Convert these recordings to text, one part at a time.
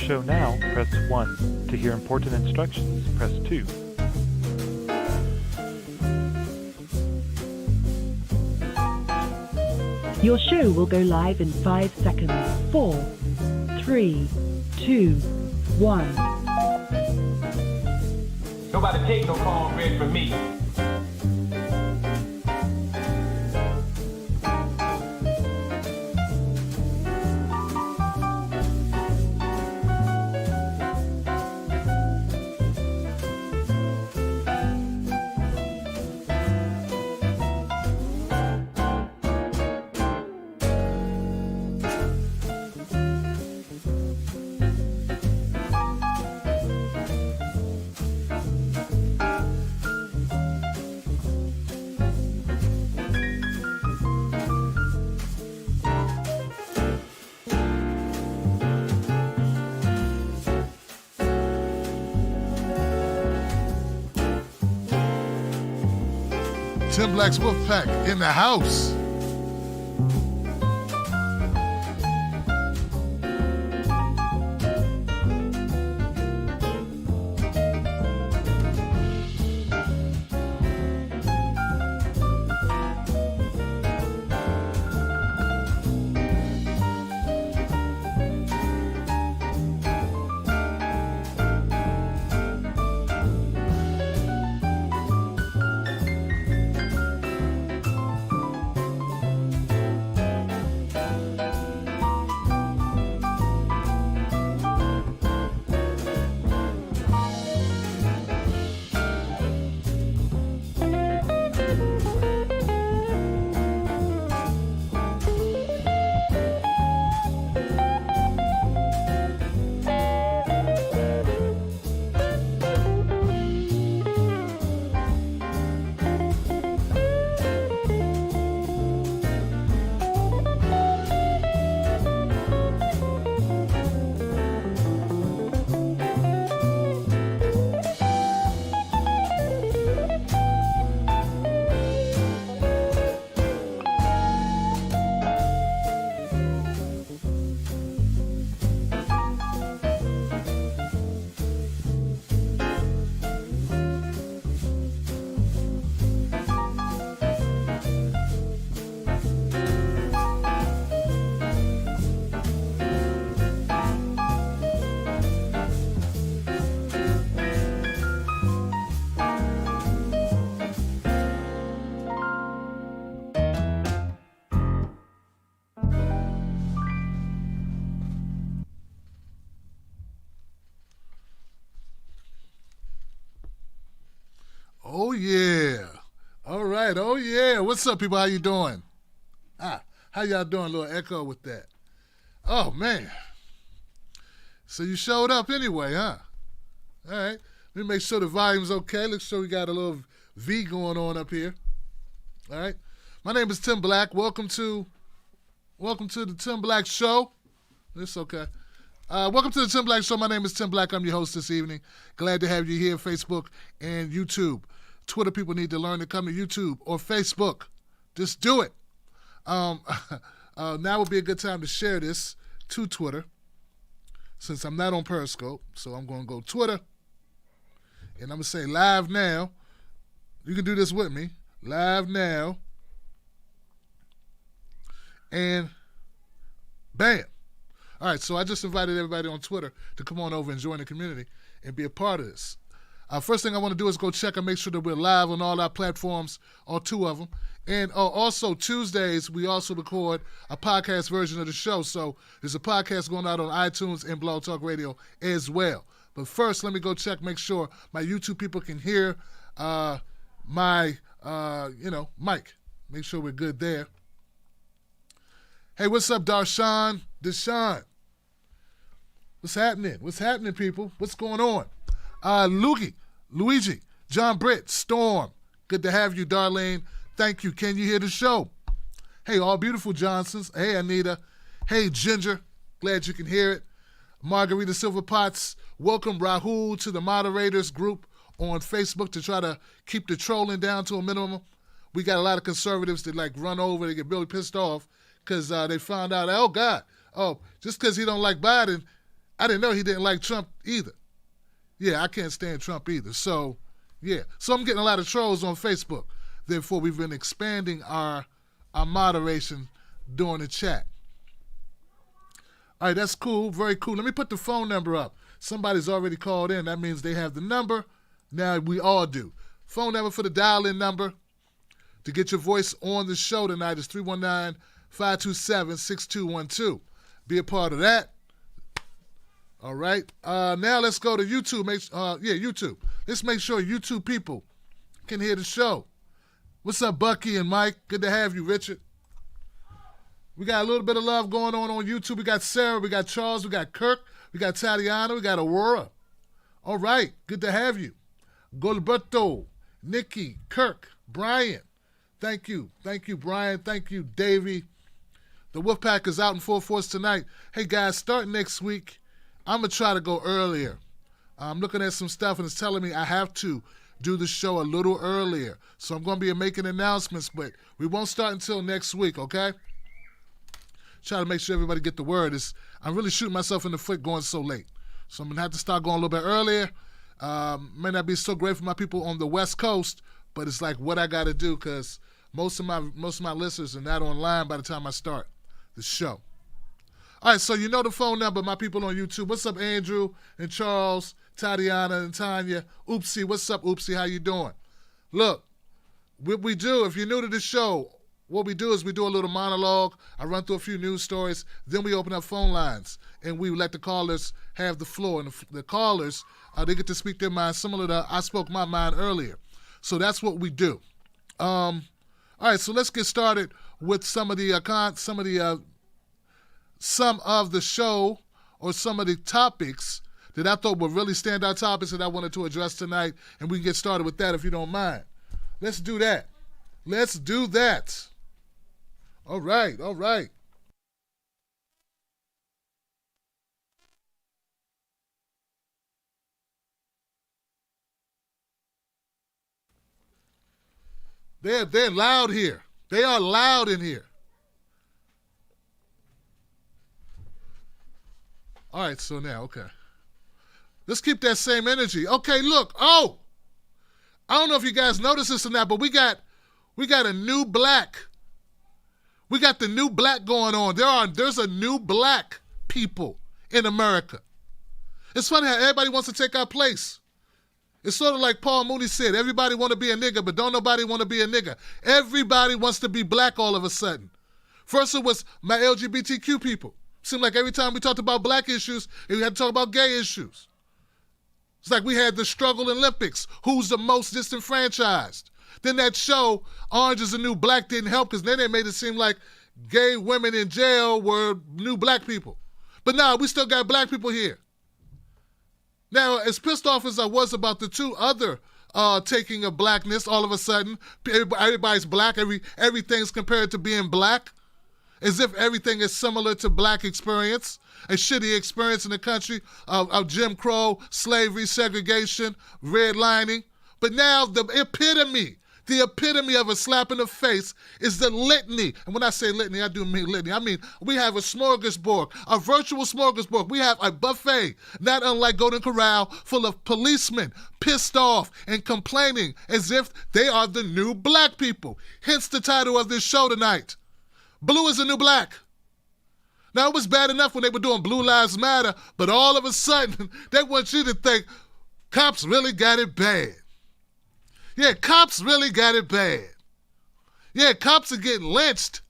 show now, press 1. To hear important instructions, press 2. Your show will go live in 5 seconds. 4, 3, 2, 1. Nobody take no cornbread from me. Tim Black's Wolfpack in the house. Oh, yeah. All right. Oh, yeah. What's up, people? How you doing? How y'all doing? A little echo with that. Oh, man. So you showed up anyway, huh? All right. Let me make sure the volume's okay. Let's show we got a little V going on up here. All right. My name is Tim Black. Welcome to the Tim Black Show. It's okay. Welcome to the Tim Black Show. My name is Tim Black. I'm your host this evening. Glad to have you here, Facebook and YouTube. Twitter people need to learn to come to YouTube or Facebook. Just do it. Now would be a good time to share this to Twitter since I'm not on Periscope. So I'm going to go Twitter, and I'm going to say live now. You can do this with me. Live now. And bam. All right, so I just invited everybody on Twitter to come on over and join the community and be a part of this. First thing I want to do is go check and make sure that we're live on all our platforms, all 2 of them. And also, Tuesdays, we also record a podcast version of the show. So there's a podcast going out on iTunes and Blog Talk Radio as well. But first, let me go check, make sure my YouTube people can hear my mic. Make sure we're good there. Hey, what's up, Darshawn? Deshaun? What's happening? What's happening, people? What's going on? Luigi, John Britt, Storm. Good to have you, Darlene. Thank you. Can you hear the show? Hey, All Beautiful Johnsons. Hey, Anita. Hey, Ginger. Glad you can hear it. Margarita Silver Potts. Welcome, Rahul, to the moderators group on Facebook to try to keep the trolling down to a minimum. We got a lot of conservatives that run over. They get really pissed off because they found out, oh, God, just because he don't like Biden, I didn't know he didn't like Trump either. Yeah, I can't stand Trump either. So, yeah. So I'm getting a lot of trolls on Facebook. Therefore, we've been expanding our moderation during the chat. All right, that's cool. Very cool. Let me put the phone number up. Somebody's already called in. That means they have the number. Now we all do. Phone number for the dial-in number to get your voice on the show tonight is 319-527-6212. Be a part of that. All right. Now let's go to YouTube. YouTube. Let's make sure YouTube people can hear the show. What's up, Bucky and Mike? Good to have you, Richard. We got a little bit of love going on YouTube. We got Sarah, we got Charles, we got Kirk, we got Tatiana, we got Aurora. All right. Good to have you. Gilberto, Nikki, Kirk, Brian. Thank you. Thank you, Brian. Thank you, Davey. The Wolfpack is out in full force tonight. Hey, guys, starting next week, I'm going to try to go earlier. I'm looking at some stuff, and it's telling me I have to do the show a little earlier. So I'm going to be making announcements, but we won't start until next week, okay? Try to make sure everybody get the word. I'm really shooting myself in the foot going so late. So I'm going to have to start going a little bit earlier. May not be so great for my people on the West Coast, but it's like what I got to do because most of my listeners are not online by the time I start the show. All right, so you know the phone number, my people on YouTube. What's up, Andrew and Charles, Tatiana and Tanya? Oopsie, what's up, Oopsie? How you doing? Look, what we do, if you're new to the show, what we do is we do a little monologue. I run through a few news stories. Then we open up phone lines, and we let the callers have the floor. And the callers, they get to speak their mind, similar to I spoke my mind earlier. So that's what we do. All right, so let's get started with some of the show or some of the topics that I thought were really standout topics that I wanted to address tonight, and we can get started with that if you don't mind. Let's do that. Let's do that. All right, all right. They're loud here. They are loud in here. All right, so now, okay. Let's keep that same energy. Okay, look. Oh, I don't know if you guys noticed this or not, but we got a new black. We got the new black going on. There's a new black people in America. It's funny how everybody wants to take our place. It's sort of like Paul Mooney said, everybody want to be a nigga, but don't nobody want to be a nigga. Everybody wants to be black all of a sudden. First it was my LGBTQ people. Seemed like every time we talked about black issues, we had to talk about gay issues. It's like we had the struggle Olympics. Who's the most disenfranchised? Then that show, Orange is the New Black, didn't help because then they made it seem like gay women in jail were new black people. But now we still got black people here. Now, as pissed off as I was about the two other taking of blackness, all of a sudden, everybody's black, everything's compared to being black, as if everything is similar to black experience, a shitty experience in the country of Jim Crow, slavery, segregation, redlining. But now the epitome of a slap in the face is the litany. And when I say litany, I do mean litany. I mean, we have a smorgasbord, a virtual smorgasbord. We have a buffet, not unlike Golden Corral, full of policemen pissed off and complaining as if they are the new black people. Hence the title of this show tonight. Blue is the new black. Now, it was bad enough when they were doing Blue Lives Matter, but all of a sudden, they want you to think cops really got it bad. Yeah, cops really got it bad. Yeah, cops are getting lynched.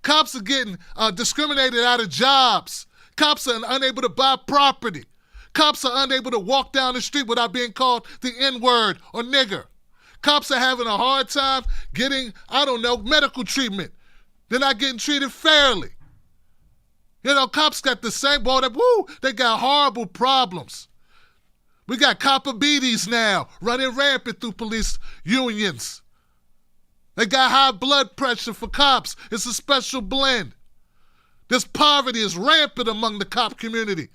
Cops are getting discriminated out of jobs. Cops are unable to buy property. Cops are unable to walk down the street without being called the N-word or nigger. Cops are having a hard time getting, medical treatment. They're not getting treated fairly. You know, cops got the same, they got horrible problems. We got copper-beaties now running rampant through police unions. They got high blood pressure for cops. It's a special blend. This poverty is rampant among the cop community.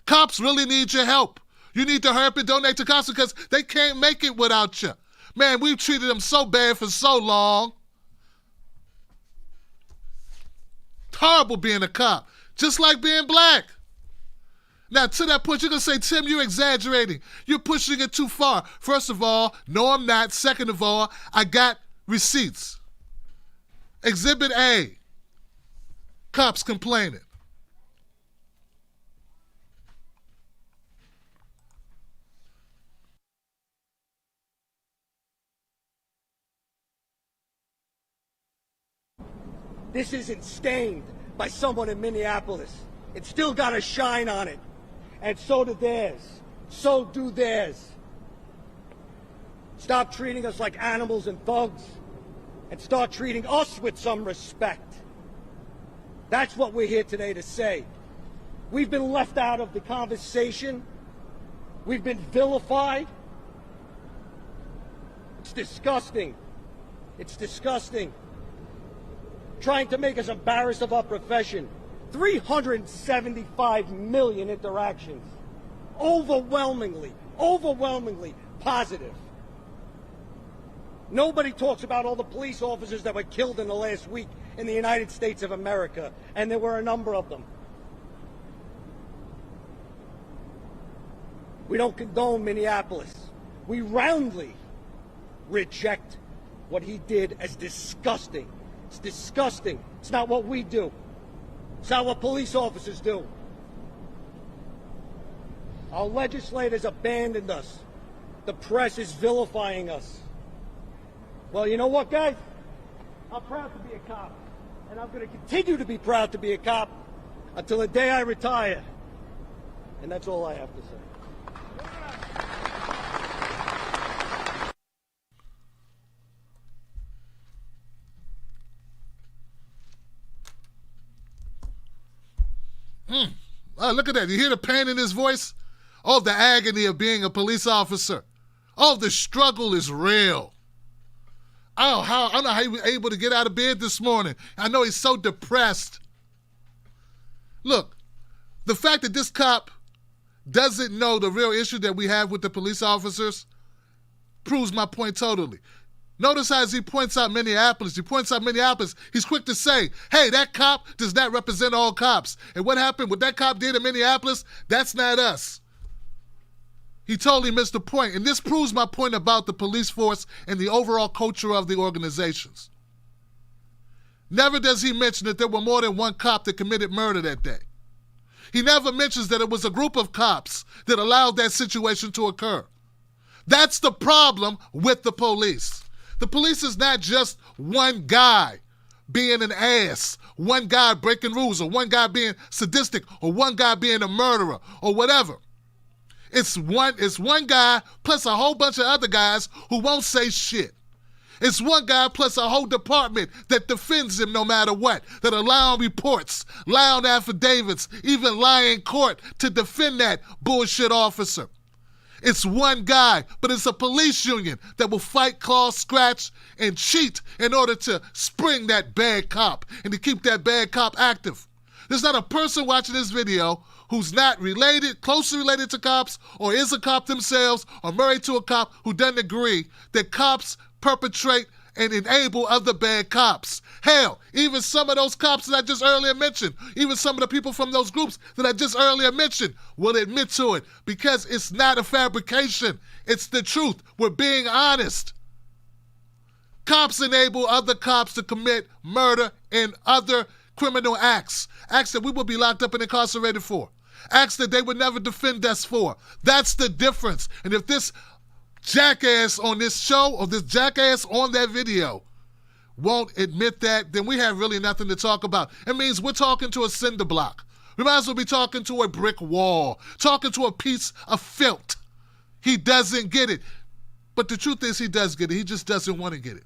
Cops really need your help. You need to hurry up and donate to cops because they can't make it without you. Man, we've treated them so bad for so long. It's horrible being a cop, just like being black. Now, to that point, you're going to say, Tim, you're exaggerating. You're pushing it too far. First of all, no, I'm not. Second of all, I got receipts. Exhibit A, cops complaining. This isn't stained by someone in Minneapolis. It's still got a shine on it. And so do theirs. So do theirs. Stop treating us like animals and thugs, and start treating us with some respect. That's what we're here today to say. We've been left out of the conversation. We've been vilified. It's disgusting. It's disgusting. Trying to make us embarrassed of our profession. 375 million interactions. Overwhelmingly positive. Nobody talks about all the police officers that were killed in the last week in the United States of America, and there were a number of them. We don't condone Minneapolis. We roundly reject what he did as disgusting. It's disgusting. It's not what we do. It's not what police officers do. Our legislators abandoned us. The press is vilifying us. Well, you know what, guys? I'm proud to be a cop. And I'm going to continue to be proud to be a cop until the day I retire. And that's all I have to say. Oh, look at that. You hear the pain in his voice? Oh, the agony of being a police officer. Oh, the struggle is real. I don't know how he was able to get out of bed this morning. I know he's so depressed. Look, the fact that this cop doesn't know the real issue that we have with the police officers proves my point totally. Notice how as he points out Minneapolis, he's quick to say, hey, that cop does not represent all cops. And what happened, what that cop did in Minneapolis, that's not us. He totally missed the point. And this proves my point about the police force and the overall culture of the organizations. Never does he mention that there were more than one cop that committed murder that day. He never mentions that it was a group of cops that allowed that situation to occur. That's the problem with the police. The police is not just one guy being an ass, one guy breaking rules, or one guy being sadistic, or one guy being a murderer, or whatever. It's one guy plus a whole bunch of other guys who won't say shit. It's one guy plus a whole department that defends him no matter what, that allow on reports, lie on affidavits, even lie in court to defend that bullshit officer. It's one guy, but it's a police union that will fight, claw, scratch, and cheat in order to spring that bad cop and to keep that bad cop active. There's not a person watching this video who's not related, closely related to cops, or is a cop themselves, or married to a cop who doesn't agree that cops perpetrate and enable other bad cops. Hell, even some of those cops that I just earlier mentioned, even some of the people from those groups that I just earlier mentioned will admit to it because it's not a fabrication. It's the truth. We're being honest. Cops enable other cops to commit murder and other criminal acts that we will be locked up and incarcerated for, acts that they would never defend us for. That's the difference. And if this jackass on this show or this jackass on that video won't admit that, then we have really nothing to talk about. It means we're talking to a cinder block. We might as well be talking to a brick wall, talking to a piece of felt. He doesn't get it. But the truth is he does get it. He just doesn't want to get it.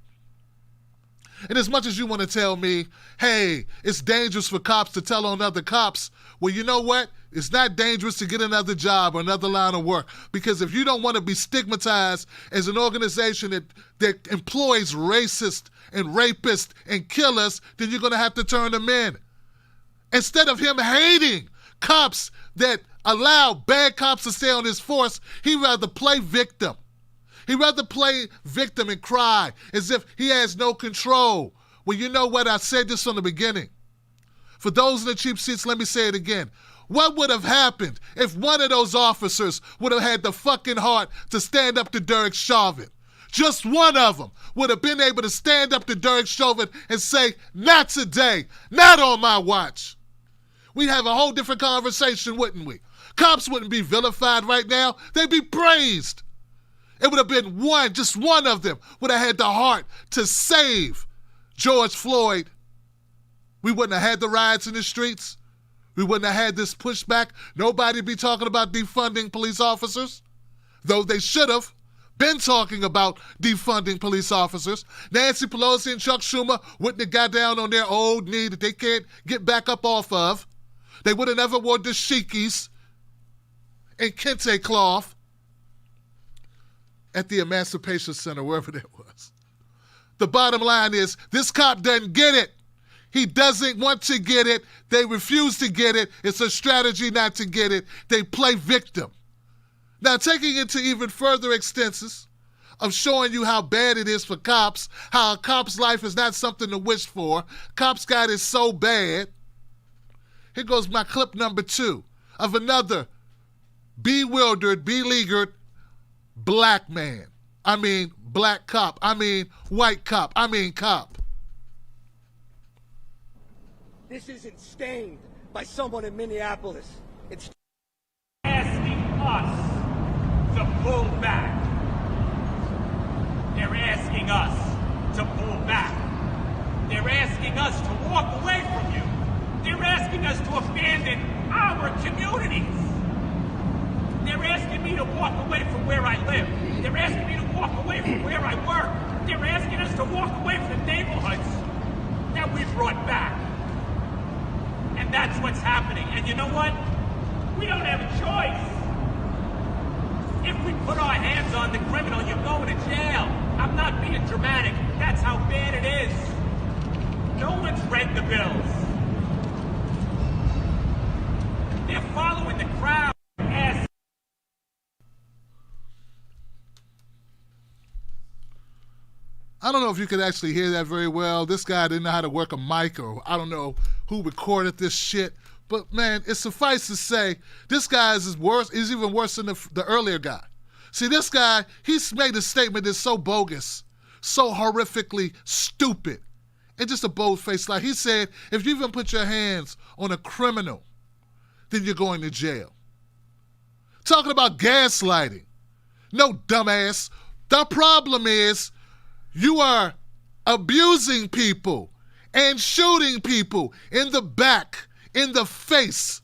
And as much as you want to tell me, hey, it's dangerous for cops to tell on other cops, well, you know what? It's not dangerous to get another job or another line of work. Because if you don't want to be stigmatized as an organization that employs racists and rapists and killers, then you're going to have to turn them in. Instead of him hating cops that allow bad cops to stay on his force, he'd rather play victim. He'd rather play victim and cry as if he has no control. Well, you know what? I said this from the beginning. For those in the cheap seats, let me say it again. What would have happened if one of those officers would have had the fucking heart to stand up to Derek Chauvin? Just one of them would have been able to stand up to Derek Chauvin and say, not today, not on my watch. We'd have a whole different conversation, wouldn't we? Cops wouldn't be vilified right now. They'd be praised. It would have been one, just one of them would have had the heart to save George Floyd. We wouldn't have had the riots in the streets. We wouldn't have had this pushback. Nobody'd be talking about defunding police officers, though they should have been talking about defunding police officers. Nancy Pelosi and Chuck Schumer wouldn't have got down on their old knee that they can't get back up off of. They would have never worn dashikis and kente cloth at the Emancipation Center, wherever that was. The bottom line is, this cop doesn't get it. He doesn't want to get it. They refuse to get it. It's a strategy not to get it. They play victim. Now, taking it to even further extensions of showing you how bad it is for cops, how a cop's life is not something to wish for. Cops got it so bad. Here goes my clip number 2 of another bewildered, beleaguered black man. I mean black cop. I mean white cop. I mean cop. This isn't stained by someone in Minneapolis. It's Asking us to pull back. They're asking us to pull back. They're asking us to walk away from you. They're asking us to abandon our communities. They're asking me to walk away from where I live. They're asking me to walk away from where I work. They're asking us to walk away from the neighborhoods that we brought back. And that's what's happening. And you know what? We don't have a choice. If we put our hands on the criminal, you're going to jail. I'm not being dramatic. That's how bad it is. No one's read the bills. They're following the crowd. I don't know if you could actually hear that very well. This guy didn't know how to work a mic, or I don't know who recorded this shit. But man, it suffice to say, this guy is worse. He's even worse than the earlier guy. See, this guy, he's made a statement that's so bogus, so horrifically stupid, and just a bold-faced lie. He said, if you even put your hands on a criminal, then you're going to jail. Talking about gaslighting. No, dumbass. The problem is you are abusing people and shooting people in the back, in the face.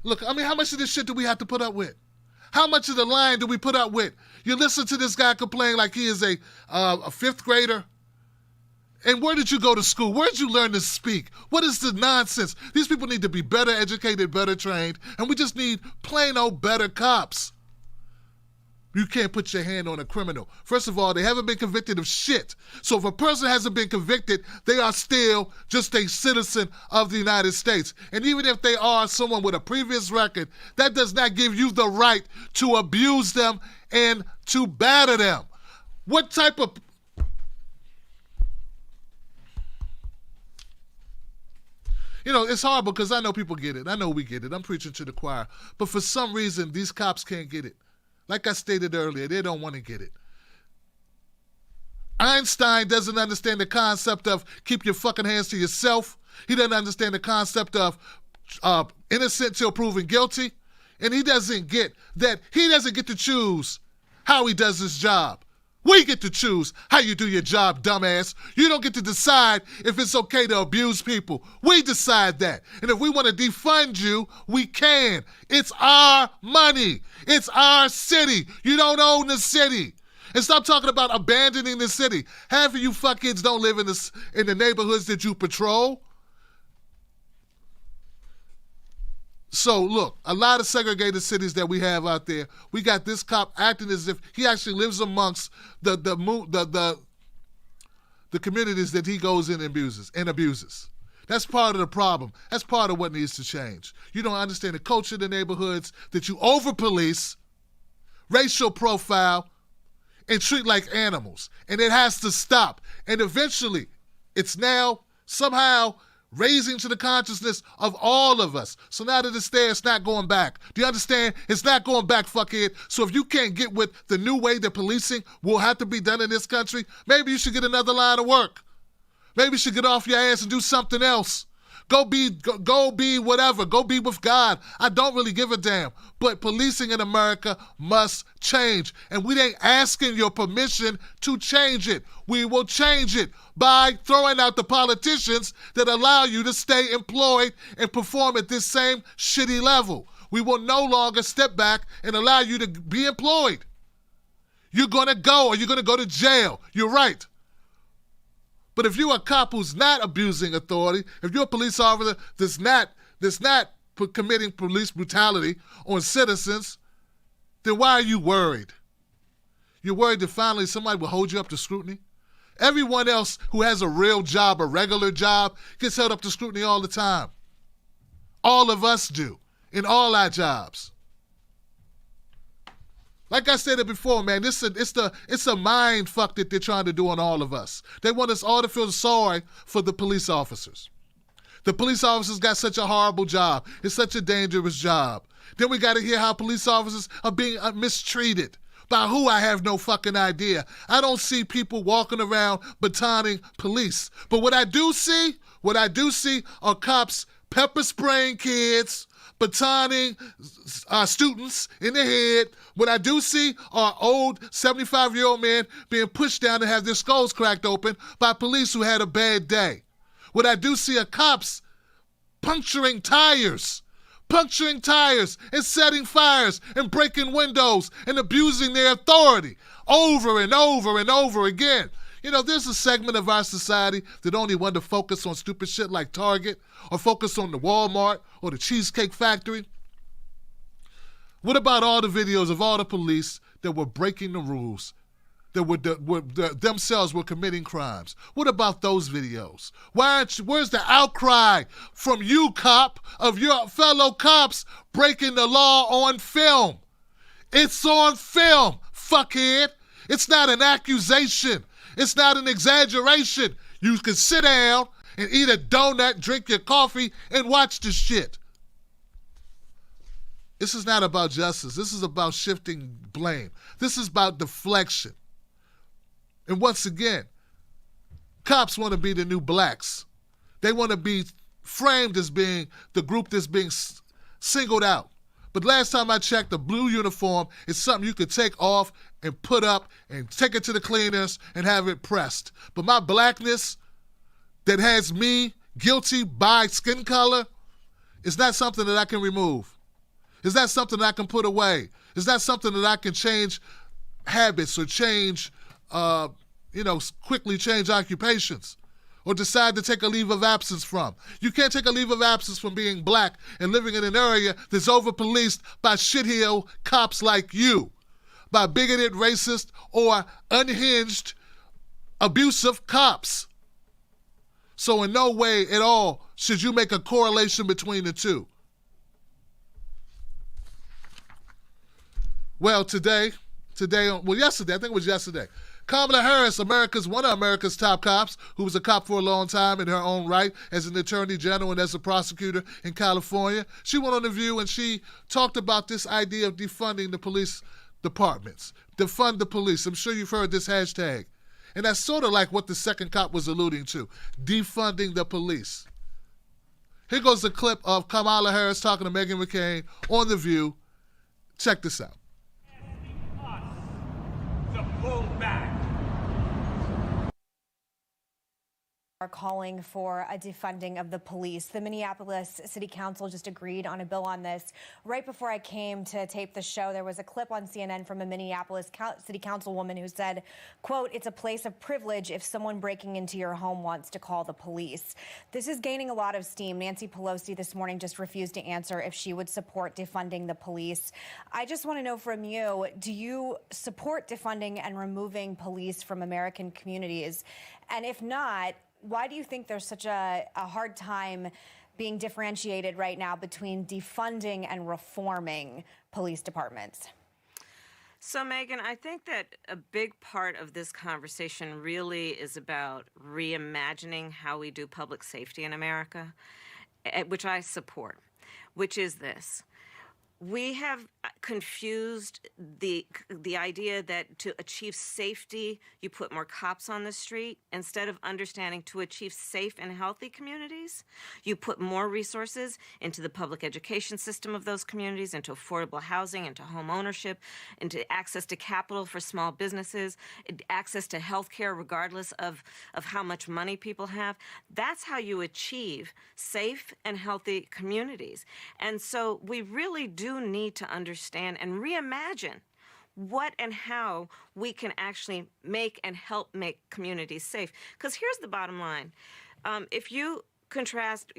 Look, I mean, how much of this shit do we have to put up with? How much of the line do we put up with? You listen to this guy complain like he is a fifth grader. And where did you go to school? Where did you learn to speak? What is the nonsense? These people need to be better educated, better trained, and we just need plain old better cops. You can't put your hand on a criminal. First of all, they haven't been convicted of shit. So if a person hasn't been convicted, they are still just a citizen of the United States. And even if they are someone with a previous record, that does not give you the right to abuse them and to batter them. What type of... You know, it's hard because I know people get it. I know we get it. I'm preaching to the choir. But for some reason, these cops can't get it. Like I stated earlier, they don't want to get it. Einstein doesn't understand the concept of keep your fucking hands to yourself. He doesn't understand the concept of innocent till proven guilty. And he doesn't get that he doesn't get to choose how he does his job. We get to choose how you do your job, dumbass. You don't get to decide if it's okay to abuse people. We decide that. And if we want to defund you, we can. It's our money. It's our city. You don't own the city. And stop talking about abandoning the city. Half of you fuckheads don't live in the neighborhoods that you patrol. So look, a lot of segregated cities that we have out there, we got this cop acting as if he actually lives amongst the communities that he goes in and abuses. That's part of the problem. That's part of what needs to change. You don't understand the culture of the neighborhoods, that you over-police, racial profile, and treat like animals. And it has to stop. And eventually, it's now somehow raising to the consciousness of all of us. So now that it's there, it's not going back. Do you understand? It's not going back, fuckhead. So if you can't get with the new way that policing will have to be done in this country, maybe you should get another line of work. Maybe you should get off your ass and do something else. Go be whatever. Go be with God. I don't really give a damn. But policing in America must change. And we ain't asking your permission to change it. We will change it by throwing out the politicians that allow you to stay employed and perform at this same shitty level. We will no longer step back and allow you to be employed. You're going to go or you're going to go to jail. You're right. But if you're a cop who's not abusing authority, if you're a police officer that's not committing police brutality on citizens, then why are you worried? You're worried that finally somebody will hold you up to scrutiny? Everyone else who has a real job, a regular job, gets held up to scrutiny all the time. All of us do, in all our jobs. Like I said it before, man, it's a mind fuck that they're trying to do on all of us. They want us all to feel sorry for the police officers. The police officers got such a horrible job. It's such a dangerous job. Then we got to hear how police officers are being mistreated. By who, I have no fucking idea. I don't see people walking around batoning police. But what I do see are cops pepper spraying kids, batoning students in the head. What I do see are old 75-year-old men being pushed down and have their skulls cracked open by police who had a bad day. What I do see are cops puncturing tires and setting fires and breaking windows and abusing their authority over and over and over again. You know, there's a segment of our society that only want to focus on stupid shit like Target or focus on the Walmart or the Cheesecake Factory. What about all the videos of all the police that were breaking the rules, that themselves were committing crimes? What about those videos? Where's the outcry from you, cop, of your fellow cops breaking the law on film? It's on film, fuckhead. It's not an accusation. It's not an exaggeration. You can sit down and eat a donut, drink your coffee, and watch the shit. This is not about justice. This is about shifting blame. This is about deflection. And once again, cops want to be the new blacks. They want to be framed as being the group that's being singled out. But last time I checked, the blue uniform is something you could take off and put up and take it to the cleaners and have it pressed. But my blackness that has me guilty by skin color is not something that I can remove. It's not something that I can put away. It's not something that I can change habits or change, quickly change occupations or decide to take a leave of absence from. You can't take a leave of absence from being black and living in an area that's over-policed by shitheel cops like you, by bigoted, racist, or unhinged, abusive cops. So in no way at all should you make a correlation between the two. Well, yesterday, I think it was yesterday, Kamala Harris, one of America's top cops, who was a cop for a long time in her own right as an attorney general and as a prosecutor in California, she went on The View and she talked about this idea of defunding the police departments. Defund the police. I'm sure you've heard this hashtag. And that's sort of like what the second cop was alluding to, defunding the police. Here goes a clip of Kamala Harris talking to Meghan McCain on The View. Check this out. To pull back. Are calling for a defunding of the police. The Minneapolis City Council just agreed on a bill on this. Right before I came to tape the show, there was a clip on CNN from a Minneapolis City Councilwoman who said, quote, "It's a place of privilege if someone breaking into your home wants to call the police." This is gaining a lot of steam. Nancy Pelosi this morning just refused to answer if she would support defunding the police. I just want to know from you, do you support defunding and removing police from American communities? And if not, why do you think there's such a hard time being differentiated right now between defunding and reforming police departments? So, Megan, I think that a big part of this conversation really is about reimagining how we do public safety in America, which I support, which is this. We have confused the idea that to achieve safety, you put more cops on the street, instead of understanding to achieve safe and healthy communities, you put more resources into the public education system of those communities, into affordable housing, into home ownership, into access to capital for small businesses, access to health care regardless of how much money people have. That's how you achieve safe and healthy communities. And so we really do need to understand and reimagine what and how we can actually make and help make communities safe. Because here's the bottom line. If you contrast,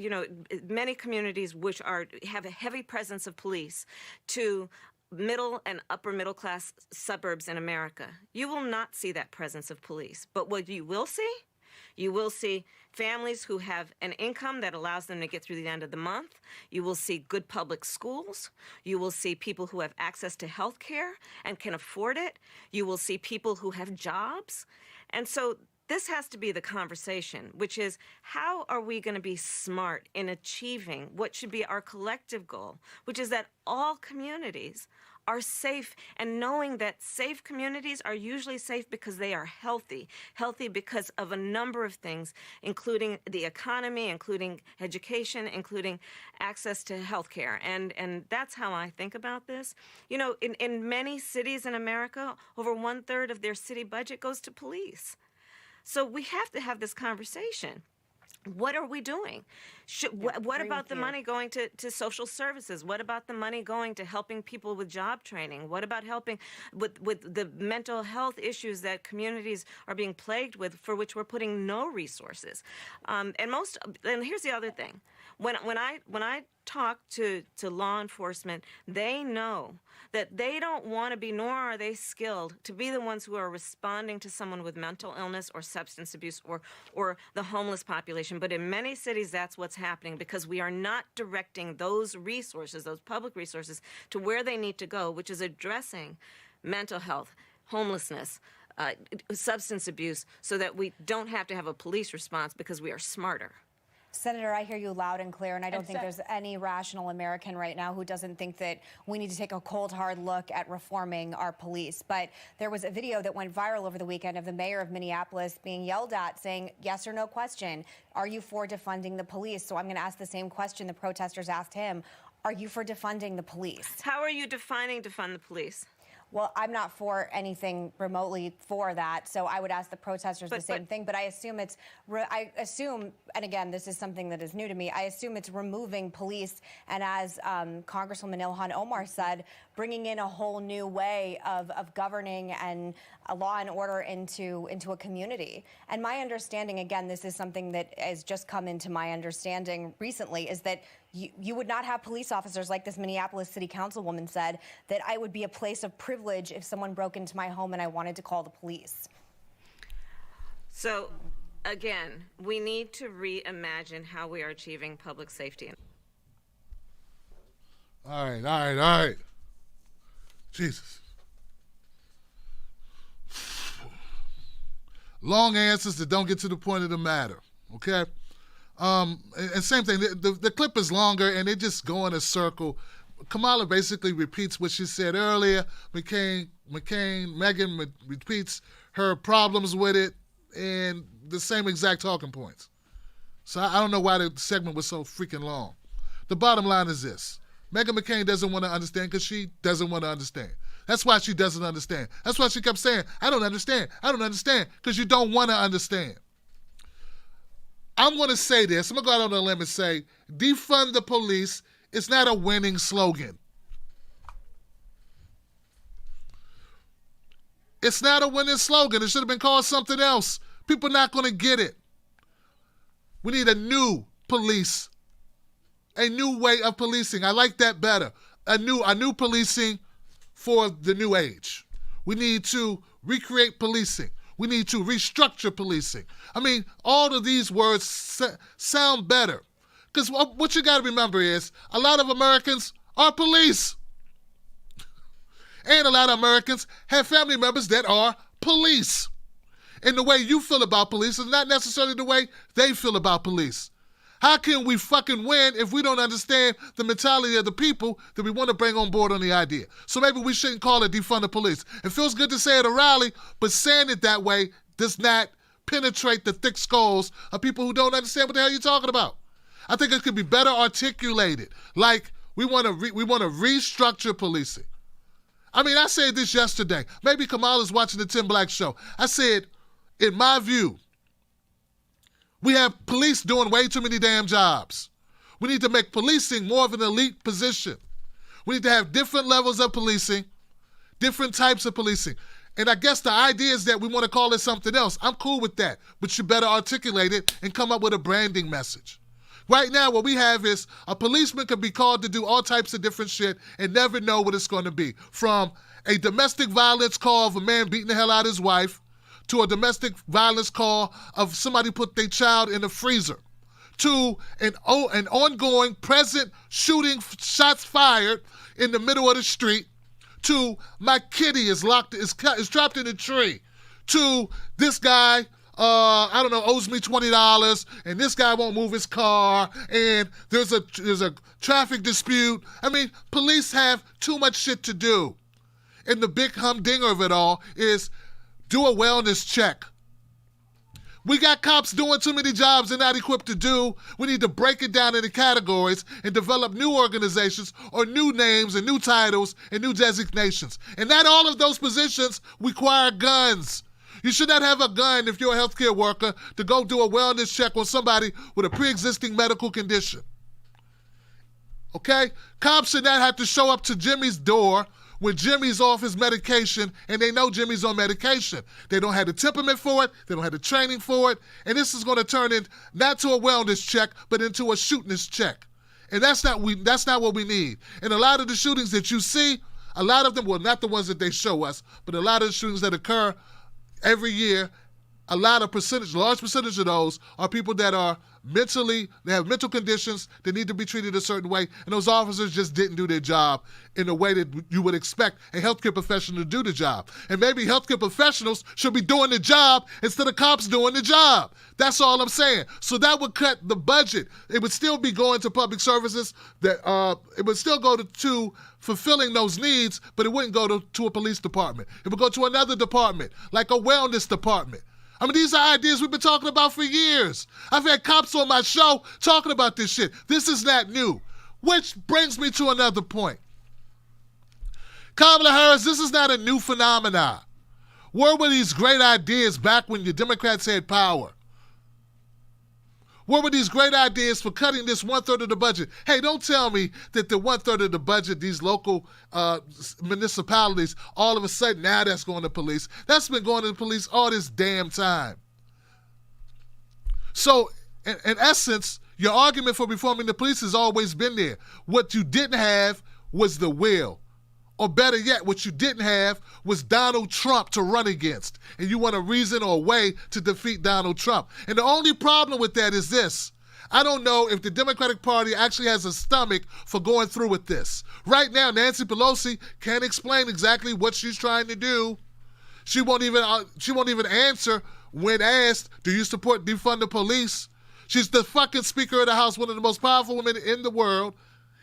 many communities which have a heavy presence of police to middle and upper middle class suburbs in America, you will not see that presence of police. But what you will see families who have an income that allows them to get through the end of the month. You will see good public schools. You will see people who have access to health care and can afford it. You will see people who have jobs. And so this has to be the conversation, which is how are we going to be smart in achieving what should be our collective goal, which is that all communities are safe, and knowing that safe communities are usually safe because they are healthy because of a number of things, including the economy, including education, including access to health care. And that's how I think about this. In many cities in America, over 1/3 of their city budget goes to police. So we have to have this conversation. What are we doing? What about the money going to social services? What about the money going to helping people with job training? What about helping with the mental health issues that communities are being plagued with, for which we're putting no resources? And here's the other thing. When I talk to law enforcement, they know that they don't want to be, nor are they skilled to be the ones who are responding to someone with mental illness or substance abuse or the homeless population. But in many cities, that's what's happening, because we are not directing those resources, those public resources, to where they need to go, which is addressing mental health, homelessness, substance abuse, so that we don't have to have a police response because we are smarter. Senator, I hear you loud and clear, and I don't think there's any rational American right now who doesn't think that we need to take a cold, hard look at reforming our police. But there was a video that went viral over the weekend of the mayor of Minneapolis being yelled at, saying, yes or no question, are you for defunding the police? So I'm going to ask the same question the protesters asked him. Are you for defunding the police? How are you defining defund the police? Well, I'm not for anything remotely for that, so I would ask the protesters the same thing. But I assume and again, this is something that is new to me, I assume it's removing police, and as Congresswoman Ilhan Omar said, bringing in a whole new way of governing and a law and order into a community. And my understanding, again, this is something that has just come into my understanding recently, is that you would not have police officers like this Minneapolis City Councilwoman said, that I would be a place of privilege if someone broke into my home and I wanted to call the police. So, again, we need to reimagine how we are achieving public safety. All right. Jesus. Long answers that don't get to the point of the matter, okay? And same thing, the clip is longer and they just go in a circle. Kamala basically repeats what she said earlier. Megan repeats her problems with it and the same exact talking points. So I don't know why the segment was so freaking long. The bottom line is this. Meghan McCain doesn't want to understand because she doesn't want to understand. That's why she doesn't understand. That's why she kept saying, I don't understand, because you don't want to understand. I'm going to say this. I'm going to go out on a limb and say, defund the police is not a winning slogan. It's not a winning slogan. It should have been called something else. People are not going to get it. We need a new police, a new way of policing. I like that better. A new policing for the new age. We need to recreate policing. We need to restructure policing. I mean, all of these words sound better. Because what you got to remember is a lot of Americans are police. And a lot of Americans have family members that are police. And the way you feel about police is not necessarily the way they feel about police. How can we fucking win if we don't understand the mentality of the people that we want to bring on board on the idea? So maybe we shouldn't call it defund the police. It feels good to say it at a rally, but saying it that way does not penetrate the thick skulls of people who don't understand what the hell you're talking about. I think it could be better articulated. Like, we want to restructure policing. I mean, I said this yesterday. Maybe Kamala's watching the Tim Black show. I said, in my view, we have police doing way too many damn jobs. We need to make policing more of an elite position. We need to have different levels of policing, different types of policing. And I guess the idea is that we want to call it something else. I'm cool with that, but you better articulate it and come up with a branding message. Right now, what we have is a policeman can be called to do all types of different shit and never know what it's going to be. From a domestic violence call of a man beating the hell out of his wife, to a domestic violence call of somebody put their child in the freezer, to an ongoing present shooting, shots fired in the middle of the street, to my kitty is trapped in a tree, to this guy, owes me $20, and this guy won't move his car, and there's a traffic dispute. I mean, police have too much shit to do. And the big humdinger of it all is do a wellness check. We got cops doing too many jobs they're not equipped to do. We need to break it down into categories and develop new organizations or new names and new titles and new designations. And not all of those positions require guns. You should not have a gun if you're a healthcare worker to go do a wellness check on somebody with a pre-existing medical condition. Okay? Cops should not have to show up to Jimmy's door when Jimmy's off his medication and they know Jimmy's on medication. They don't have the temperament for it. They don't have the training for it. And this is going to turn in not to a wellness check, but into a shootiness check. And that's not what we need. And a lot of the shootings that you see, a lot of them, well, not the ones that they show us, but a lot of the shootings that occur every year, a large percentage of those are people that are they have mental conditions that need to be treated a certain way, and those officers just didn't do their job in a way that you would expect a healthcare professional to do the job. And maybe healthcare professionals should be doing the job instead of cops doing the job. That's all I'm saying. So that would cut the budget. It would still be going to public services, that it would still go to fulfilling those needs, but it wouldn't go to a police department. It would go to another department, like a wellness department. I mean, these are ideas we've been talking about for years. I've had cops on my show talking about this shit. This is not new. Which brings me to another point. Kamala Harris, this is not a new phenomenon. Where were these great ideas back when the Democrats had power? Where were these great ideas for cutting this 1/3 of the budget? Hey, don't tell me that the 1/3 of the budget, these local municipalities, all of a sudden now that's going to police. That's been going to the police all this damn time. So, in essence, your argument for reforming the police has always been there. What you didn't have was the will. Or better yet, what you didn't have was Donald Trump to run against. And you want a reason or a way to defeat Donald Trump. And the only problem with that is this. I don't know if the Democratic Party actually has a stomach for going through with this. Right now, Nancy Pelosi can't explain exactly what she's trying to do. She won't even answer when asked, do you support defund the police? She's the fucking Speaker of the House, one of the most powerful women in the world.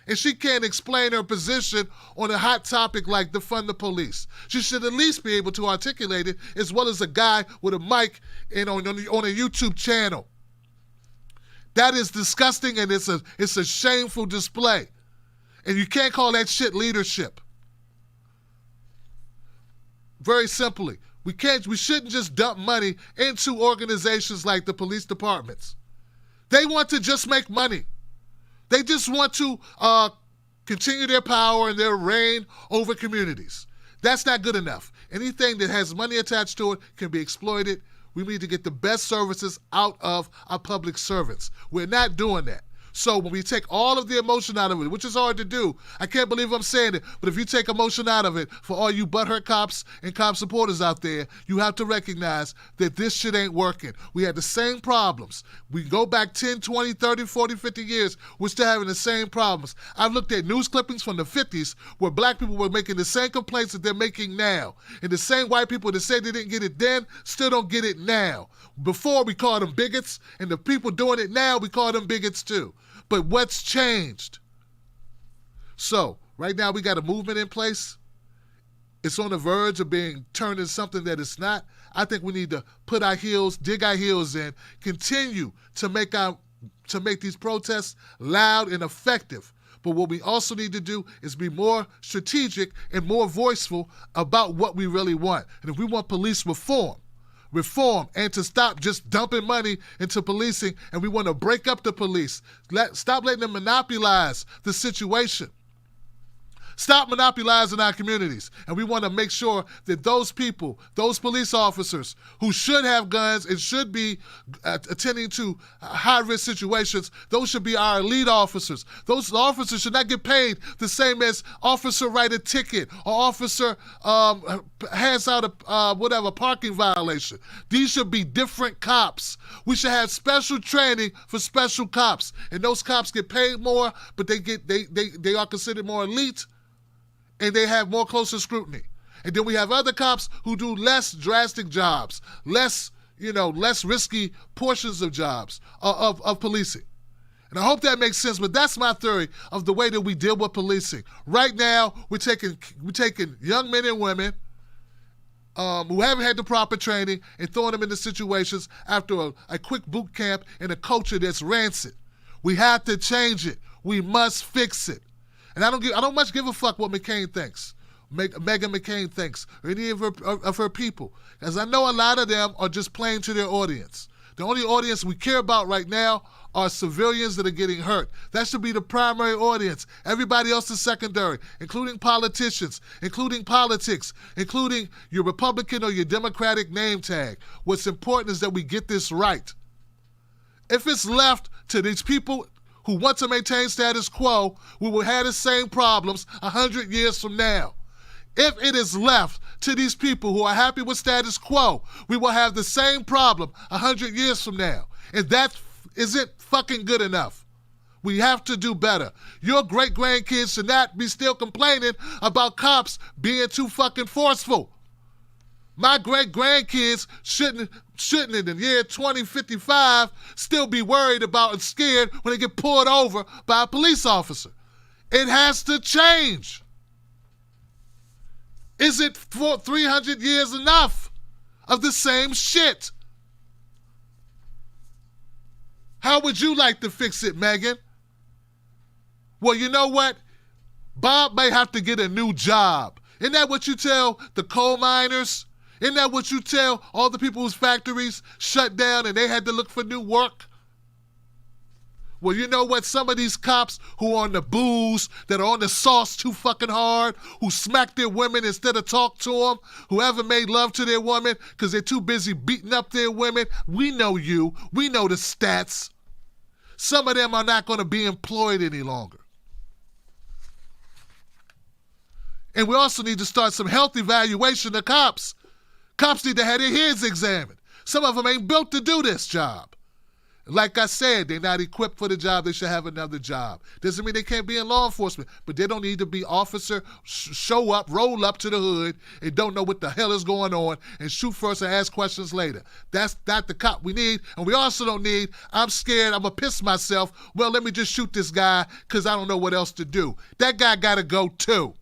And she can't explain her position on a hot topic like defund the police. She should at least be able to articulate it, as well as a guy with a mic and on a YouTube channel. That is disgusting, and it's a shameful display. And you can't call that shit leadership. Very simply, we shouldn't just dump money into organizations like the police departments. They want to just make money. They just want to continue their power and their reign over communities. That's not good enough. Anything that has money attached to it can be exploited. We need to get the best services out of our public servants. We're not doing that. So when we take all of the emotion out of it, which is hard to do, I can't believe I'm saying it, but if you take emotion out of it, for all you butthurt cops and cop supporters out there, you have to recognize that this shit ain't working. We had the same problems. We go back 10, 20, 30, 40, 50 years, we're still having the same problems. I've looked at news clippings from the 50s where black people were making the same complaints that they're making now. And the same white people that said they didn't get it then still don't get it now. Before, we called them bigots, and the people doing it now, we call them bigots too. But what's changed? So, right now we got a movement in place. It's on the verge of being turned into something that it's not. I think we need to put our heels, dig our heels in, continue to make these protests loud and effective. But what we also need to do is be more strategic and more voiceful about what we really want. And if we want police reform, and to stop just dumping money into policing, and we want to break up the police. Stop letting them monopolize the situation. Stop monopolizing our communities. And we want to make sure that those people, those police officers who should have guns and should be attending to high-risk situations, those should be our elite officers. Those officers should not get paid the same as officer write a ticket or officer hands out a parking violation. These should be different cops. We should have special training for special cops. And those cops get paid more, but they are considered more elite, and they have more closer scrutiny. And then we have other cops who do less drastic jobs, less risky portions of jobs of policing. And I hope that makes sense, but that's my theory of the way that we deal with policing. Right now, we're taking young men and women who haven't had the proper training and throwing them into situations after a quick boot camp in a culture that's rancid. We have to change it. We must fix it. And I don't much give a fuck what McCain thinks, Meghan McCain thinks, or any of her people, because I know a lot of them are just playing to their audience. The only audience we care about right now are civilians that are getting hurt. That should be the primary audience. Everybody else is secondary, including politicians, including politics, including your Republican or your Democratic name tag. What's important is that we get this right. If it's left to these people who want to maintain status quo, we will have the same problems 100 years from now. If it is left to these people who are happy with status quo, we will have the same problem 100 years from now. And that isn't fucking good enough. We have to do better. Your great-grandkids should not be still complaining about cops being too fucking forceful. My great-grandkids shouldn't in the year 2055 still be worried about and scared when they get pulled over by a police officer. It has to change. Is it for 300 years enough of the same shit? How would you like to fix it, Megan? Well, you know what? Bob may have to get a new job. Isn't that what you tell the coal miners? Isn't that what you tell all the people whose factories shut down and they had to look for new work? Well, you know what? Some of these cops who are on the booze, that are on the sauce too fucking hard, who smack their women instead of talk to them, who haven't made love to their woman because they're too busy beating up their women, we know you. We know the stats. Some of them are not going to be employed any longer. And we also need to start some health evaluation of cops. Cops need to have their heads examined. Some of them ain't built to do this job. Like I said, they're not equipped for the job. They should have another job. Doesn't mean they can't be in law enforcement, but they don't need to be officer, show up, roll up to the hood, and don't know what the hell is going on, and shoot first and ask questions later. That's not the cop we need. And we also don't need, I'm scared, I'm going to piss myself. Well, let me just shoot this guy because I don't know what else to do. That guy got to go too.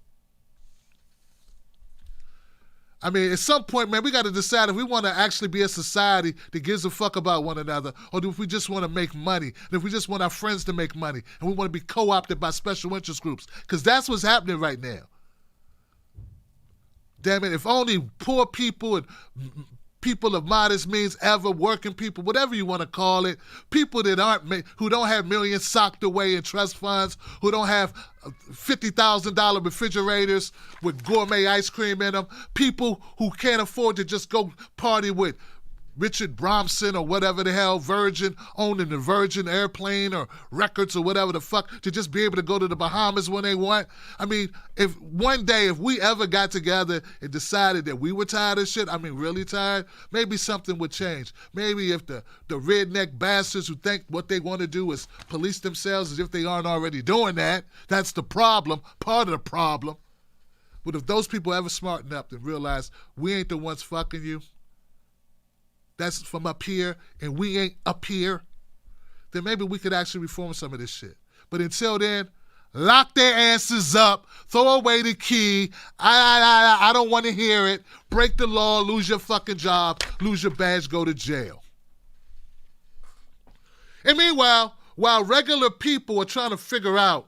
I mean, at some point, man, we got to decide if we want to actually be a society that gives a fuck about one another, or if we just want to make money, and if we just want our friends to make money, and we want to be co-opted by special interest groups, because that's what's happening right now. Damn it, if only poor people and people of modest means, ever working people, whatever you want to call it, people that who don't have millions socked away in trust funds, who don't have $50,000 refrigerators with gourmet ice cream in them, people who can't afford to just go party with Richard Bromson or whatever the hell, Virgin, owning the Virgin airplane or records or whatever the fuck, to just be able to go to the Bahamas when they want. I mean, if one day, if we ever got together and decided that we were tired of shit, I mean really tired, maybe something would change. Maybe if the redneck bastards who think what they want to do is police themselves as if they aren't already doing that, that's the problem, part of the problem. But if those people ever smarten up and realize we ain't the ones fucking you, that's from up here, and we ain't up here, then maybe we could actually reform some of this shit. But until then, lock their asses up, throw away the key, I don't want to hear it, break the law, lose your fucking job, lose your badge, go to jail. And meanwhile, while regular people are trying to figure out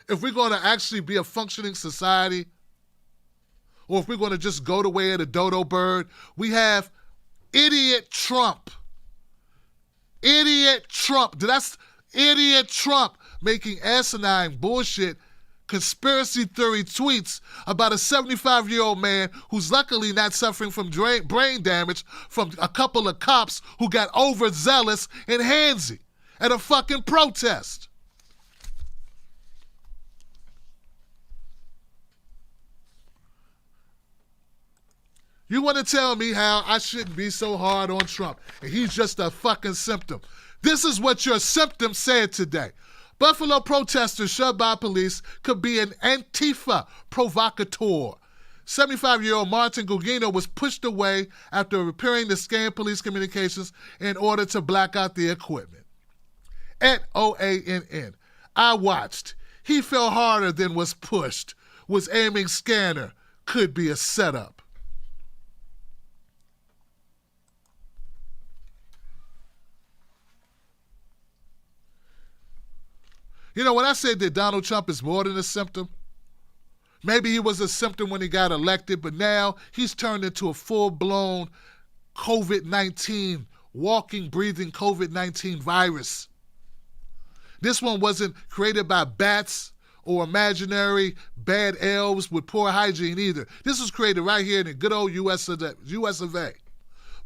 if we're going to actually be a functioning society, or if we're going to just go the way of the dodo bird, we have idiot Trump. Idiot Trump. That's idiot Trump making asinine bullshit conspiracy theory tweets about a 75-year-old man who's luckily not suffering from brain damage from a couple of cops who got overzealous and handsy at a fucking protest. You want to tell me how I shouldn't be so hard on Trump and he's just a fucking symptom. This is what your symptom said today. Buffalo protesters shoved by police could be an Antifa provocateur. 75-year-old Martin Gugino was pushed away after repairing the scanned police communications in order to black out the equipment. At OANN, I watched. He fell harder than was pushed. Was aiming scanner. Could be a setup. You know, when I said that Donald Trump is more than a symptom, maybe he was a symptom when he got elected, but now he's turned into a full-blown COVID-19, walking, breathing COVID-19 virus. This one wasn't created by bats or imaginary bad elves with poor hygiene either. This was created right here in the good old US of A.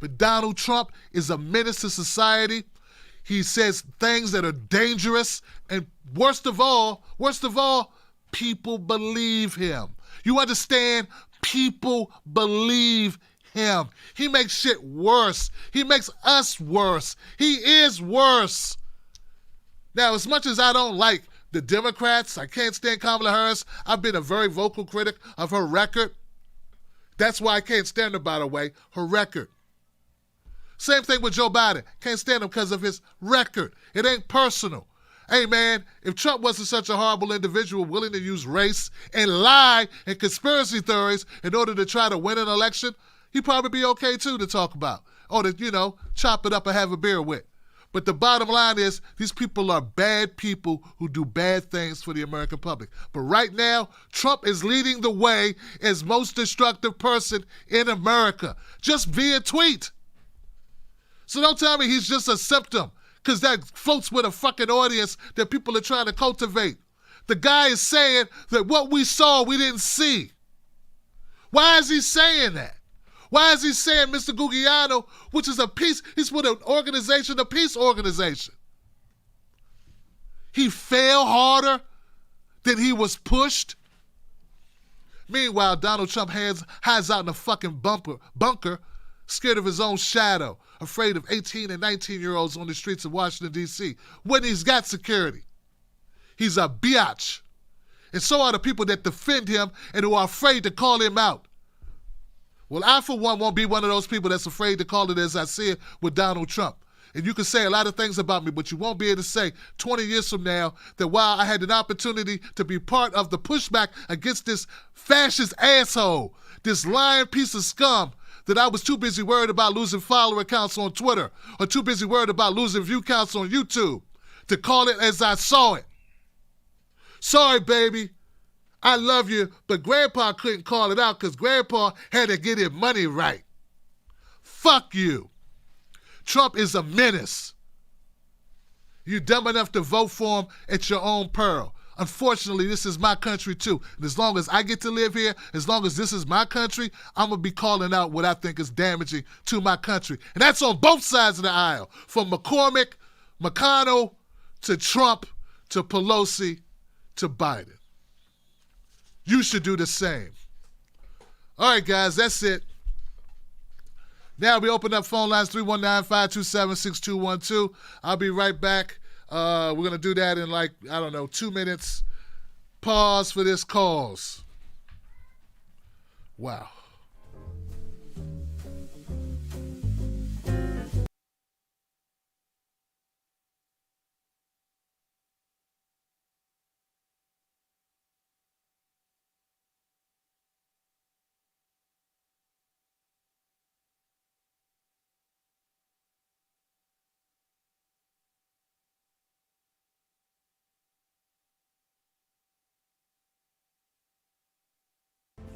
But Donald Trump is a menace to society. He says things that are dangerous, and worst of all, people believe him. You understand? People believe him. He makes shit worse. He makes us worse. He is worse. Now, as much as I don't like the Democrats, I can't stand Kamala Harris. I've been a very vocal critic of her record. That's why I can't stand her, by the way, her record. Same thing with Joe Biden. Can't stand him because of his record. It ain't personal. Hey, man, if Trump wasn't such a horrible individual willing to use race and lie and conspiracy theories in order to try to win an election, he'd probably be okay, too, to talk about. Or to, chop it up and have a beer with. But the bottom line is these people are bad people who do bad things for the American public. But right now, Trump is leading the way as most destructive person in America, just via tweet. So don't tell me he's just a symptom, because that floats with a fucking audience that people are trying to cultivate. The guy is saying that what we saw, we didn't see. Why is he saying that? Why is he saying Mr. Gugliano, which is he's with an organization, a peace organization? He fell harder than he was pushed. Meanwhile, Donald Trump hides out in a fucking bunker, scared of his own shadow, afraid of 18 and 19-year-olds on the streets of Washington, D.C., when he's got security. He's a biatch. And so are the people that defend him and who are afraid to call him out. Well, I, for one, won't be one of those people that's afraid to call it as I see it with Donald Trump. And you can say a lot of things about me, but you won't be able to say 20 years from now that while I had an opportunity to be part of the pushback against this fascist asshole, this lying piece of scum, that I was too busy worried about losing follower counts on Twitter or too busy worried about losing view counts on YouTube to call it as I saw it. Sorry, baby. I love you, but Grandpa couldn't call it out because Grandpa had to get his money right. Fuck you. Trump is a menace. You're dumb enough to vote for him at your own peril. unfortunately, this is my country too. And as long as I get to live here, as long as this is my country, I'm going to be calling out what I think is damaging to my country. And that's on both sides of the aisle, from McCormick, McConnell, to Trump, to Pelosi, to Biden. You should do the same. All right, guys, that's it. Now we open up phone lines, 319-527-6212. I'll be right back. We're going to do that in 2 minutes. Pause for this cause. Wow.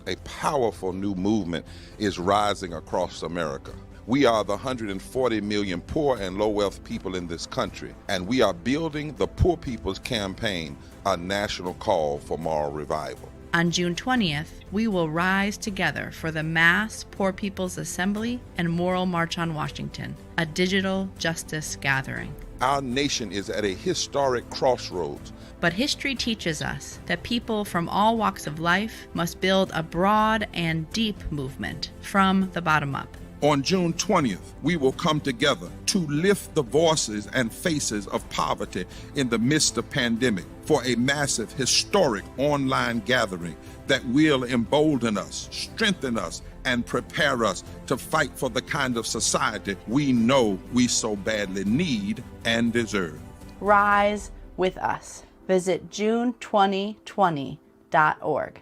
A powerful new movement is rising across America. We are the 140 million poor and low-wealth people in this country, and we are building the Poor People's Campaign, a national call for moral revival. On June 20th, we will rise together for the Mass Poor People's Assembly and Moral March on Washington, a digital justice gathering. Our nation is at a historic crossroads. But history teaches us that people from all walks of life must build a broad and deep movement from the bottom up. On June 20th, we will come together to lift the voices and faces of poverty in the midst of pandemic for a massive, historic online gathering that will embolden us, strengthen us, and prepare us to fight for the kind of society we know we so badly need and deserve. Rise with us. Visit June2020.org.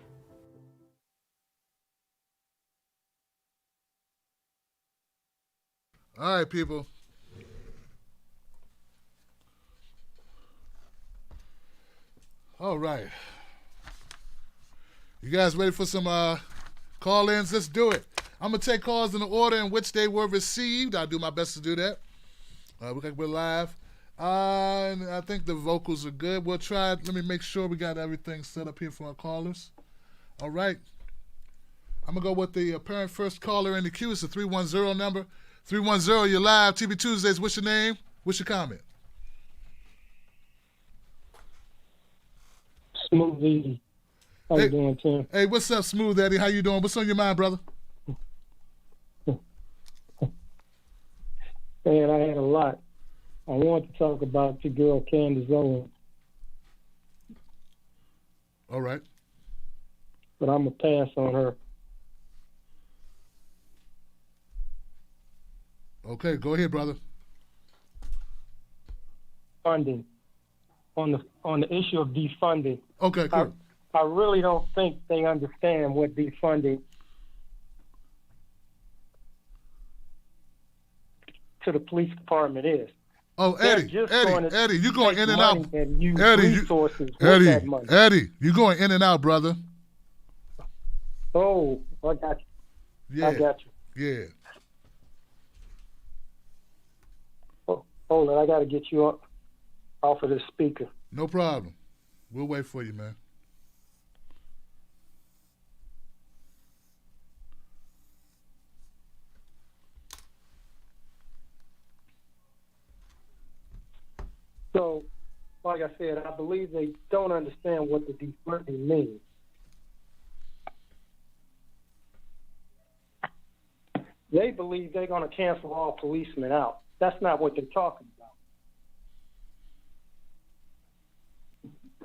All right, people. All right. You guys ready for some call-ins? Let's do it. I'm going to take calls in the order in which they were received. I'll do my best to do that. We're live. And I think the vocals are good. We'll try. Let me make sure we got everything set up here for our callers. All right. I'm going to go with the apparent first caller in the queue. It's a 310 number. 310, you're live. TV Tuesdays, what's your name? What's your comment? Smooth Eddie. How you doing, Tim? Hey, what's up, Smooth Eddie? How you doing? What's on your mind, brother? Man, I had a lot. I wanted to talk about your girl, Candace Owens. All right. But I'm going to pass on her. Okay, go ahead, brother. Funding. On the issue of defunding. Okay, cool. I really don't think they understand what defunding to the police department is. Oh, Eddie, you going in and out. And use Eddie, resources with that money. Eddie, you going in and out, brother. Oh, I got you. Yeah. I got you. Yeah. Oh, hold on, I got to get you up off of the speaker. No problem. We'll wait for you, man. So, like I said, I believe they don't understand what the defunding means. They believe they're going to cancel all policemen out. That's not what they're talking about.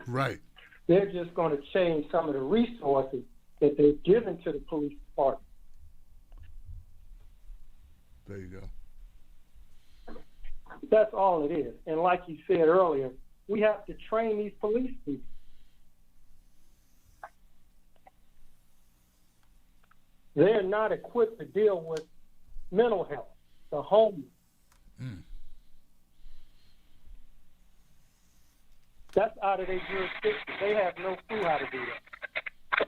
Right. They're just going to change some of the resources that they've given to the police department. There you go. That's all it is. And like you said earlier, we have to train these police people. They're not equipped to deal with mental health, the homeless. That's out of their jurisdiction. They have no clue how to do that.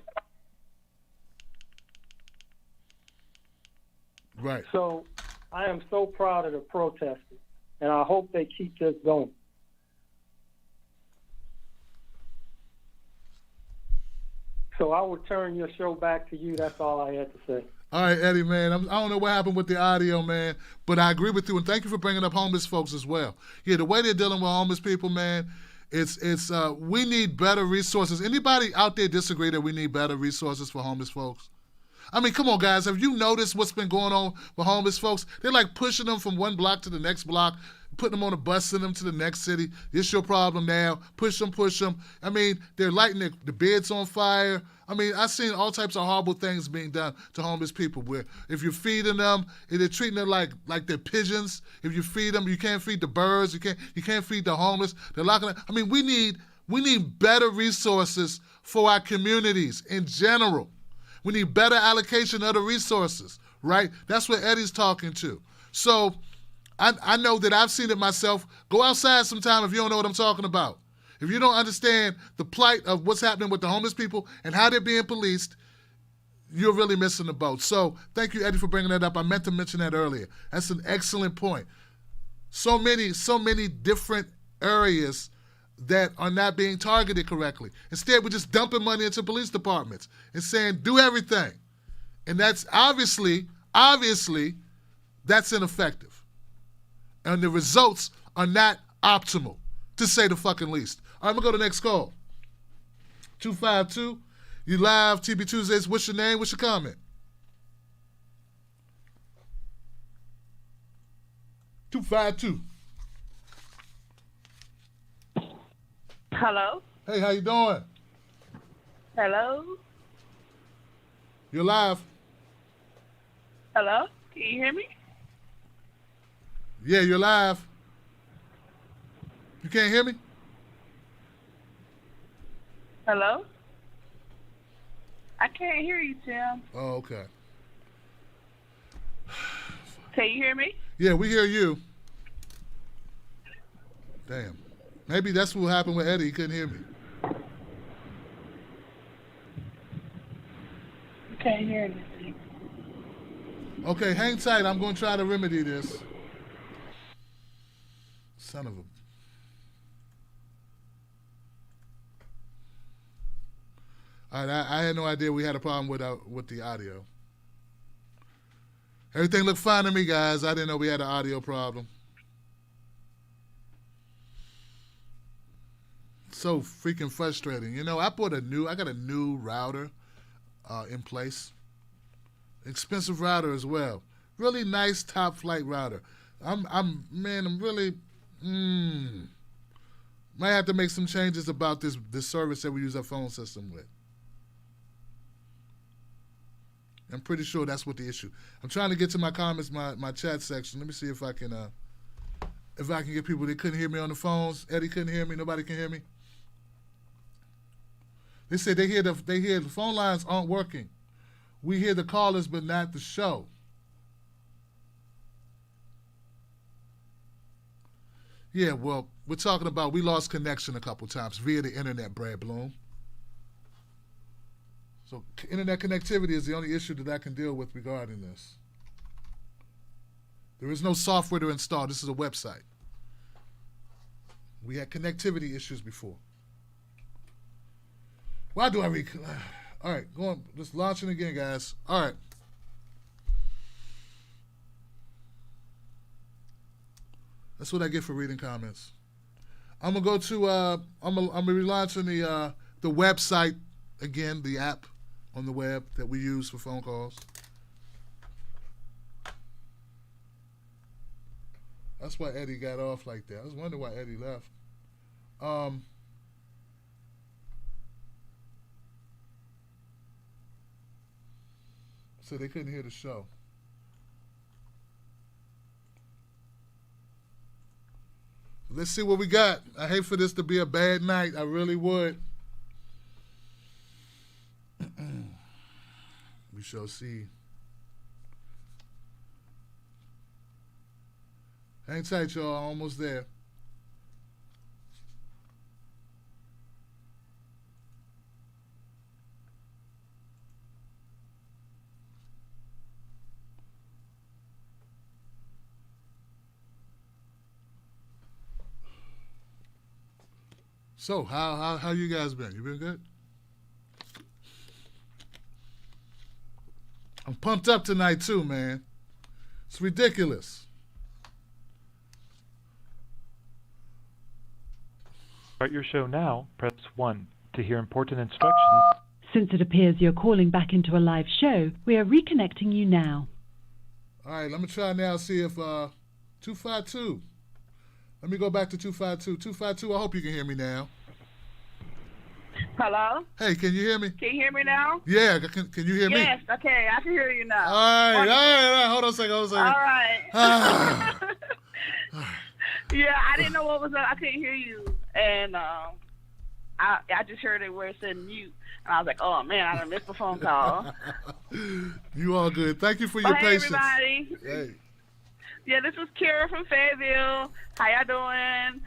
Right. So I am so proud of the protesters, and I hope they keep this going. I will turn your show back to you. That's all I had to say. All right, Eddie, man. I don't know what happened with the audio, man, but I agree with you, and thank you for bringing up homeless folks as well. Yeah, the way they're dealing with homeless people, man, it's we need better resources. Anybody out there disagree that we need better resources for homeless folks? I mean, come on, guys. Have you noticed what's been going on with homeless folks? They're like pushing them from one block to the next block, putting them on a bus, sending them to the next city. It's your problem now. Push them, push them. I mean, they're lighting the beds on fire. I mean, I've seen all types of horrible things being done to homeless people where if you're feeding them, they're treating them like they're pigeons. If you feed them, you can't feed the birds. You can't feed the homeless. They're locking them. I mean, we need better resources for our communities in general. We need better allocation of the resources, right? That's what Eddie's talking to. So I know that I've seen it myself. Go outside sometime if you don't know what I'm talking about. If you don't understand the plight of what's happening with the homeless people and how they're being policed, you're really missing the boat. So thank you, Eddie, for bringing that up. I meant to mention that earlier. That's an excellent point. So many different areas that are not being targeted correctly. Instead, we're just dumping money into police departments and saying, do everything. And that's obviously, that's ineffective. And the results are not optimal, to say the fucking least. All right, I'm going to go to the next call. 252, you live, TB Tuesdays. What's your name? What's your comment? 252. Hello? Hey, how you doing? Hello? You're live. Hello? Can you hear me? Yeah, you're live. You can't hear me? Hello? I can't hear you, Tim. Oh, okay. Can you hear me? Yeah, we hear you. Damn. Maybe that's what happened with Eddie. He couldn't hear me. I can't hear anything. Okay, hang tight. I'm going to try to remedy this. Son of a... All right, I had no idea we had a problem with the audio. Everything looked fine to me, guys. I didn't know we had an audio problem. So freaking frustrating. You know, I got a new router in place. Expensive router as well. Really nice top flight router. I'm really might have to make some changes about this service that we use our phone system with. I'm pretty sure that's what the issue. I'm trying to get to my comments, my chat section. Let me see if I can get people that couldn't hear me on the phones. Eddie couldn't hear me. Nobody can hear me. They said they hear the phone lines aren't working. We hear the callers, but not the show. Yeah, well, we're talking about we lost connection a couple times via the internet, Brad Bloom. So internet connectivity is the only issue that I can deal with regarding this. There is no software to install. This is a website. We had connectivity issues before. Why do I read? All right, go on. Just launching again, guys. All right. That's what I get for reading comments. I'm gonna go to. I'm gonna relaunching the website again, the app on the web that we use for phone calls. That's why Eddie got off like that. I was wondering why Eddie left. So they couldn't hear the show. Let's see what we got. I hate for this to be a bad night. I really would. We shall see. Hang tight, y'all. Almost there. So, how you guys been? You been good? I'm pumped up tonight too, man. It's ridiculous. Start your show now. Press 1 to hear important instructions. Since it appears you're calling back into a live show, we are reconnecting you now. All right, let me try now, see if 252. Let me go back to 252. 252, I hope you can hear me now. Hello? Hey, can you hear me? Can you hear me now? Yeah, can you hear me? Yes, okay, I can hear you now. All right. Hold on a second. All right. Yeah, I didn't know what was up. I couldn't hear you. And I just heard it where it said mute. And I was like, oh, man, I done missed the phone call. You all good. Thank you for your hey, patience. Everybody. Hey. Yeah, this is Kira from Fayetteville. How y'all doing?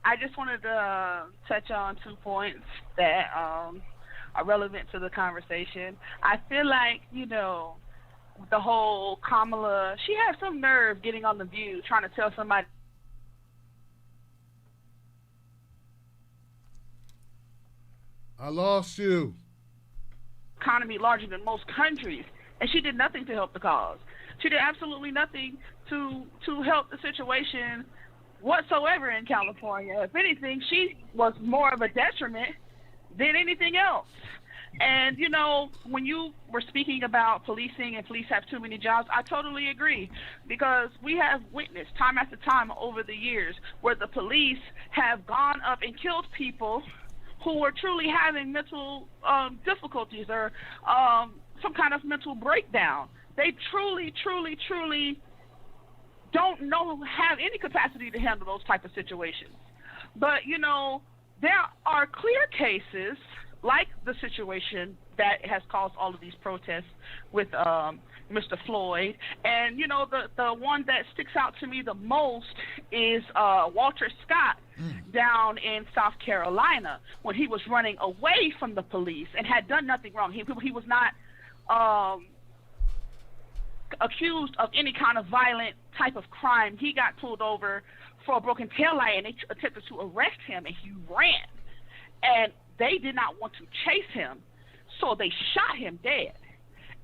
I just wanted to touch on 2 points that are relevant to the conversation. I feel like, the whole Kamala, she had some nerve getting on The View, trying to tell somebody. I lost you. Economy larger than most countries, and she did nothing to help the cause. She did absolutely nothing to help the situation whatsoever in California. If anything, she was more of a detriment than anything else. And, when you were speaking about policing and police have too many jobs, I totally agree, because we have witnessed time after time over the years where the police have gone up and killed people who were truly having mental difficulties or some kind of mental breakdown. They truly don't have any capacity to handle those type of situations. But, there are clear cases like the situation that has caused all of these protests with Mr. Floyd. And, the one that sticks out to me the most is Walter Scott down in South Carolina when he was running away from the police and had done nothing wrong. He was not accused of any kind of violent type of crime. He got pulled over for a broken taillight, and they attempted to arrest him, and he ran. And they did not want to chase him, so they shot him dead.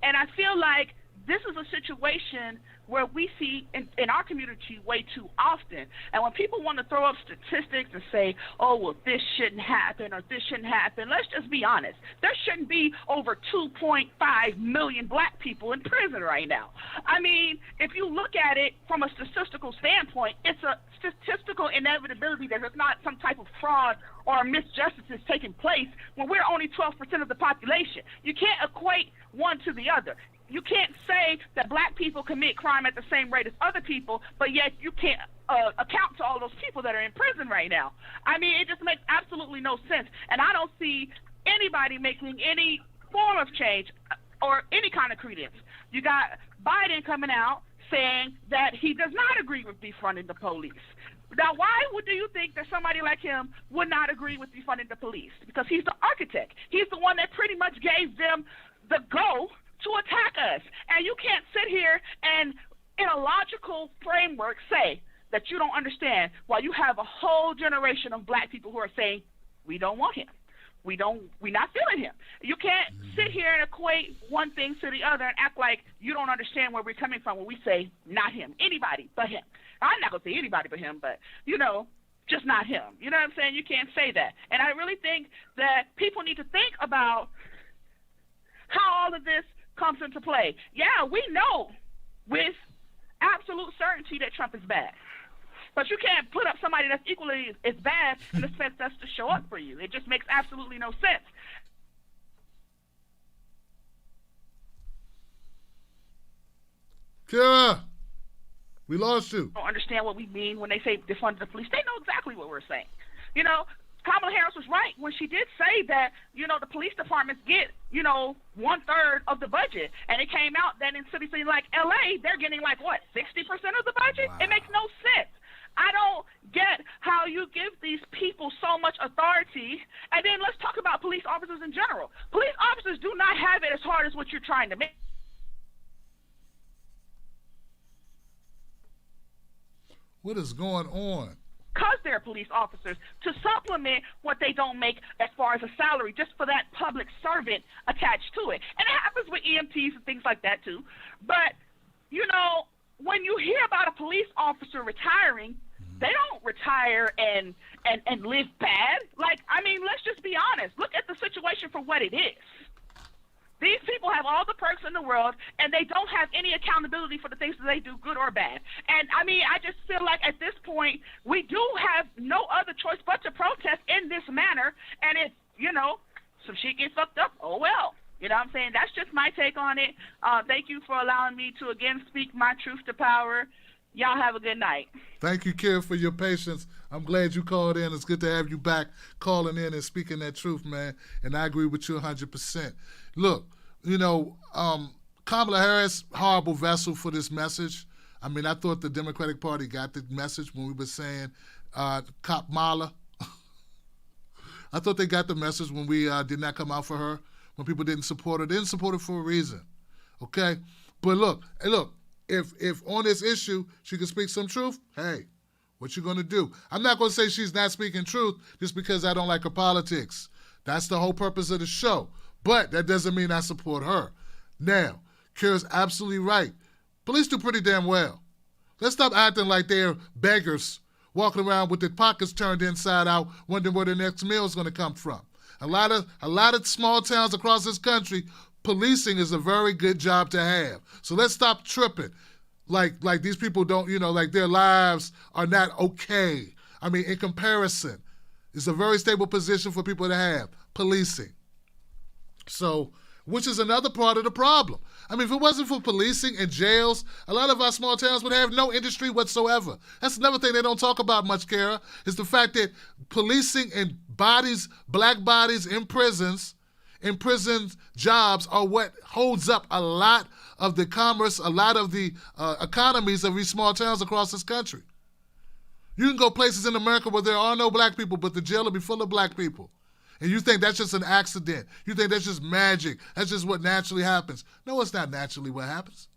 And I feel like this is a situation where we see in our community way too often. And when people want to throw up statistics and say, oh, well, this shouldn't happen or this shouldn't happen, let's just be honest. There shouldn't be over 2.5 million black people in prison right now. I mean, if you look at it from a statistical standpoint, it's a statistical inevitability that there's not some type of fraud or misjustice taking place when we're only 12% of the population. You can't equate one to the other. You can't say that black people commit crime at the same rate as other people, but yet you can't account to all those people that are in prison right now. I mean, it just makes absolutely no sense. And I don't see anybody making any form of change or any kind of credence. You got Biden coming out saying that he does not agree with defunding the police. Now, why do you think that somebody like him would not agree with defunding the police? Because he's the architect. He's the one that pretty much gave them the go to attack us. And you can't sit here and, in a logical framework, say that you don't understand why you have a whole generation of black people who are saying, we don't want him. We're not feeling him. You can't sit here and equate one thing to the other and act like you don't understand where we're coming from when we say not him, anybody but him. I'm not going to say anybody but him, but, just not him. You know what I'm saying? You can't say that. And I really think that people need to think about how all of this comes into play. Yeah, we know with absolute certainty that Trump is bad. But you can't put up somebody that's equally as bad and expect us to show up for you. It just makes absolutely no sense. Kira, we lost you. Don't understand what we mean when they say defund the police. They know exactly what we're saying. Kamala Harris was right when she did say that, the police departments get, 1/3 of the budget. And it came out that in cities like LA, they're getting 60% of the budget? Wow. It makes no sense. I don't get how you give these people so much authority. And then let's talk about police officers in general. Police officers do not have it as hard as what you're trying to make. What is going on? Because they're hire police officers to supplement what they don't make as far as a salary, just for that public servant attached to it. And it happens with EMTs and things like that too. But, you know, when you hear about a police officer retiring, they don't retire and live bad. Like, I mean, let's just be honest. Look at the situation for what it is. These people have all the perks in the world, and they don't have any accountability for the things that they do, good or bad. And, I mean, I just feel like at this point, we do have no other choice but to protest in this manner. And if, you know, some shit gets fucked up, oh well. You know what I'm saying? That's just my take on it. Thank you for allowing me to, again, speak my truth to power. Y'all have a good night. Thank you, Kira, for your patience. I'm glad you called in. It's good to have you back calling in and speaking that truth, man. And I agree with you 100%. Look, you know, Kamala Harris, horrible vessel for this message. I mean, I thought the Democratic Party got the message when we were saying Kamala. I thought they got the message when we did not come out for her, when people didn't support her. They didn't support her for a reason, okay? But look, if on this issue she can speak some truth, hey, what you gonna do? I'm not gonna say she's not speaking truth just because I don't like her politics. That's the whole purpose of the show. But that doesn't mean I support her. Now, Kira's absolutely right. Police do pretty damn well. Let's stop acting like they're beggars walking around with their pockets turned inside out, wondering where their next meal is gonna come from. A lot of small towns across this country, policing is a very good job to have. So let's stop tripping. Like these people don't, you know, like their lives are not okay. I mean, in comparison, it's a very stable position for people to have, policing. So, which is another part of the problem. I mean, if it wasn't for policing and jails, a lot of our small towns would have no industry whatsoever. That's another thing they don't talk about much, Kara, is the fact that policing and bodies, black bodies in prison jobs are what holds up a lot of the commerce, a lot of the economies of these small towns across this country. You can go places in America where there are no black people, but the jail will be full of black people. And you think that's just an accident. You think that's just magic. That's just what naturally happens. No, it's not naturally what happens.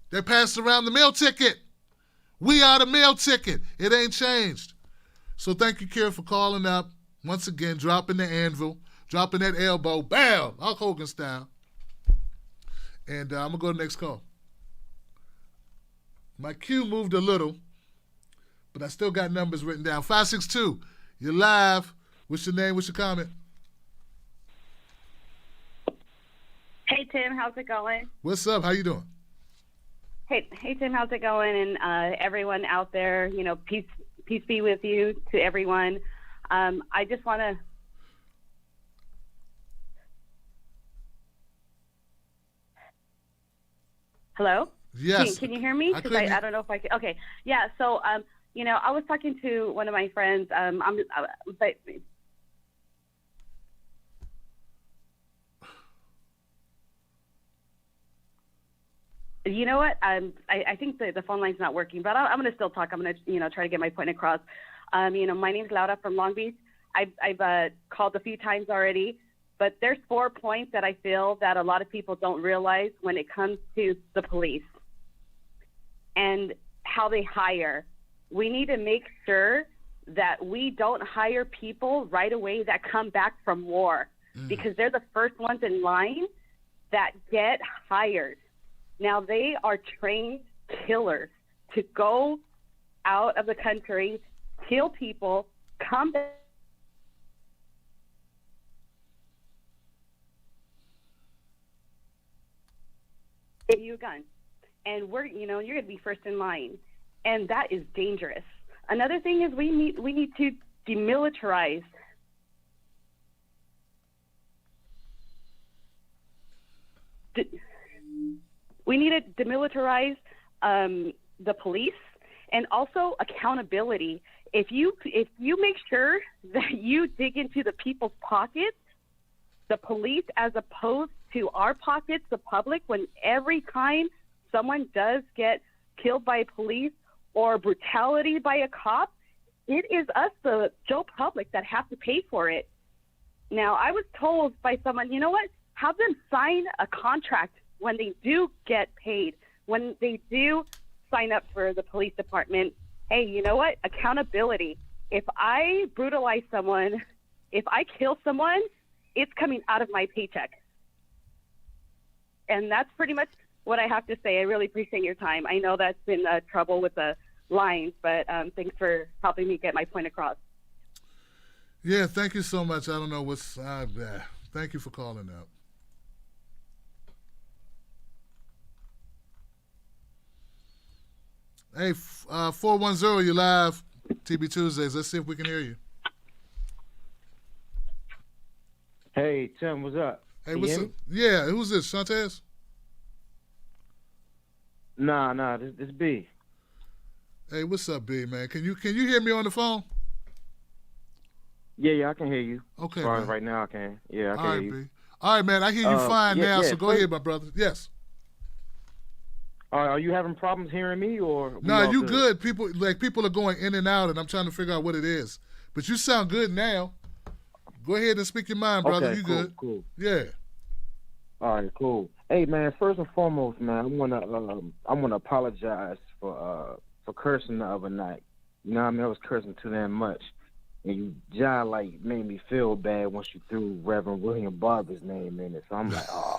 They passed around the meal ticket. We are the meal ticket. It ain't changed. So thank you, Kira, for calling up. Once again, dropping the anvil, dropping that elbow, bam, Hulk Hogan style. And I'm going to go to the next call. My cue moved a little, but I still got numbers written down. 562, you're live. What's your name? What's your comment? Hey, Tim. How's it going? What's up? How you doing? Hey, Tim. How's it going? And everyone out there, you know, peace be with you to everyone. I just want to. Hello? Yes. Can you hear me? Because I don't know if I can. Okay. Yeah. So, you know, I was talking to one of my friends. You know what? I think the phone line's not working, but I'm going to still talk. I'm going to, you know, try to get my point across. You know, my name's Laura from Long Beach. I've called a few times already, but there's 4 points that I feel that a lot of people don't realize when it comes to the police and how they hire. We need to make sure that we don't hire people right away that come back from war because they're the first ones in line that get hired. Now, they are trained killers to go out of the country, kill people, come back. Give you a gun. And you're going to be first in line. And that is dangerous. Another thing is we need to demilitarize. We need to demilitarize the police and also accountability. If you make sure that you dig into the people's pockets, the police, as opposed to our pockets, the public, when every time someone does get killed by police or brutality by a cop, it is us, the Joe public, that have to pay for it. Now, I was told by someone, you know what, have them sign a contract when they do get paid, when they do sign up for the police department. hey, you know what? Accountability. If I brutalize someone, if I kill someone, it's coming out of my paycheck. And that's pretty much what I have to say. I really appreciate your time. I know that's been trouble with the lines, but thanks for helping me get my point across. Yeah, thank you so much. I don't know what's... thank you for calling up. Hey, 410, you live. TB Tuesdays. Let's see if we can hear you. Hey, Tim, what's up? Hey, what's up? Yeah, who's this? Shantez? Nah, this B. Hey, what's up, B, man? Can you hear me on the phone? Yeah, I can hear you. Okay, as far man. as right now I can. Yeah, I can All hear right, you. B. All right, man, I hear you fine now, so go first, ahead, my brother. Yes. Are you having problems hearing me, or No, you good. People are going in and out, and I'm trying to figure out what it is. But you sound good now. Go ahead and speak your mind, brother. Okay, You cool, good? Cool. Yeah. All right, cool. Hey, man. First and foremost, man, I wanna apologize for cursing the other night. You know what I mean? I was cursing too damn much, and you made me feel bad once you threw Reverend William Barber's name in it. So I'm like, oh.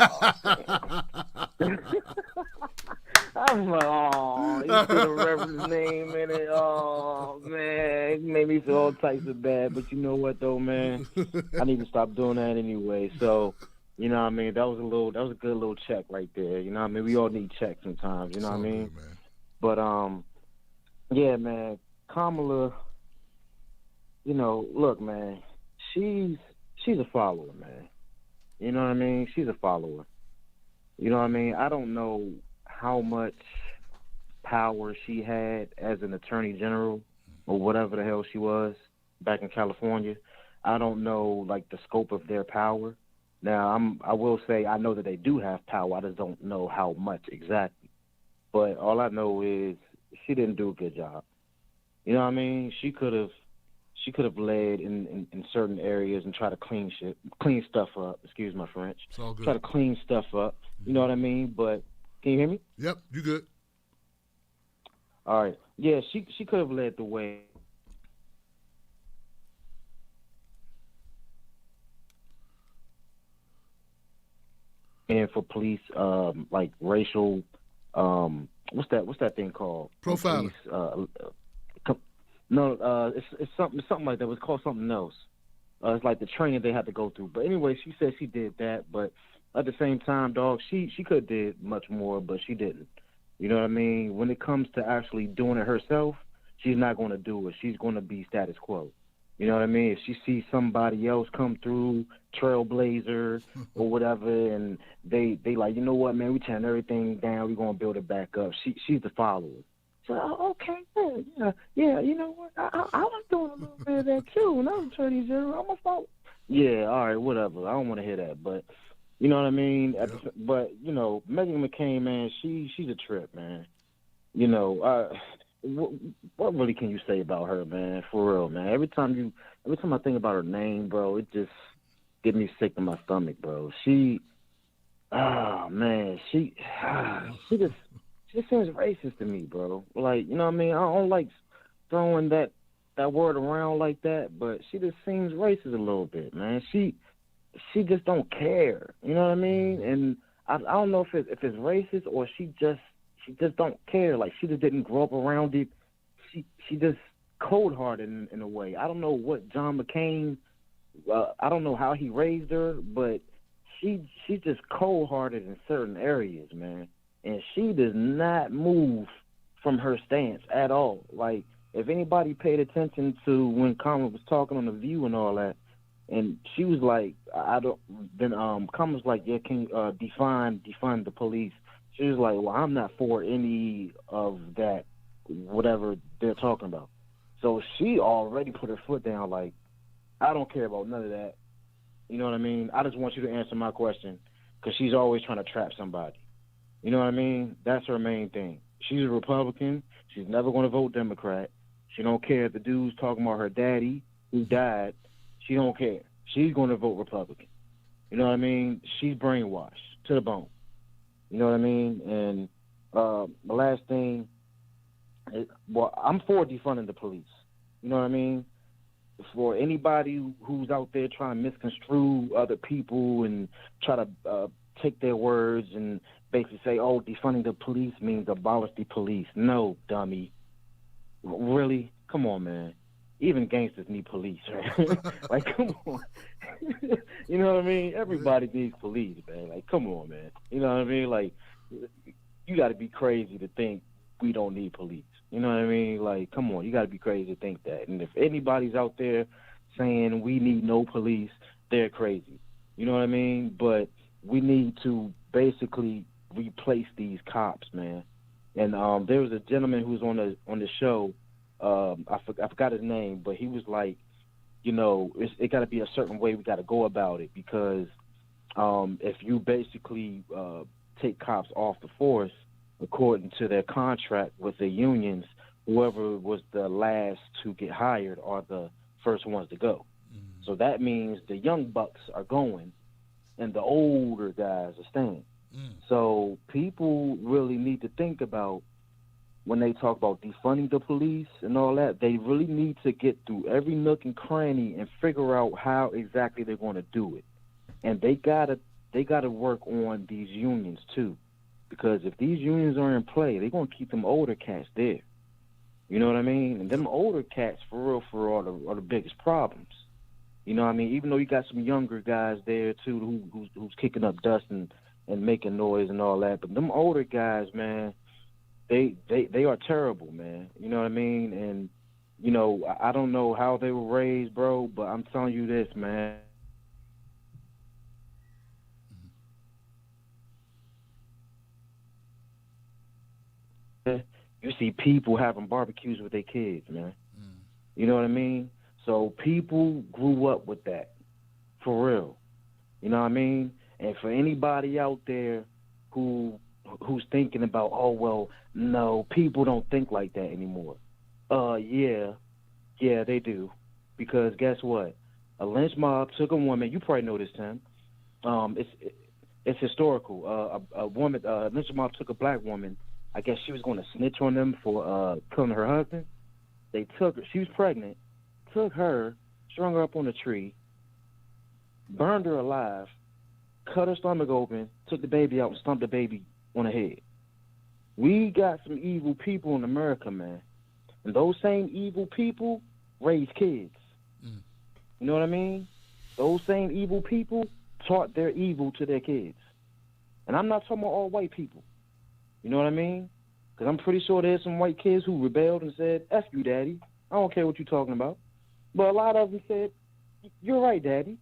I was like, oh, you threw the Reverend's name in it. Oh, man. It made me feel all types of bad. But you know what, though, man? I need to stop doing that anyway. So, you know what I mean? That was a good little check right there. You know what I mean? We all need checks sometimes. You know what I mean? Good, man. But, yeah, man. Kamala, you know, look, man. She's a follower, man. You know what I mean? She's a follower. You know what I mean? I don't know how much power she had as an attorney general or whatever the hell she was back in California. I don't know, like, the scope of their power. Now, I will say I know that they do have power. I just don't know how much exactly. But all I know is she didn't do a good job. You know what I mean? She could have led in certain areas and try to clean stuff up. Excuse my French. It's all good. Try to clean stuff up. You know what I mean? But can you hear me? Yep, you good. All right. Yeah, she could have led the way. And for police, like racial, what's that thing called? Profiling. It's something like that. It was called something else. It's like the training they had to go through. But anyway, she said she did that. But at the same time, dog, she could have did much more, but she didn't. You know what I mean? When it comes to actually doing it herself, she's not going to do it. She's going to be status quo. You know what I mean? If she sees somebody else come through, trailblazer or whatever, and they like, you know what, man, we tearing everything down. We're going to build it back up. She's the follower. So, okay, yeah, you know what? I was doing a little bit of that too when I was attorney general. I'm a follower. Yeah, all right, whatever. I don't want to hear that, but you know what I mean? Yep. But, you know, Meghan McCain, man, she's a trip, man. You know, what really can you say about her, man? For real, man. Every time I think about her name, bro, it just gets me sick to my stomach, bro. She just seems racist to me, bro. Like, you know what I mean? I don't like throwing that word around like that, but she just seems racist a little bit, man. She just don't care. You know what I mean? And I don't know if it's racist or she just don't care. Like, she just didn't grow up around it. She just cold-hearted in a way. I don't know what John McCain. I don't know how he raised her, but she's just cold-hearted in certain areas, man. And she does not move from her stance at all. Like, if anybody paid attention to when Kamala was talking on The View and all that, and she was like, Kamala was like, yeah, can you define the police? She was like, well, I'm not for any of that, whatever they're talking about. So she already put her foot down, like, I don't care about none of that. You know what I mean? I just want you to answer my question, because she's always trying to trap somebody. You know what I mean? That's her main thing. She's a Republican. She's never going to vote Democrat. She don't care if the dude's talking about her daddy who died. She don't care. She's going to vote Republican. You know what I mean? She's brainwashed to the bone. You know what I mean? And the last thing Well, I'm for defunding the police. You know what I mean? For anybody who's out there trying to misconstrue other people and try to take their words and basically say, oh, defunding the police means abolish the police. No, dummy. Really? Come on, man. Even gangsters need police, right? Like, come on. You know what I mean? Everybody needs police, man. Like, come on, man. You know what I mean? Like, you got to be crazy to think we don't need police. You know what I mean? Like, come on. You got to be crazy to think that. And if anybody's out there saying we need no police, they're crazy. You know what I mean? But we need to basically replace these cops, man. And there was a gentleman who was on the show. I forgot his name, but he was like, you know, it got to be a certain way we got to go about it, because if you basically take cops off the force, according to their contract with the unions, whoever was the last to get hired are the first ones to go. Mm-hmm. So that means the young bucks are going and the older guys are staying. So people really need to think about, when they talk about defunding the police and all that, they really need to get through every nook and cranny and figure out how exactly they're going to do it. And they gotta work on these unions too, because if these unions are in play, they're going to keep them older cats there. You know what I mean? And them older cats, for real, are the biggest problems. You know what I mean? Even though you got some younger guys there too who's kicking up dust and making noise and all that, but them older guys, man, they are terrible, man. You know what I mean? And, you know, I don't know how they were raised, bro, but I'm telling you this, man. You see people having barbecues with their kids, man. You know what I mean? So people grew up with that, for real. You know what I mean? And for anybody out there who's thinking about, oh, well, no, people don't think like that anymore. Yeah, they do. Because guess what? A lynch mob took a woman. You probably know this, Tim. It's historical. A lynch mob took a black woman. I guess she was going to snitch on them for killing her husband. They took her. She was pregnant. Took her, strung her up on a tree, burned her alive, cut her stomach open, took the baby out and stomped the baby on the head. We got some evil people in America, man. And those same evil people raise kids. You know what I mean? Those same evil people taught their evil to their kids. And I'm not talking about all white people. You know what I mean? Because I'm pretty sure there's some white kids who rebelled and said, F you, Daddy. I don't care what you're talking about. But a lot of them said, you're right, Daddy.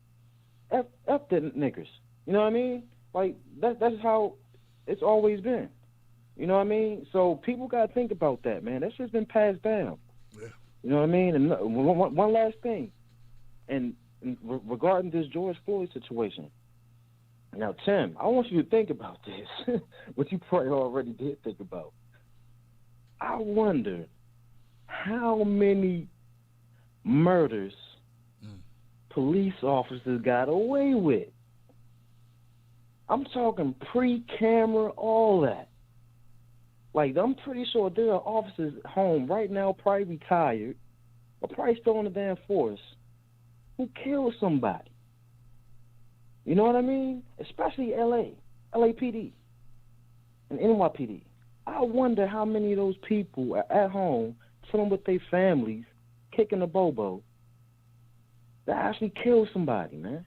F the niggers. You know what I mean? Like, that's how it's always been. You know what I mean? So people got to think about that, man. That shit's been passed down. Yeah. You know what I mean? And one last thing. And regarding this George Floyd situation. Now, Tim, I want you to think about this, what you probably already did think about. I wonder how many murders police officers got away with. I'm talking pre-camera, all that. Like, I'm pretty sure there are officers home right now, probably retired, or probably still on the damn force, who killed somebody. You know what I mean? Especially LAPD, and NYPD. I wonder how many of those people are at home, chilling with their families, kicking a bobo, that actually killed somebody, man.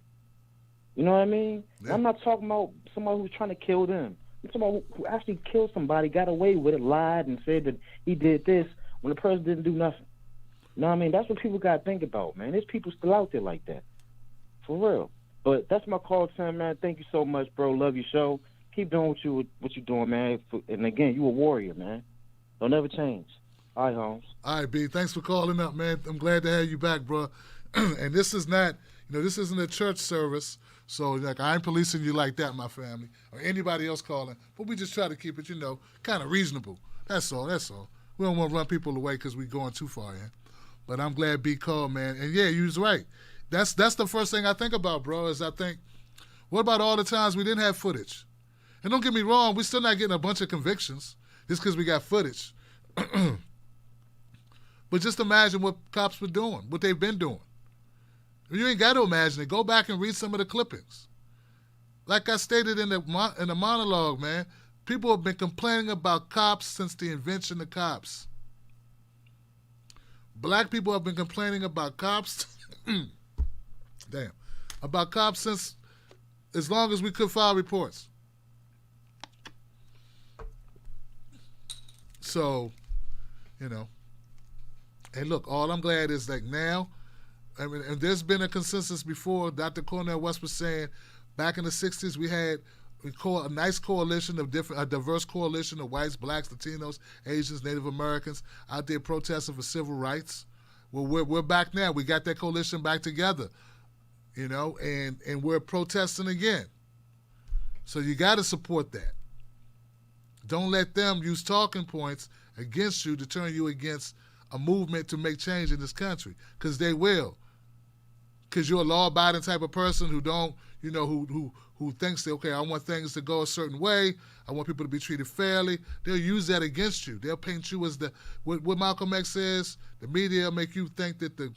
You know what I mean? Yeah. I'm not talking about somebody who's trying to kill them. I'm talking about who actually killed somebody, got away with it, lied, and said that he did this when the person didn't do nothing. You know what I mean? That's what people got to think about, man. There's people still out there like that. For real. But that's my call, Tim, man. Thank you so much, bro. Love your show. Keep doing what you're doing, man. And again, you a warrior, man. Don't ever change. All right, Holmes. All right, B. Thanks for calling up, man. I'm glad to have you back, bro. And this is not, this isn't a church service. So, like, I ain't policing you like that, my family, or anybody else calling. But we just try to keep it, kind of reasonable. That's all. We don't want to run people away because we're going too far in. But I'm glad B called, man. And, yeah, you was right. That's the first thing I think about, bro, is I think, what about all the times we didn't have footage? And don't get me wrong, we're still not getting a bunch of convictions just because we got footage. But just imagine what cops were doing, what they've been doing. You ain't got to imagine it. Go back and read some of the clippings. Like I stated in the monologue, man, people have been complaining about cops since the invention of cops. Black people have been complaining about cops, about cops since as long as we could file reports. So, you know, hey, look, all I'm glad is that now, I mean, and there's been a consensus before. Dr. Cornel West was saying back in the 60s we had a nice coalition of a diverse coalition of whites, blacks, Latinos, Asians, Native Americans out there protesting for civil rights. Well, we're back now. We got that coalition back together, you know, and we're protesting again. So you got to support that. Don't let them use talking points against you to turn you against a movement to make change in this country, because they will. Because you're a law-abiding type of person who don't, you know, who thinks that, okay, I want things to go a certain way. I want people to be treated fairly. They'll use that against you. They'll paint you as what Malcolm X says. The media make you think that the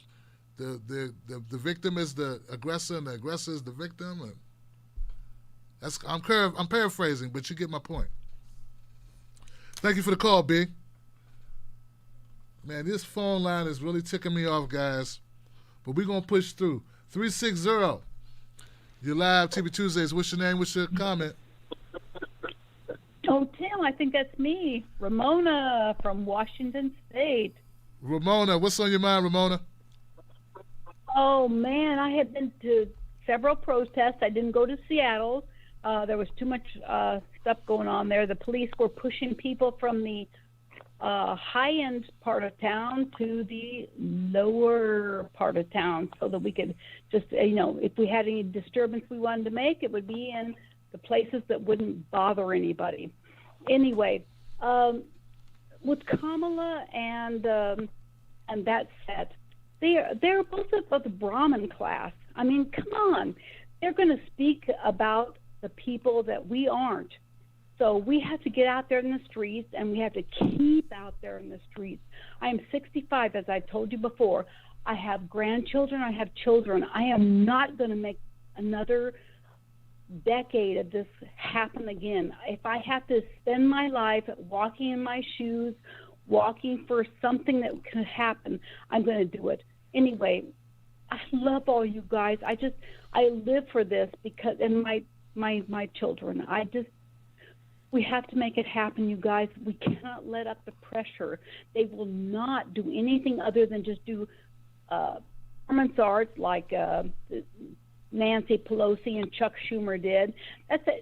victim is the aggressor and the aggressor is the victim. And I'm paraphrasing, but you get my point. Thank you for the call, B. Man, this phone line is really ticking me off, guys. But we're going to push through. 360. You're live, TV Tuesdays. What's your name? What's your comment? Oh, Tim, I think that's me. Ramona from Washington State. Ramona, what's on your mind, Ramona? Oh, man, I have been to several protests. I didn't go to Seattle. There was too much stuff going on there. The police were pushing people from the high-end part of town to the lower part of town so that we could just, you know, if we had any disturbance we wanted to make, it would be in the places that wouldn't bother anybody. Anyway, with Kamala and that set, they're both of the Brahmin class. I mean, come on. They're going to speak about the people that we aren't. So we have to get out there in the streets, and we have to keep out there in the streets. I am 65, as I told you before. I have grandchildren. I have children. I am not going to make another decade of this happen again. If I have to spend my life walking in my shoes, walking for something that could happen, I'm going to do it. Anyway, I love all you guys. I live for this because, and my children. We have to make it happen, you guys. We cannot let up the pressure. They will not do anything other than just do performance arts like Nancy Pelosi and Chuck Schumer did. That's a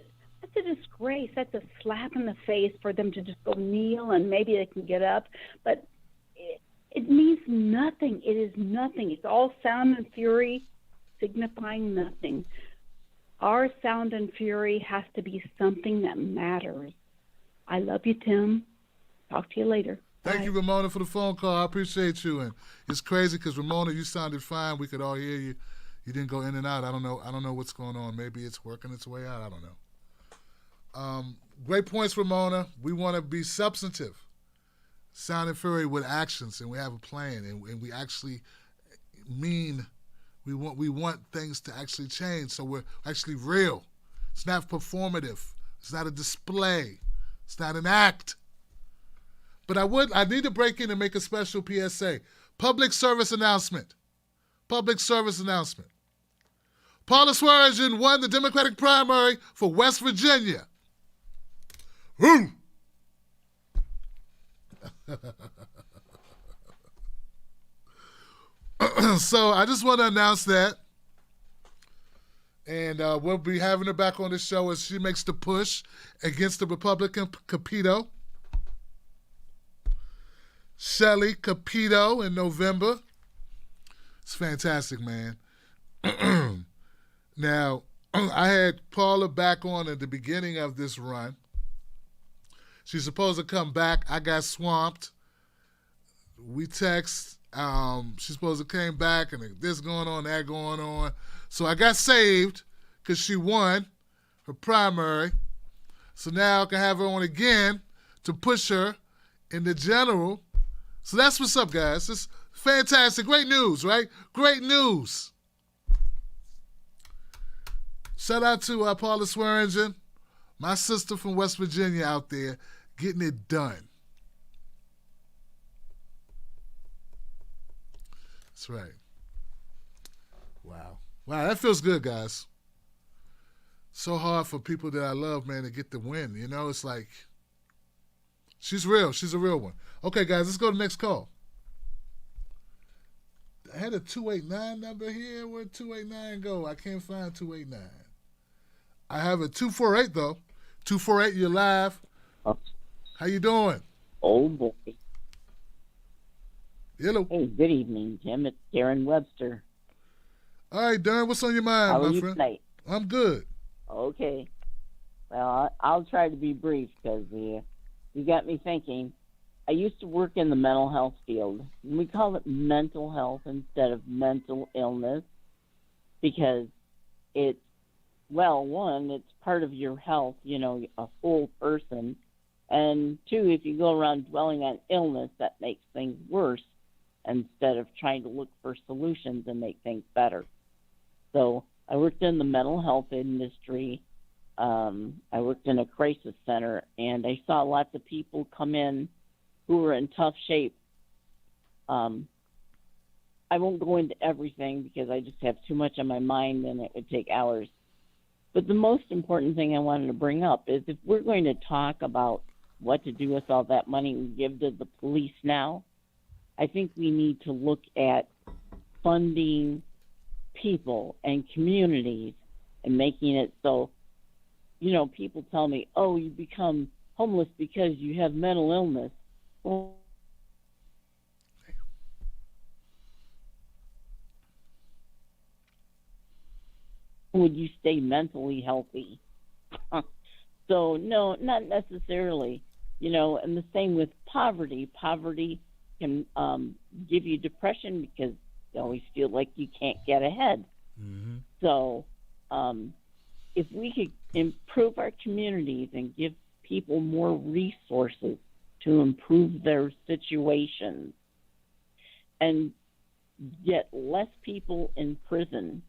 disgrace. That's a slap in the face for them to just go kneel and maybe they can get up. But it means nothing. It is nothing. It's all sound and fury signifying nothing. Our sound and fury has to be something that matters. I love you, Tim. Talk to you later. Thank you, Ramona, for the phone call. I appreciate you. And it's crazy because, Ramona, you sounded fine. We could all hear you. You didn't go in and out. I don't know what's going on. Maybe it's working its way out. I don't know. Great points, Ramona. We want to be substantive. Sound and fury with actions, and we have a plan, and we actually mean. We want things to actually change, so we're actually real. It's not performative. It's not a display. It's not an act. But I need to break in and make a special PSA. Public service announcement. Public service announcement. Paula Swearinger won the Democratic primary for West Virginia. Woo! So I just want to announce that. And we'll be having her back on the show as she makes the push against the Republican Capito. Shelley Capito in November. It's fantastic, man. Now, I had Paula back on at the beginning of this run. She's supposed to come back. I got swamped. We text. She's supposed to came back and this going on, that going on. So I got saved because she won her primary. So now I can have her on again to push her in the general So that's what's up, guys. It's fantastic. Great news, right? Great news. Shout out to Paula Swearingen, my sister from West Virginia out there, getting it done. That's right. Wow. Wow, that feels good, guys. So hard for people that I love, man, to get the win. You know, it's like, she's real. She's a real one. Okay, guys, let's go to the next call. I had a 289 number here. Where'd 289 go? I can't find 289. I have a 248, though. 248, you're live. How you doing? Oh, boy. Hello. Hey, good evening, Jim. It's Darren Webster. All right, Darren, what's on your mind, How are my you friend? tonight? I'm good. Okay. Well, I'll try to be brief because you got me thinking. I used to work in the mental health field. We call it mental health instead of mental illness because it's, well, one, it's part of your health, you know, a full person. And two, if you go around dwelling on illness, that makes things worse instead of trying to look for solutions and make things better. So I worked in the mental health industry. I worked in a crisis center, and I saw lots of people come in who were in tough shape. I won't go into everything because I just have too much on my mind and it would take hours. But the most important thing I wanted to bring up is if we're going to talk about what to do with all that money we give to the police now, I think we need to look at funding people and communities and making it so, you know, people tell me, oh, you become homeless because you have mental illness. Well, would you stay mentally healthy? So, no, not necessarily. You know, and the same with poverty. Poverty can give you depression because you always feel like you can't get ahead. Mm-hmm. So if we could improve our communities and give people more resources to improve their situations and get less people in prison.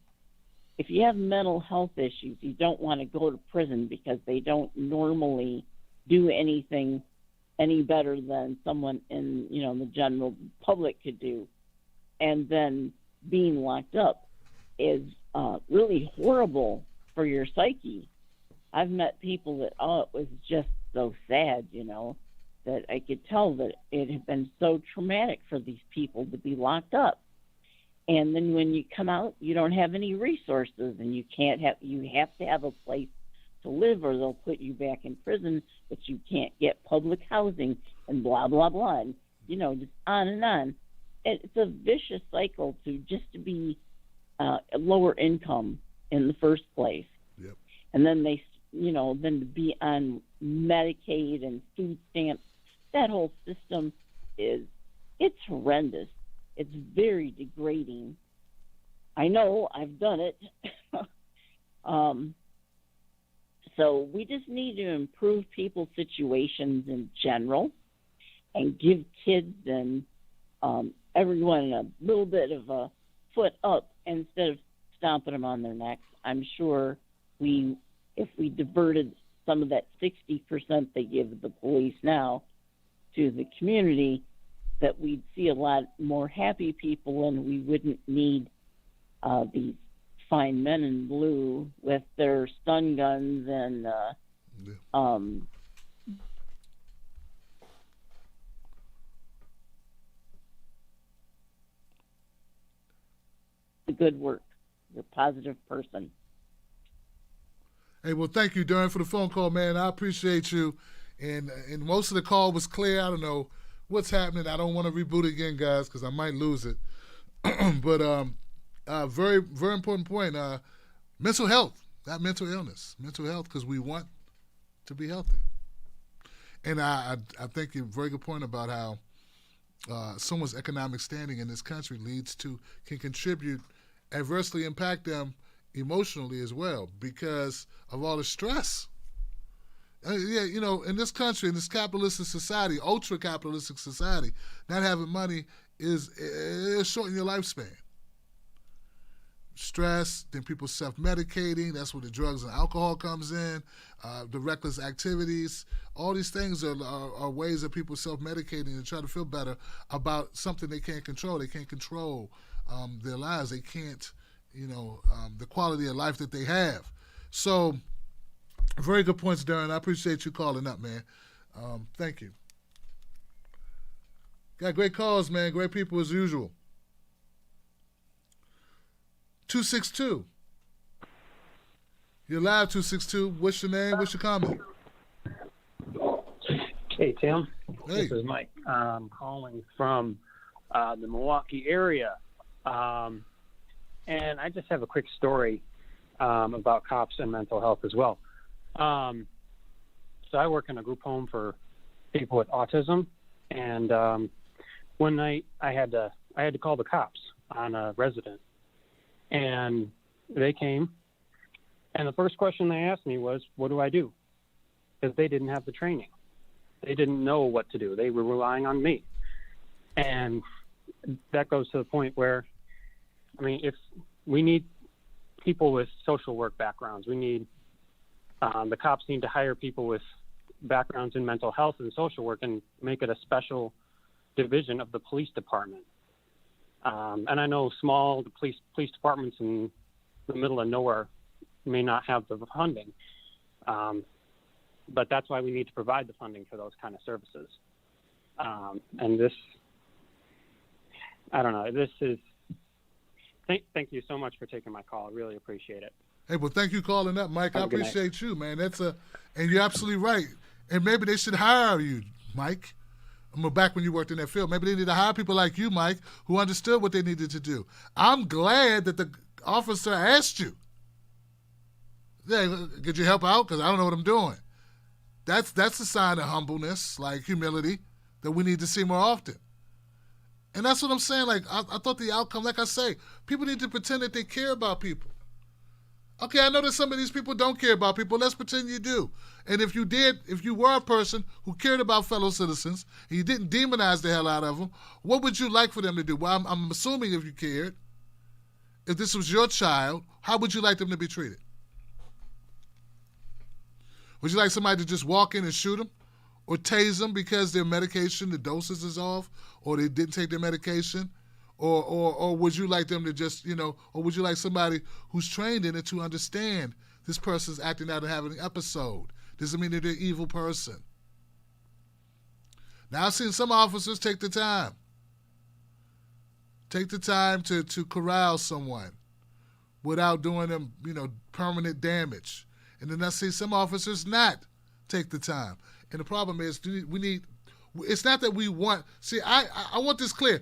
If you have mental health issues, you don't want to go to prison because they don't normally do anything any better than someone in, you know, the general public could do. And then being locked up is really horrible for your psyche. I've met people that, oh, it was just so sad, you know, that I could tell that it had been so traumatic for these people to be locked up. And then when you come out, you don't have any resources and you have to have a place to live or they'll put you back in prison, but you can't get public housing and blah, blah, blah. And, you know, just on and on. It's a vicious cycle to be a lower income in the first place. Yep. And then then to be on Medicaid and food stamps, that whole system it's horrendous. It's very degrading. I know, I've done it. So we just need to improve people's situations in general and give kids and everyone a little bit of a foot up instead of stomping them on their necks. I'm sure if we diverted some of that 60% they give the police now to the community, that we'd see a lot more happy people and we wouldn't need these fine men in blue with their stun guns and the good work. You're a positive person. Hey, well, thank you, Darren, for the phone call, man. I appreciate you. And most of the call was clear. I don't know what's happening. I don't want to reboot again, guys, because I might lose it. But very, very important point. Mental health, not mental illness. Mental health, because we want to be healthy. And I think you're a very good point about how someone's economic standing in this country can contribute, adversely impact them emotionally as well because of all the stress. Yeah, you know, in this country, in this capitalistic society, ultra-capitalistic society, not having money is shortening your lifespan. Stress, then people self-medicating. That's where the drugs and alcohol comes in. The reckless activities. All these things are ways that people self-medicating and try to feel better about something they can't control. They can't control their lives. They can't, the quality of life that they have. So, very good points, Darren. I appreciate you calling up, man. Thank you. Got great calls, man. Great people as usual. 262. You're live, 262. What's your name? What's your comment? Hey, Tim. Hey. This is Mike. I'm calling from the Milwaukee area. And I just have a quick story about cops and mental health as well. So I work in a group home for people with autism. And one night I had to call the cops on a resident. And they came, and the first question they asked me was, what do I do? Because they didn't have the training. They didn't know what to do. They were relying on me. And that goes to the point where, if we need people with social work backgrounds, we need, the cops need to hire people with backgrounds in mental health and social work and make it a special division of the police department. And I know the police departments in the middle of nowhere may not have the funding, but that's why we need to provide the funding for those kind of services. And this, I don't know, this is, thank you so much for taking my call. I really appreciate it. Hey, well, thank you calling up, Mike. I appreciate you, man. And you're absolutely right. And maybe they should hire you, Mike. Back when you worked in that field. Maybe they need to hire people like you, Mike, who understood what they needed to do. I'm glad that the officer asked you. Yeah, could you help out? Because I don't know what I'm doing. That's a sign of humbleness, like humility, that we need to see more often. And that's what I'm saying. Like, I thought the outcome, like I say, people need to pretend that they care about people. Okay, I know that some of these people don't care about people. Let's pretend you do. And if you were a person who cared about fellow citizens and you didn't demonize the hell out of them, what would you like for them to do? Well, I'm assuming if you cared, if this was your child, how would you like them to be treated? Would you like somebody to just walk in and shoot them or tase them because their medication, the doses is off, or they didn't take their medication? Or would you like them to just, or would you like somebody who's trained in it to understand this person's acting out and having an episode? Doesn't mean that they're an evil person. Now, I've seen some officers take the time. Take the time to corral someone without doing them, permanent damage. And then I see some officers not take the time. And the problem is it's not that we want, I want this clear.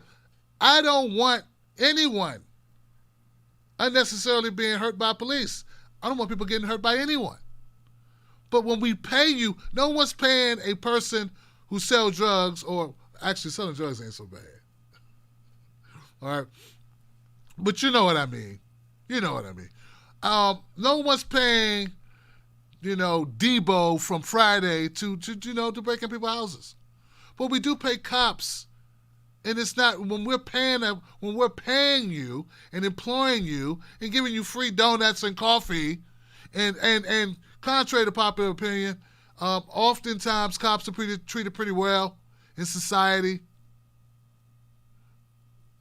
I don't want anyone unnecessarily being hurt by police. I don't want people getting hurt by anyone. But when we pay you, no one's paying a person who sells drugs, or actually selling drugs ain't so bad. All right? But you know what I mean. No one's paying, Debo from Friday to break in people's houses. But we do pay cops. And it's not when we're paying you and employing you and giving you free donuts and coffee, and contrary to popular opinion, oftentimes cops are treated pretty well in society.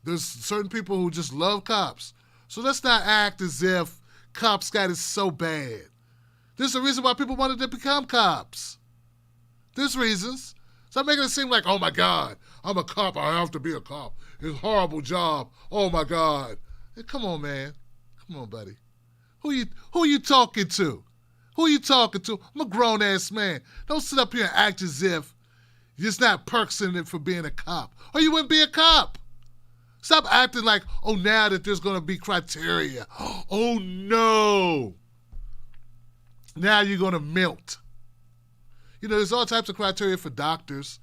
There's certain people who just love cops. So let's not act as if cops got it so bad. There's a reason why people wanted to become cops. There's reasons. Stop making it seem like, oh my God, I'm a cop, I have to be a cop. It's a horrible job. Oh my God. Hey, come on, man. Come on, buddy. Who you talking to? Who you talking to? I'm a grown-ass man. Don't sit up here and act as if you're just not perks in it for being a cop. Or you wouldn't be a cop. Stop acting like, oh, now that there's going to be criteria. Oh, no. Now you're going to melt. There's all types of criteria for doctors.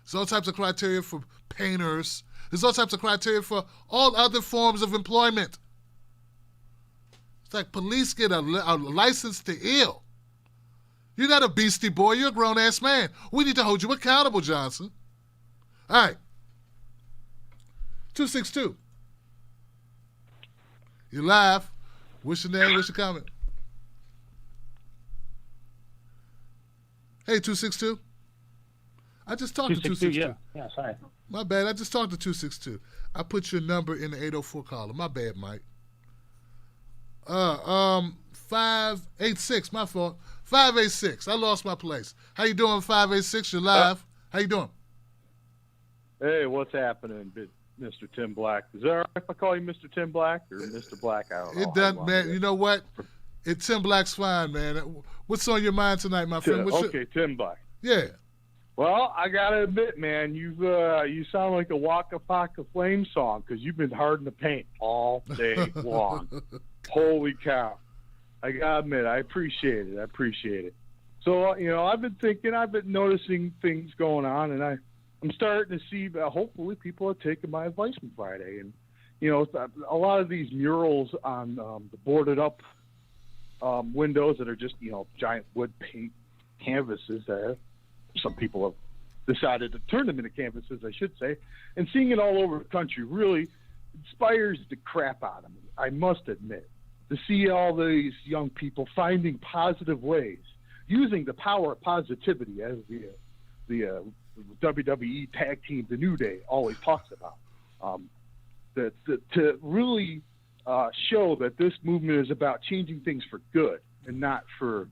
There's all types of criteria for painters. There's all types of criteria for all other forms of employment. It's like police get a license to ill. You're not a beastie boy. You're a grown-ass man. We need to hold you accountable, Johnson. All right. 262. You're live. What's your name? What's your comment? Hey, 262. I just talked to 262. Yeah, sorry. My bad. I just talked to 262. I put your number in the 804 column. My bad, Mike. 586. My fault. 586. I lost my place. How you doing, 586? You're live. How you doing? Hey, what's happening, Mr. Tim Black? Is that all right if I call you Mr. Tim Black or Mr. Black? I don't know. It doesn't, man. You know what? Tim Black's fine, man. What's on your mind tonight, my friend? Tim Black. Yeah. Well, I gotta admit, man, you sound like a Waka Flocka Flame song because you've been hard in the paint all day long. Holy cow! I gotta admit, I appreciate it. So, I've been noticing things going on, and I'm starting to see. Hopefully, people are taking my advice from Friday, and a lot of these murals on the boarded up windows that are just giant wood paint canvases there. Some people have decided to turn them into canvases, I should say, and seeing it all over the country really inspires the crap out of me, I must admit, to see all these young people finding positive ways, using the power of positivity as the WWE tag team, The New Day, always talks about, to really show that this movement is about changing things for good and not for,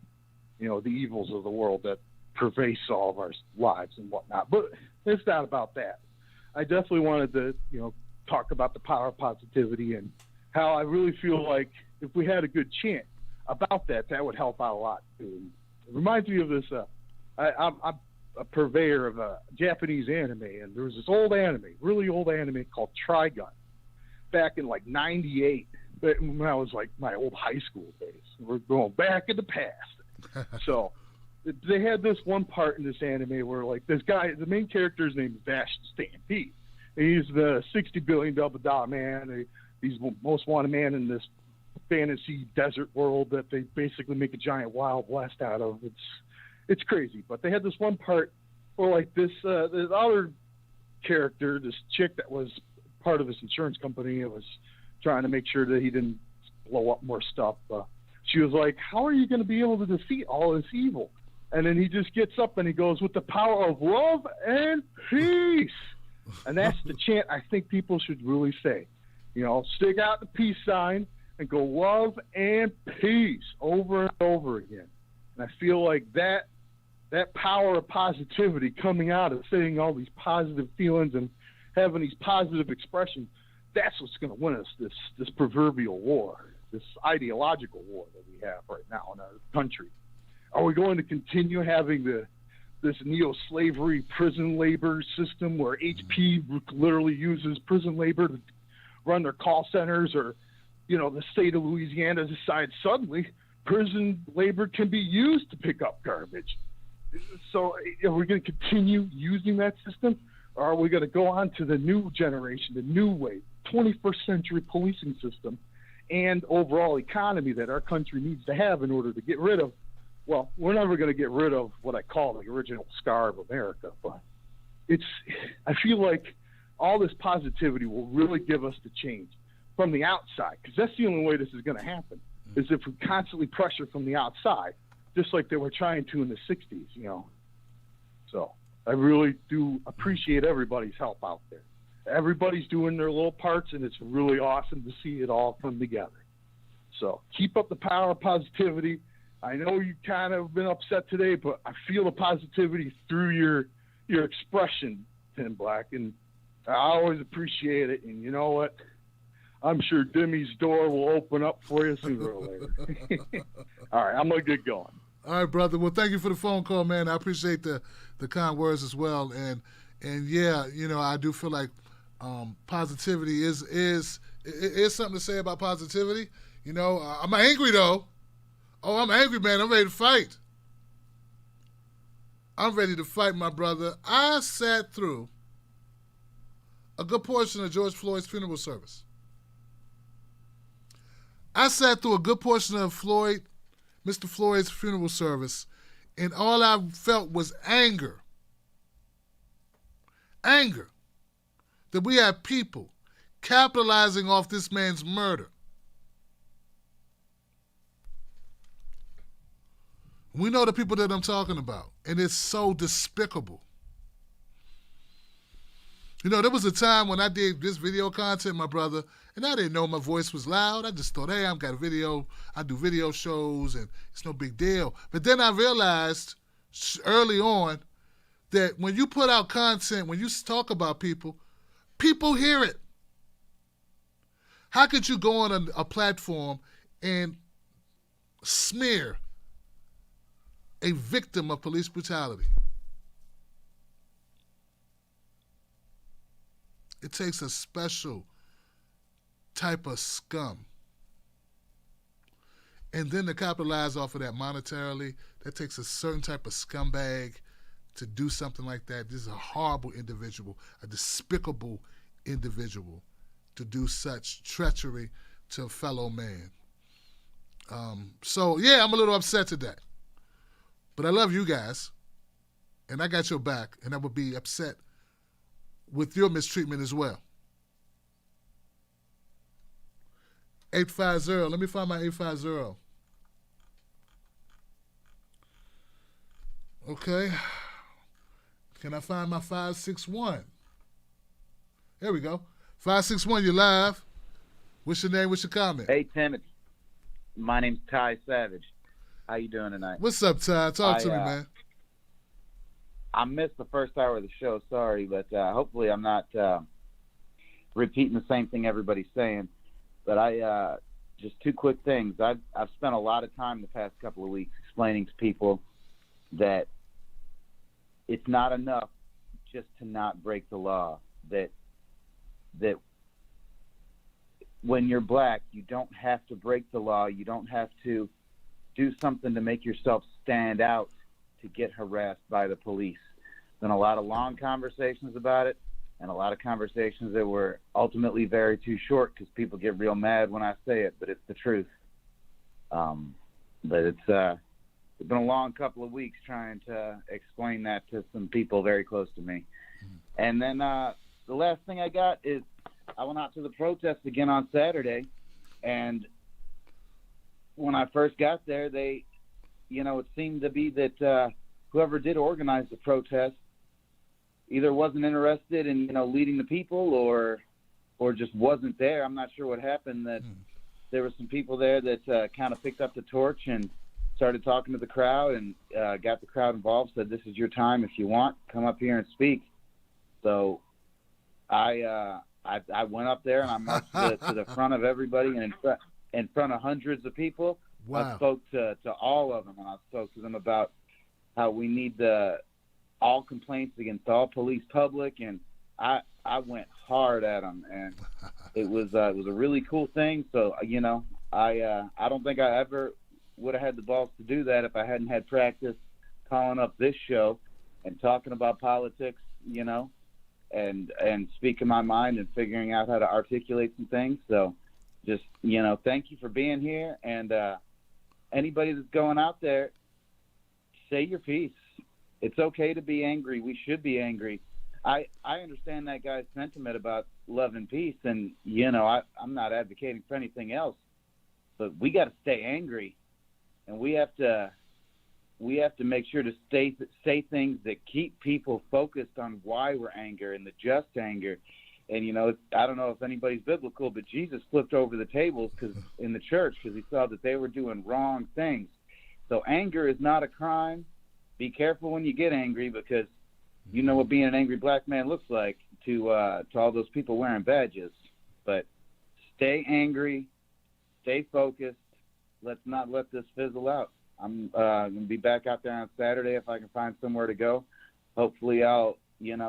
the evils of the world that pervades all of our lives and whatnot. But it's not about that. I definitely wanted to, talk about the power of positivity and how I really feel like if we had a good chant about that, that would help out a lot. It reminds me of this. I'm a purveyor of Japanese anime, and there was this really old anime called Trigun back in like '98, when I was like my old high school days. We're going back in the past. So they had this one part in this anime where like this guy, the main character's name is Dash Stampede. And he's the $60 billion double-dollar man. He's the most wanted man in this fantasy desert world that they basically make a giant Wild West out of. It's crazy. But they had this one part where like this other character, this chick that was part of this insurance company, was trying to make sure that he didn't blow up more stuff. She was like, how are you going to be able to defeat all this evil? And then he just gets up and he goes, with the power of love and peace. And that's the chant I think people should really say. Stick out the peace sign and go love and peace over and over again. And I feel like that power of positivity coming out of saying all these positive feelings and having these positive expressions, that's what's going to win us this proverbial war, this ideological war that we have right now in our country. Are we going to continue having this neo-slavery prison labor system where HP literally uses prison labor to run their call centers, or, the state of Louisiana decides suddenly prison labor can be used to pick up garbage? So are we going to continue using that system, or are we going to go on to the new generation, the new way, 21st century policing system and overall economy that our country needs to have in order to get rid of? Well, we're never going to get rid of what I call the original scar of America, but I feel like all this positivity will really give us the change from the outside, because that's the only way this is going to happen, is if we constantly pressure from the outside, just like they were trying to in the 60s, So I really do appreciate everybody's help out there. Everybody's doing their little parts, and it's really awesome to see it all come together. So keep up the power of positivity. I know you kind of been upset today, but I feel the positivity through your expression, Tim Black, and I always appreciate it. And you know what? I'm sure Demi's door will open up for you sooner or later. All right, I'm going to get going. All right, brother. Well, thank you for the phone call, man. I appreciate the kind words as well. And yeah, I do feel like positivity is something to say about positivity. I'm angry though. Oh, I'm angry, man. I'm ready to fight. I'm ready to fight, my brother. I sat through a good portion of George Floyd's funeral service. I sat through a good portion of Mr. Floyd's funeral service And all I felt was anger. Anger that we have people capitalizing off this man's murder. We know the people that I'm talking about, and it's so despicable. You know, there was a time when I did this video content, my brother, and I didn't know my voice was loud. I just thought, hey, I've got a video. I do video shows, and it's no big deal. But then I realized early on that when you put out content, when you talk about people, people hear it. How could you go on a platform and smear a victim of police brutality? It takes a special type of scum. And then to capitalize off of that monetarily, that takes a certain type of scumbag to do something like that. This is a horrible individual, a despicable individual to do such treachery to a fellow man. So, yeah, I'm a little upset today. But I love you guys, and I got your back, and I would be upset with your mistreatment as well. 850. Let me find my 850. Okay. Can I find my 561? There we go. 561, you're live. What's your name? What's your comment? Hey, Tim. My name's Ty Savage. How you doing tonight? What's up, Ty? Talk to me, man. I missed the first hour of the show. Sorry, but hopefully I'm not repeating the same thing everybody's saying. But I just two quick things. I've spent a lot of time the past couple of weeks explaining to people that it's not enough just to not break the law. That when you're black, you don't have to break the law. You don't have to do something to make yourself stand out to get harassed by the police. Been a lot of long conversations about it, and a lot of conversations that were ultimately very too short because people get real mad when I say it, but it's the truth. But it's been a long couple of weeks trying to explain that to some people very close to me. And then the last thing I got is I went out to the protest again on Saturday, and when I first got there, it seemed to be that whoever did organize the protest either wasn't interested in, leading the people or just wasn't there. I'm not sure what happened. That there were some people there that kind of picked up the torch and started talking to the crowd and got the crowd involved, said, this is your time. If you want, come up here and speak. So I went up there and I marched to the front of everybody and in front of hundreds of people. Wow. I spoke to all of them, and I spoke to them about how we need all complaints against all police public, and I went hard at them, and it was a really cool thing. So I don't think I ever would have had the balls to do that if I hadn't had practice calling up this show and talking about politics, and speaking my mind and figuring out how to articulate some things. So just, thank you for being here. And anybody that's going out there, say your piece. It's okay to be angry. We should be angry. I understand that guy's sentiment about love and peace, and, I'm not advocating for anything else. But we got to stay angry, and we have to make sure to say things that keep people focused on why we're angry and the just anger. And, I don't know if anybody's biblical, but Jesus flipped over the tables in the church because he saw that they were doing wrong things. So anger is not a crime. Be careful when you get angry because you know what being an angry black man looks like to all those people wearing badges. But stay angry, stay focused. Let's not let this fizzle out. I'm going to be back out there on Saturday if I can find somewhere to go. Hopefully I'll,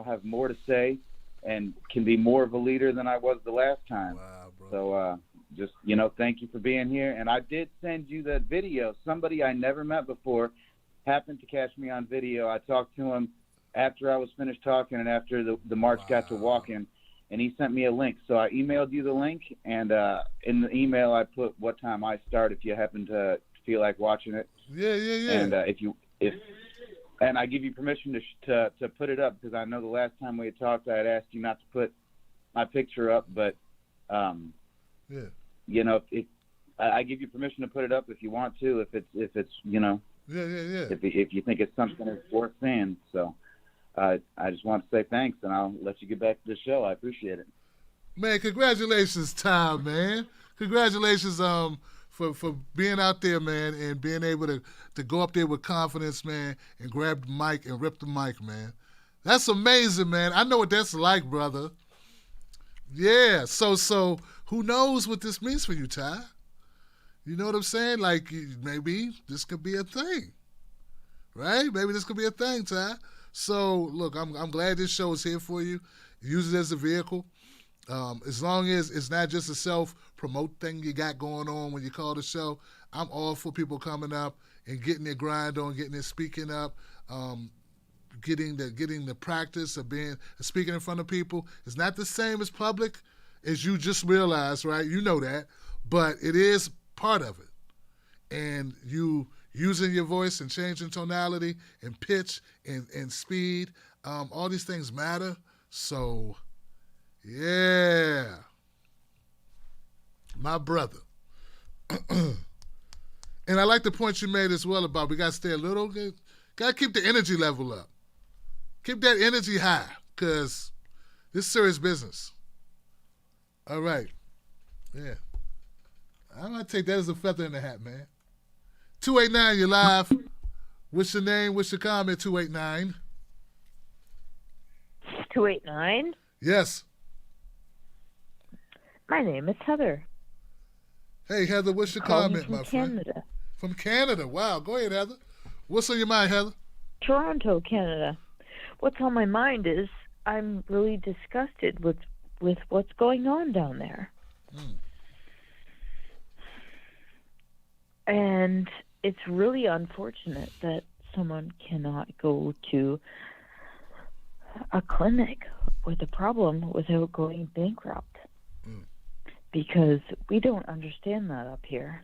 have more to say and can be more of a leader than I was the last time. Wow, bro. So just, thank you for being here. And I did send you that video. Somebody I never met before happened to catch me on video. I talked to him after I was finished talking and after the march got to walking, and he sent me a link. So I emailed you the link, and in the email I put what time I start if you happen to feel like watching it. Yeah. And And I give you permission to put it up, because I know the last time we had talked, I had asked you not to put my picture up, but yeah. You know, I give you permission to put it up if you want to, if it's you know, yeah. If you think it's something that's worth seeing. So I just want to say thanks, and I'll let you get back to the show. I appreciate it. Man, congratulations, Tom, man. Congratulations for being out there, man, and being able to go up there with confidence, man, and grab the mic and rip the mic, man. That's amazing, man. I know what that's like, brother. Yeah, so who knows what this means for you, Ty? You know what I'm saying? Like, maybe this could be a thing, right? Maybe this could be a thing, Ty. So, look, I'm glad this show is here for you. Use it as a vehicle. As long as it's not just a self-promote thing you got going on when you call the show, I'm all for people coming up and getting their grind on, getting their speaking up, getting the practice of speaking in front of people. It's not the same as public, as you just realized, right? You know that, but it is part of it. And you using your voice and changing tonality and pitch and speed, all these things matter. So, yeah, my brother. And I like the point you made as well about we got to stay got to keep the energy level up. Keep that energy high, because this is serious business. All right. Yeah. I'm going to take that as a feather in the hat, man. 289, you're live. What's your name? What's your comment, 289? 289? Yes. My name is Heather. Hey, Heather, what's your comment, my friend? Canada. From Canada. Wow. Go ahead, Heather. What's on your mind, Heather? Toronto, Canada. What's on my mind is I'm really disgusted with what's going on down there. And it's really unfortunate that someone cannot go to a clinic with a problem without going bankrupt. Because we don't understand that up here.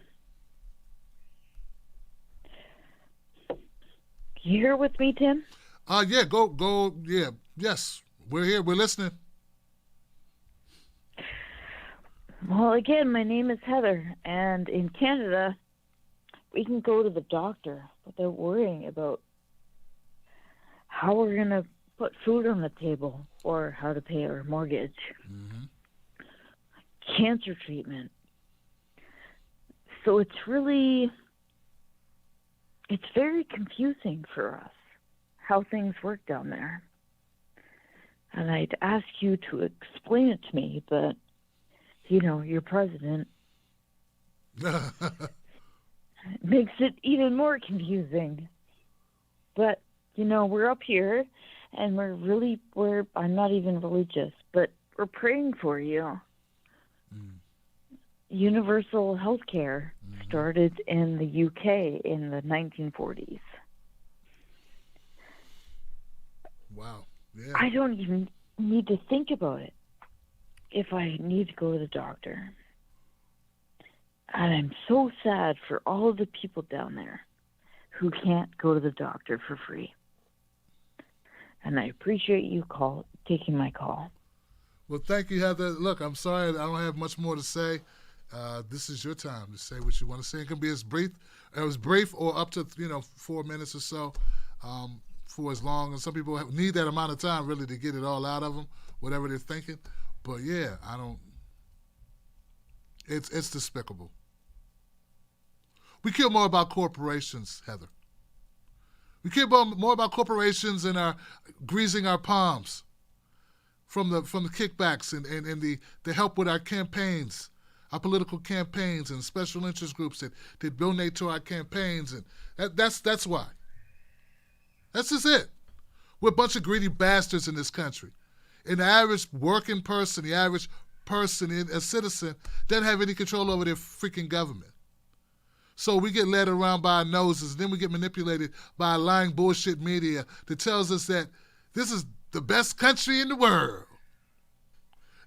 You here with me, Tim? Yeah, go, yeah, yes. We're here, we're listening. Well, again, my name is Heather, and in Canada, we can go to the doctor without worrying about how we're going to put food on the table or how to pay our mortgage. Cancer treatment. So it's very confusing for us how things work down there. And I'd ask you to explain it to me, but, you know, your president makes it even more confusing. But, you know, we're up here, and I'm not even religious, but we're praying for you. Universal health care started in the UK in the 1940s. Wow. Yeah. I don't even need to think about it if I need to go to the doctor. And I'm so sad for all of the people down there who can't go to the doctor for free. And I appreciate you taking my call. Well, thank you, Heather. Look, I'm sorry I don't have much more to say. This is your time to say what you want to say. It can be as brief or up to 4 minutes or so, for as long as some people need that amount of time really to get it all out of them, whatever they're thinking. But yeah, it's despicable. We care more about corporations, Heather. We care more about corporations and greasing our palms from the kickbacks and the help with our campaigns, our political campaigns and special interest groups that donate to our campaigns, and that's why. That's just it. We're a bunch of greedy bastards in this country. And the average working person, the average person, a citizen, doesn't have any control over their freaking government. So we get led around by our noses, and then we get manipulated by a lying bullshit media that tells us that this is the best country in the world.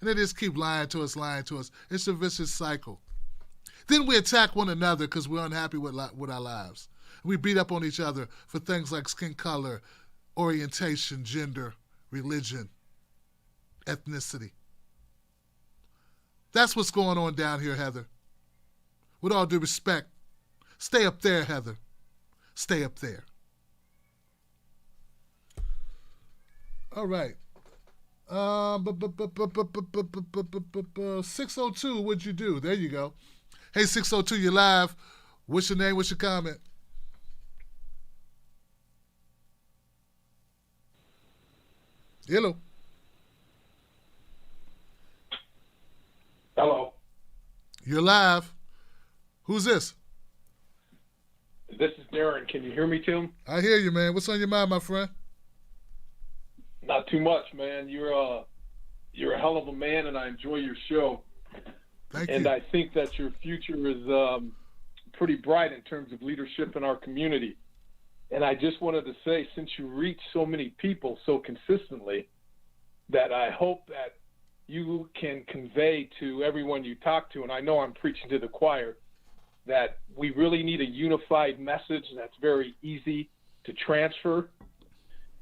And they just keep lying to us. It's a vicious cycle. Then we attack one another because we're unhappy with our lives. We beat up on each other for things like skin color, orientation, gender, religion, ethnicity. That's what's going on down here, Heather. With all due respect, stay up there, Heather. Stay up there. All right. 602, what'd you do? There you go. Hey, 602, you're live. What's your name? What's your comment? Hello. Hello. You're live. Who's this? This is Darren. Can you hear me, Tim? I hear you, man. What's on your mind, my friend? Not too much, man. You're a hell of a man, and I enjoy your show. Thank and you. I think that your future is pretty bright in terms of leadership in our community. And I just wanted to say, since you reach so many people so consistently, that I hope that you can convey to everyone you talk to, and I know I'm preaching to the choir, that we really need a unified message that's very easy to transfer,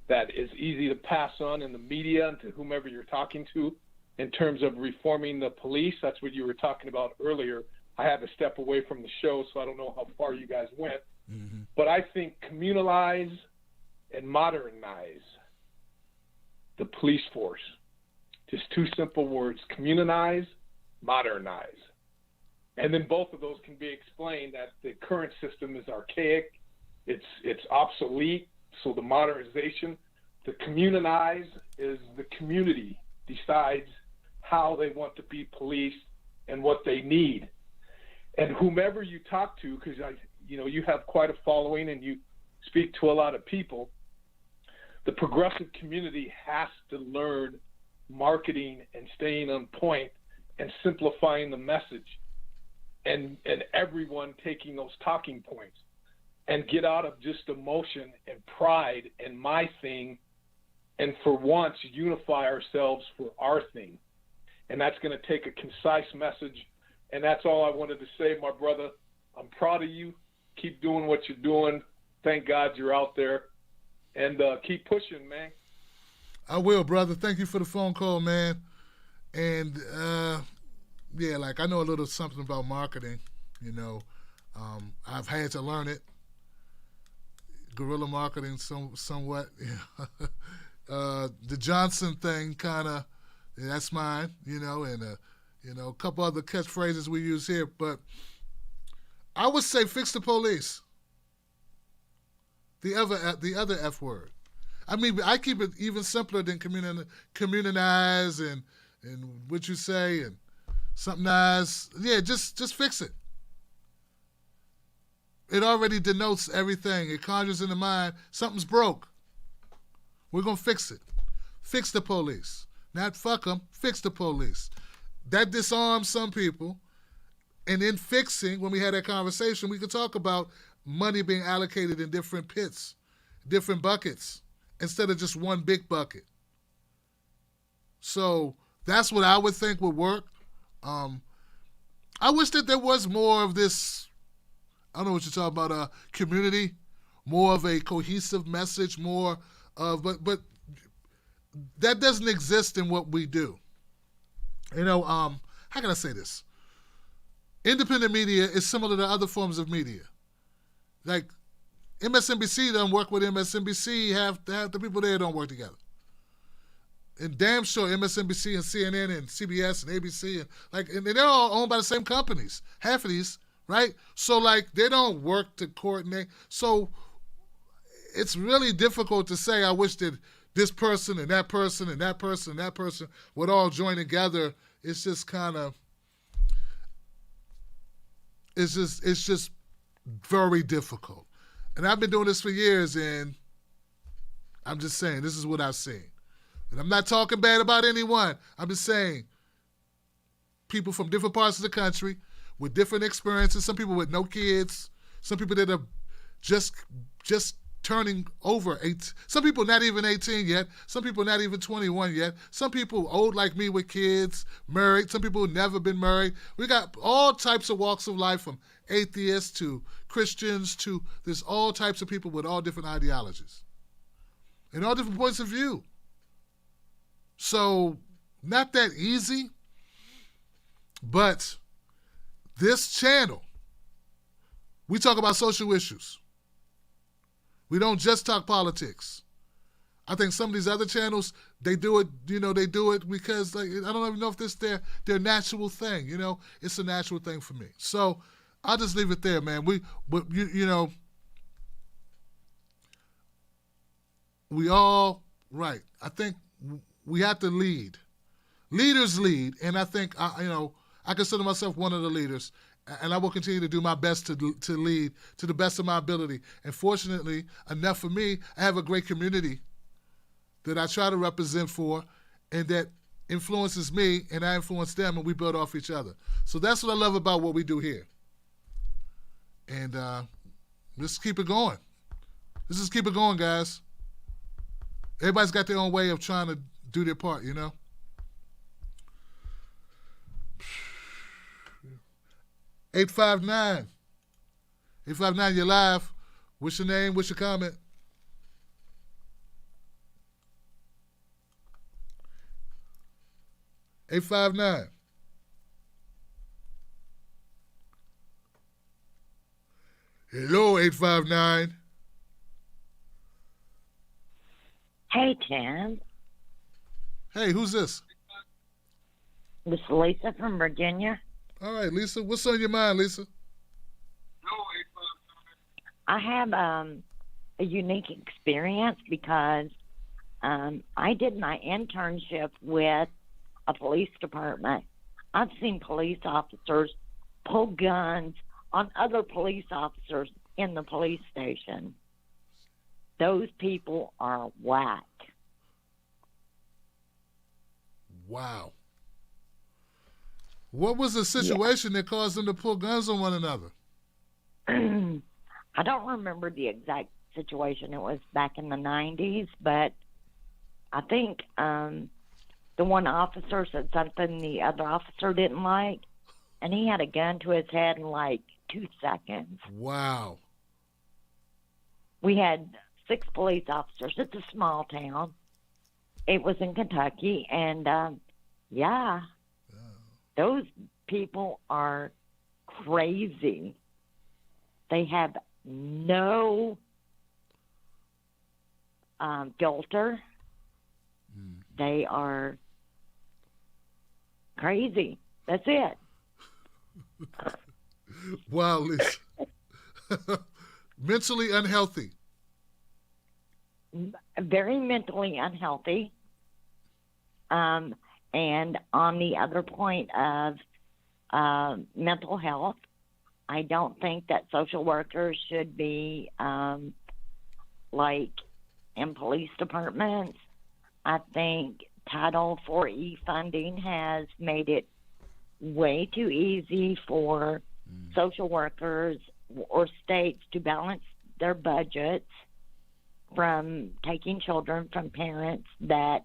that is easy to pass on in the media and to whomever you're talking to in terms of reforming the police. That's what you were talking about earlier. I had to step away from the show, so I don't know how far you guys went. Mm-hmm. But I think communalize and modernize the police force. Just two simple words: communalize, modernize. And then both of those can be explained that the current system is archaic, it's obsolete. So the modernization, the communalize is the community decides how they want to be policed and what they need. And whomever you talk to, because you have quite a following and you speak to a lot of people, the progressive community has to learn marketing and staying on point and simplifying the message, and everyone taking those talking points and get out of just emotion and pride and my thing, and for once unify ourselves for our thing. And that's going to take a concise message. And that's all I wanted to say, my brother. I'm proud of you. Keep doing what you're doing. Thank God you're out there. And keep pushing, man. I will, brother. Thank you for the phone call, man. And, yeah, like I know a little something about marketing, I've had to learn it. Guerrilla marketing somewhat. The Johnson thing kind of, that's mine, and, a couple other catchphrases we use here. But I would say fix the police. The other F word. I mean, I keep it even simpler than communize and what you say and something nice. Yeah, just fix it. It already denotes everything. It conjures in the mind, something's broke. We're going to fix it. Fix the police. Not fuck them, fix the police. That disarms some people. And in fixing, when we had that conversation, we could talk about money being allocated in different pits, different buckets, instead of just one big bucket. So that's what I would think would work. I wish that there was more of this, I don't know what you're talking about, community, more of a cohesive message, more of, but that doesn't exist in what we do. How can I say this? Independent media is similar to other forms of media. Like MSNBC doesn't work with MSNBC, half the people there don't work together. And damn sure MSNBC and CNN and CBS and ABC and they're all owned by the same companies. Half of these, right? So they don't work to coordinate. So it's really difficult to say I wish that this person and that person and that person and that person would all join together. It's just kind of it's just very difficult. And I've been doing this for years, and I'm just saying this is what I've seen. And I'm not talking bad about anyone. I'm just saying people from different parts of the country with different experiences, some people with no kids, some people that are just turning over 8. Some people not even 18 yet. Some people not even 21 yet. Some people old like me with kids, married. Some people who never been married. We got all types of walks of life, from atheists to Christians to, there's all types of people with all different ideologies and all different points of view. So, not that easy, but this channel, we talk about social issues. We don't just talk politics. I think some of these other channels, they do it, they do it because, like, I don't even know if this is their natural thing, It's a natural thing for me. So I'll just leave it there, man. We all, right, I think we have to lead. Leaders lead, and I think, I consider myself one of the leaders, and I will continue to do my best to lead to the best of my ability. And fortunately enough for me, I have a great community that I try to represent for, and that influences me, and I influence them, and we build off each other. So that's what I love about what we do here. And let's keep it going. Let's just keep it going, guys. Everybody's got their own way of trying to do their part, 859. 859, you're live. What's your name? What's your comment? $859. Hello, 859. Hey, Tim. Hey, who's this? This is Lisa from Virginia. All right, Lisa. What's on your mind, Lisa? I have a unique experience because I did my internship with a police department. I've seen police officers pull guns on other police officers in the police station. Those people are whack. Wow. What was the situation that caused them to pull guns on one another? I don't remember the exact situation. It was back in the 90s, but I think the one officer said something the other officer didn't like, and he had a gun to his head in like 2 seconds. Wow. We had 6 police officers. It's a small town. It was in Kentucky, and those people are crazy. They have no filter. They are crazy. That's it. Wow, Lisa. Mentally unhealthy. Very mentally unhealthy. And on the other point of mental health, I don't think that social workers should be like in police departments. I think Title IV funding has made it way too easy for social workers or states to balance their budgets from taking children from parents that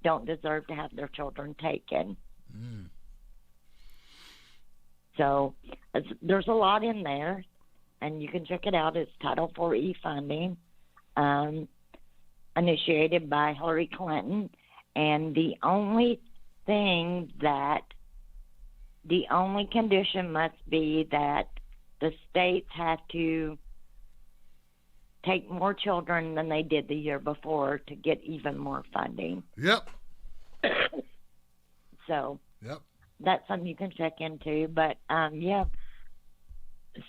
don't deserve to have their children taken. So there's a lot in there, and you can check it out. It's Title IV funding, initiated by Hillary Clinton. And the only condition must be that the states have to take more children than they did the year before to get even more funding. Yep. So yep. That's something you can check into. But,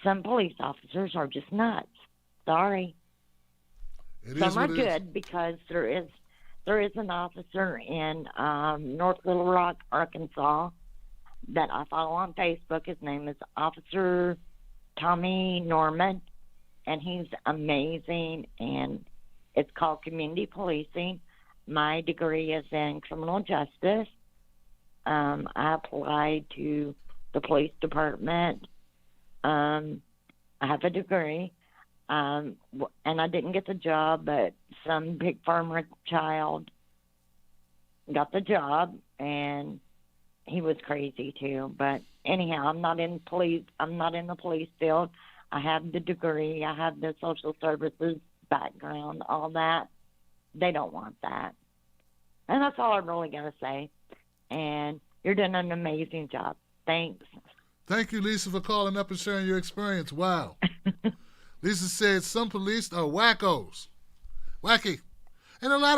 some police officers are just nuts. Sorry. Some are good because there is an officer in North Little Rock, Arkansas, that I follow on Facebook. His name is Officer Tommy Norman, and he's amazing, and it's called community policing. My degree is in criminal justice. I applied to the police department. I have a degree. And I didn't get the job, but some pig farmer child got the job, and he was crazy too. But anyhow, I'm not in police. I'm not in the police field. I have the degree. I have the social services background, all that. They don't want that. And that's all I'm really going to say. And you're doing an amazing job. Thanks. Thank you, Lisa, for calling up and sharing your experience. Wow. Lisa said some police are wackos. Wacky. And a lot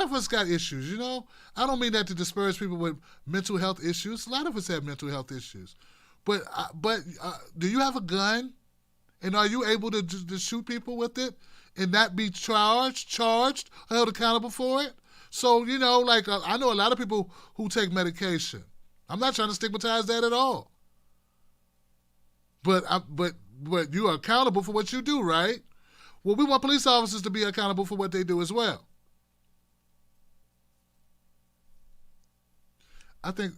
of us got issues, you know. I don't mean that to disparage people with mental health issues. A lot of us have mental health issues. But do you have a gun? And are you able to shoot people with it and not be charged, held accountable for it? So, you know, like I know a lot of people who take medication. I'm not trying to stigmatize that at all. But you are accountable for what you do, right? Well, we want police officers to be accountable for what they do as well. I think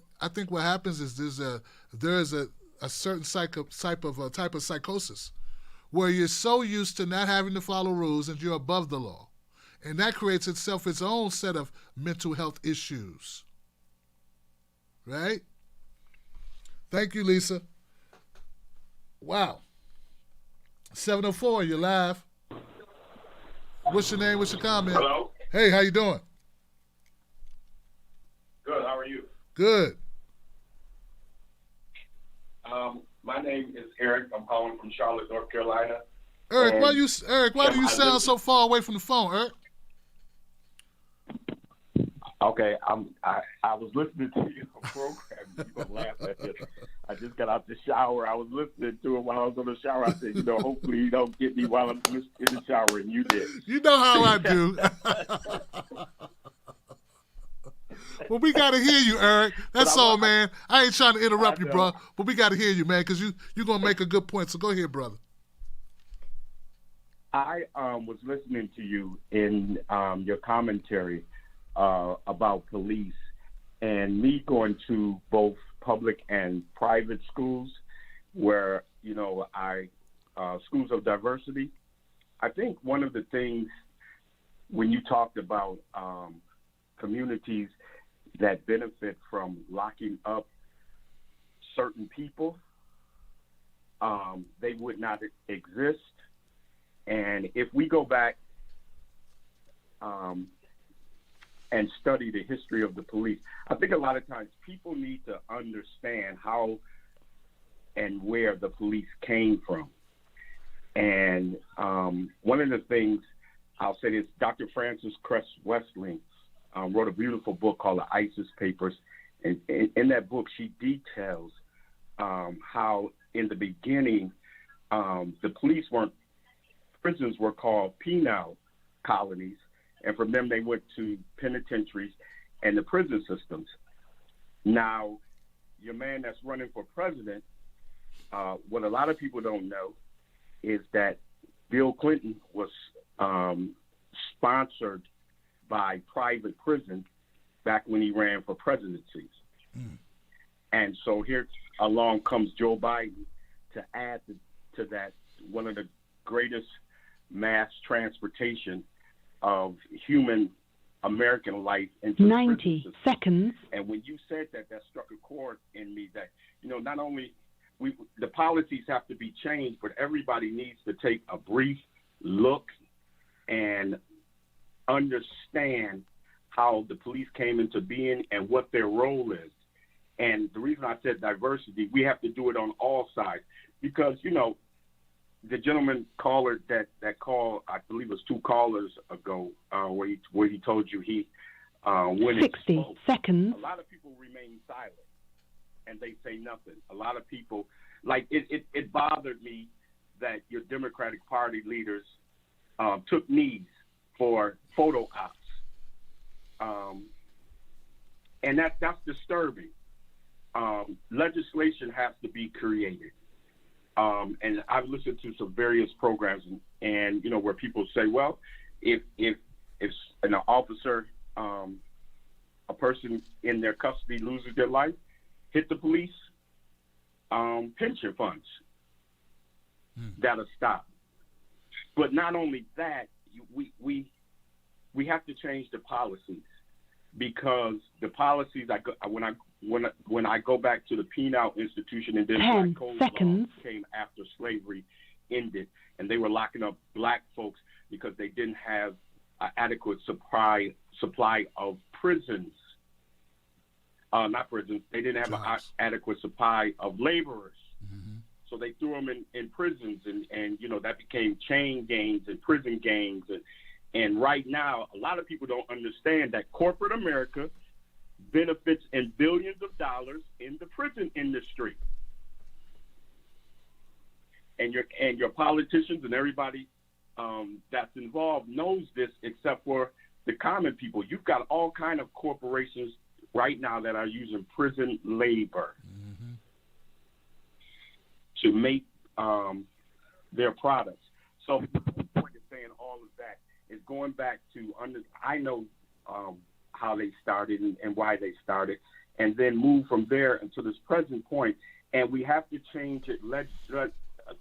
what happens is there is a certain type of psychosis where you're so used to not having to follow rules and you're above the law. And that creates its own set of mental health issues. Right? Thank you, Lisa. Wow. 704, you're live. What's your name? What's your comment? Hello. Hey, how you doing? Good. How are you? Good. My name is Eric. I'm calling from Charlotte, North Carolina. Eric, why do you sound so far away from the phone, Eric? Okay, I was listening to your program. You're gonna laugh at this. I just got out the shower. I was listening to it while I was in the shower. I said, hopefully you don't get me while I'm in the shower, and you did. You know how I do. Well, we got to hear you, Eric. That's all, man. I ain't trying to interrupt you, bro, but we got to hear you, man, because you're going to make a good point. So go ahead, brother. I was listening to you in your commentary about police, and me going to both public and private schools where, schools of diversity. I think one of the things when you talked about communities that benefit from locking up certain people, they would not exist. And if we go back and study the history of the police, I think a lot of times people need to understand how and where the police came from. And one of the things I'll say is Dr. Frances Cress Westling wrote a beautiful book called The ISIS Papers. And in that book, she details how in the beginning, prisons were called penal colonies. And from them, they went to penitentiaries and the prison systems. Now, your man that's running for president, what a lot of people don't know is that Bill Clinton was sponsored by private prison back when he ran for presidency. And so here along comes Joe Biden to add to that one of the greatest mass transportation of human American life into 90 seconds. And when you said that, that struck a chord in me that, not only the policies have to be changed, but everybody needs to take a brief look and understand how the police came into being and what their role is. And the reason I said diversity, we have to do it on all sides because, the gentleman caller that called, I believe it was 2 callers ago, where he told you he when 60 seconds. A lot of people remain silent and they say nothing. A lot of people, like it bothered me that your Democratic Party leaders took knees for photo ops, and that's disturbing. Legislation has to be created. And I've listened to some various programs and where people say, well, if an officer, a person in their custody loses their life, hit the police pension funds. That'll stop. But not only that, we have to change the policies, because the policies when I go back to the penal institution, and then 10 Black Code seconds. law came after slavery ended, and they were locking up black folks because they didn't have an adequate supply of prisons. Not prisons. They didn't have an adequate supply of laborers. So they threw them in prisons, and that became chain gangs and prison gangs. And right now, a lot of people don't understand that corporate America benefits in billions of dollars in the prison industry. And your politicians and everybody that's involved knows this, except for the common people. You've got all kind of corporations right now that are using prison labor to make their products. So the point of saying all of that is going back to I know how they started and why they started, and then move from there until this present point. And we have to change it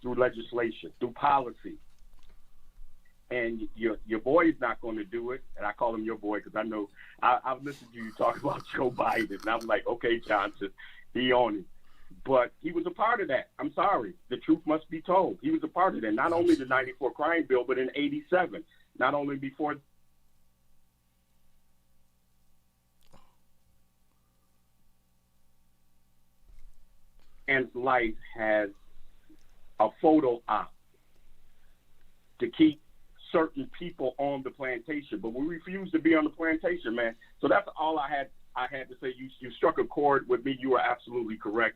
through legislation, through policy. And your boy is not going to do it, and I call him your boy because I know I've listened to you talk about Joe Biden, and I'm like, okay, Johnson, he on it. But he was a part of that. I'm sorry. The truth must be told. He was a part of that. Not only the 94 crime bill, but in 87. Not only before. And life has a photo op to keep certain people on the plantation, but we refuse to be on the plantation, man. So that's all I had to say. You struck a chord with me. You were absolutely correct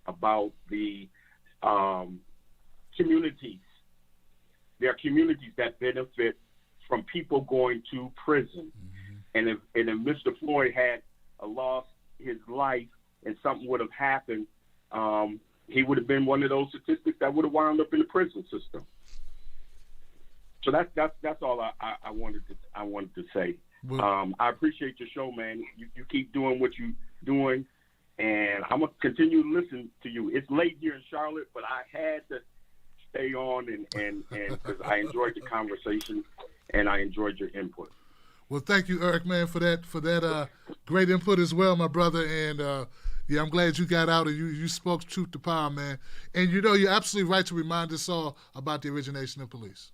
about the communities. There are communities that benefit from people going to prison. And if Mr. Floyd had lost his life and something would have happened, he would have been one of those statistics that would have wound up in the prison system. So that's all I wanted to say. I appreciate your show, man. You keep doing what you're doing, and I'm gonna continue to listen to you. It's late here in Charlotte, but I had to stay on and because I enjoyed the conversation and I enjoyed your input. Well, thank you, Eric, man, for that great input as well, my brother. And yeah, I'm glad you got out and you spoke truth to power, man. And you're absolutely right to remind us all about the origination of police.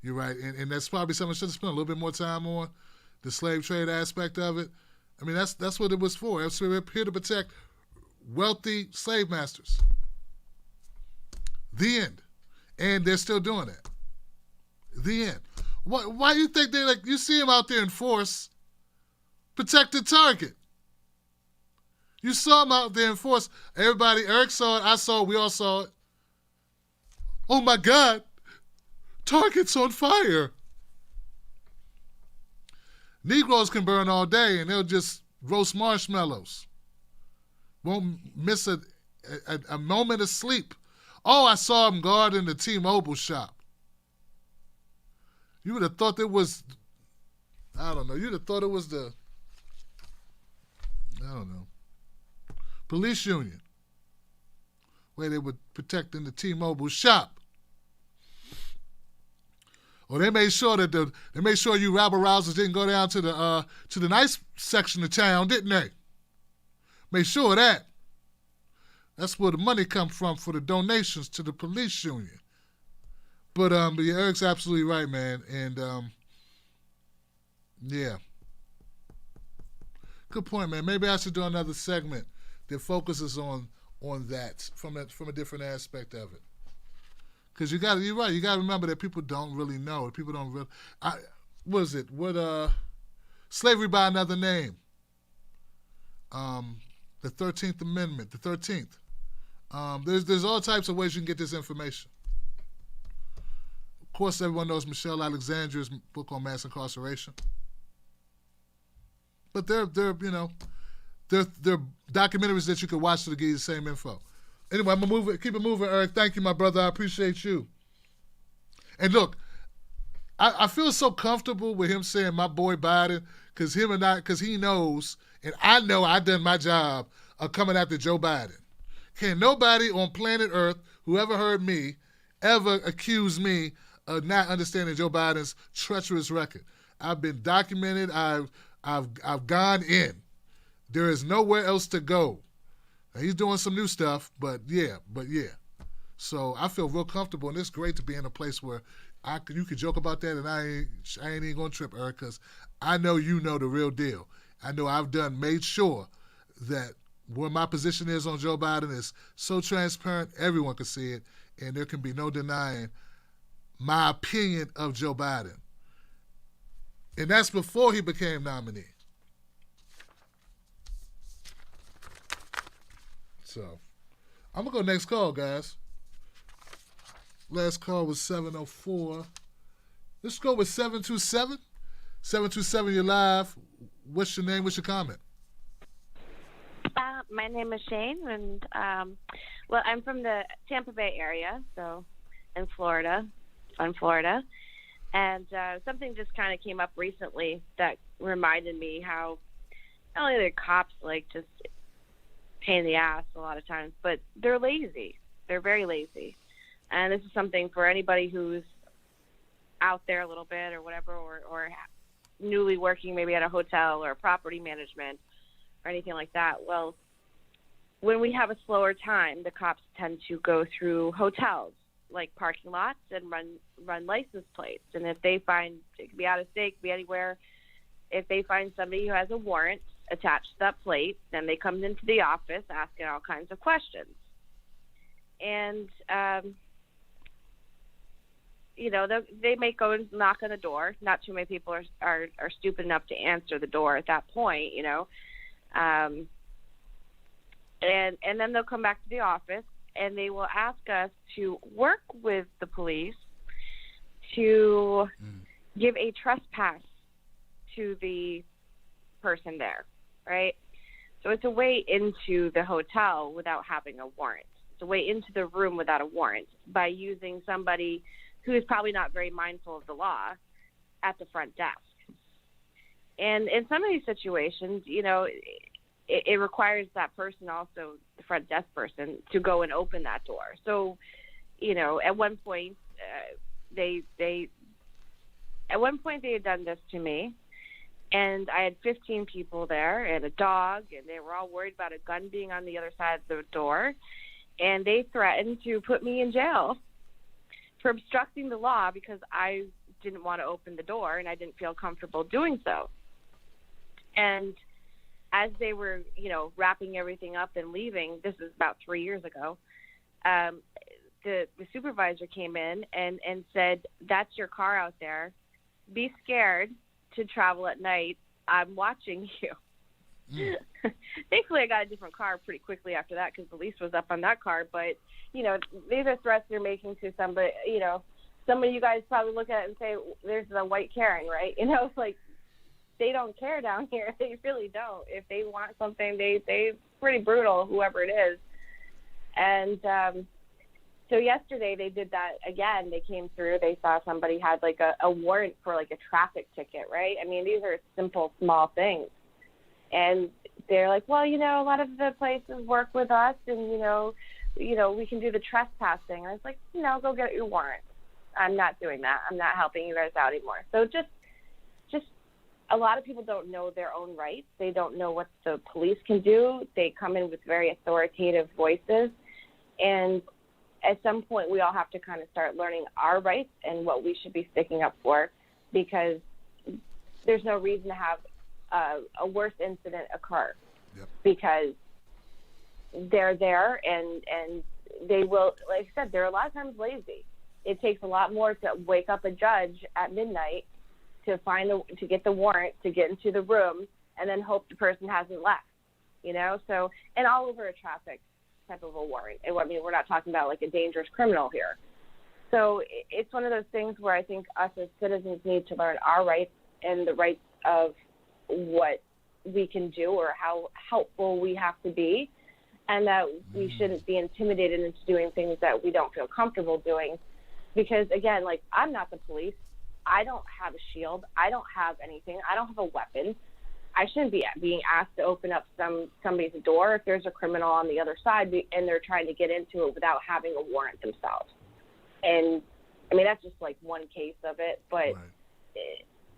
You're right, and that's probably something I should have spent a little bit more time on, the slave trade aspect of it. I mean, that's what it was for. It was here to protect wealthy slave masters. The end. And they're still doing that. The end. Why do you think you see them out there in force, protect the target? You saw them out there in force. Everybody, Eric saw it, I saw it, we all saw it. Oh my God. Target's on fire. Negroes can burn all day and they'll just roast marshmallows. Won't miss a moment of sleep. Oh, I saw them guarding the T-Mobile shop. You would have thought it was, I don't know, you'd have thought it was police union, where they were protecting the T-Mobile shop. Or they made sure you rabble rousers didn't go down to the nice section of town, didn't they? Made sure of that. That's where the money comes from for the donations to the police union. But yeah, Eric's absolutely right, man. And yeah, good point, man. Maybe I should do another segment that focuses on that from a different aspect of it. Because you're right. You got to remember that people don't really know. People don't really. What is it? Slavery by another name. The 13th Amendment. The 13th. There's all types of ways you can get this information. Of course, everyone knows Michelle Alexander's book on mass incarceration. But they're documentaries that you can watch to give you the same info. Anyway, I'm going to keep it moving, Eric. Thank you, my brother. I appreciate you. And look, I feel so comfortable with him saying my boy Biden because he knows, and I know I've done my job of coming after Joe Biden. Can nobody on planet Earth who ever heard me ever accuse me of not understanding Joe Biden's treacherous record. I've been documented. I've gone in. There is nowhere else to go. Now, he's doing some new stuff, but yeah. So I feel real comfortable, and it's great to be in a place where you can joke about that, and I ain't even gonna trip, Eric, because I know you know the real deal. I know I've made sure that where my position is on Joe Biden is so transparent, everyone can see it, and there can be no denying my opinion of Joe Biden. And that's before he became nominee. So, I'm going to go next call, guys. Last call was 704. Let's go with 727. 727, you're live. What's your name? What's your comment? My name is Shane, and well, I'm from the Tampa Bay area, so in Florida, and something just kind of came up recently that reminded me how not only are cops like just pain in the ass a lot of times, but they're lazy. They're very lazy, and this is something for anybody who's out there a little bit or whatever, or newly working maybe at a hotel or property management or anything like that. Well, when we have a slower time, the cops tend to go through hotels, like parking lots, and run license plates. And if they find, it could be out of state, it could be anywhere, if they find somebody who has a warrant attached to that plate, then they come into the office asking all kinds of questions. And, you know, they may go and knock on the door. Not too many people are stupid enough to answer the door at that point, you know. And then they'll come back to the office, and they will ask us to work with the police to give a trespass to the person there, right? So it's a way into the hotel without having a warrant. It's a way into the room without a warrant by using somebody who is probably not very mindful of the law at the front desk. And in some of these situations, you know, it requires that person, also the front desk person, to go and open that door. So, you know, at one point they had done this to me, and I had 15 people there and a dog, and they were all worried about a gun being on the other side of the door, and they threatened to put me in jail for obstructing the law because I didn't want to open the door and I didn't feel comfortable doing so. And as they were, you know, wrapping everything up and leaving, this is about 3 years ago, the supervisor came in and said, "That's your car out there. Be scared to travel at night. I'm watching you." Thankfully, I got a different car pretty quickly after that because the lease was up on that car. But, you know, these are threats they're making to somebody, you know. Some of you guys probably look at it and say, there's the white Karen, right? You know, it's like, they don't care down here. They really don't. If they want something, they pretty brutal, whoever it is. And so yesterday they did that again. They came through. They saw somebody had like a warrant for like a traffic ticket, right? I mean, these are simple, small things. And they're like, well, you know, a lot of the places work with us, and you know, we can do the trespassing. And I was like, no, go get your warrant. I'm not doing that. I'm not helping you guys out anymore. So just a lot of people don't know their own rights. They don't know what the police can do. They come in with very authoritative voices. And at some point, we all have to kind of start learning our rights and what we should be sticking up for, because there's no reason to have a worse incident occur. Yep. Because they're there and they will, like I said, they're a lot of times lazy. It takes a lot more to wake up a judge at midnight to get the warrant, to get into the room, and then hope the person hasn't left, you know? So, and all over a traffic type of a warrant. And I mean, we're not talking about like a dangerous criminal here. So it's one of those things where I think us as citizens need to learn our rights and the rights of what we can do or how helpful we have to be, and that we shouldn't be intimidated into doing things that we don't feel comfortable doing. Because again, like, I'm not the police. I don't have a shield. I don't have anything. I don't have a weapon. I shouldn't be being asked to open up somebody's door if there's a criminal on the other side and they're trying to get into it without having a warrant themselves. And I mean, that's just like one case of it, but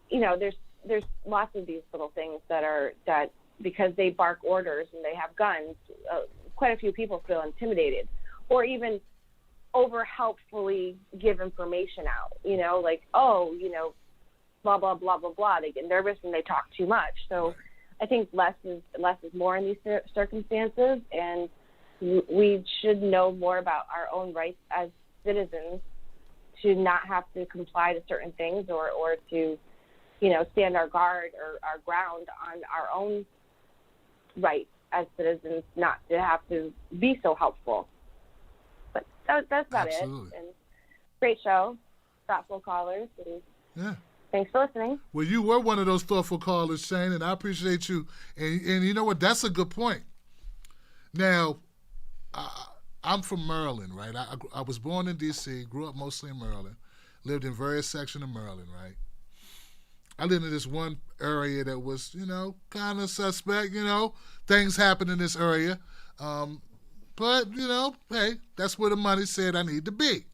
you know, there's lots of these little things that because they bark orders and they have guns, quite a few people feel intimidated, or even over helpfully give information out. You know, like, oh, you know, blah blah blah blah blah. They get nervous and they talk too much. So I think less is more in these circumstances, and we should know more about our own rights as citizens to not have to comply to certain things or to, you know, stand our guard or our ground on our own rights as citizens, not to have to be so helpful. But that's about Absolutely. it. And great show, thoughtful callers, and Yeah. thanks for listening. Well, you were one of those thoughtful callers, Shane, and I appreciate you. And you know what? That's a good point. Now, I'm from Maryland, right? I was born in D.C., grew up mostly in Maryland, lived in various sections of Maryland, right? I lived in this one area that was, you know, kind of suspect, you know. Things happen in this area. But, you know, hey, that's where the money said I need to be.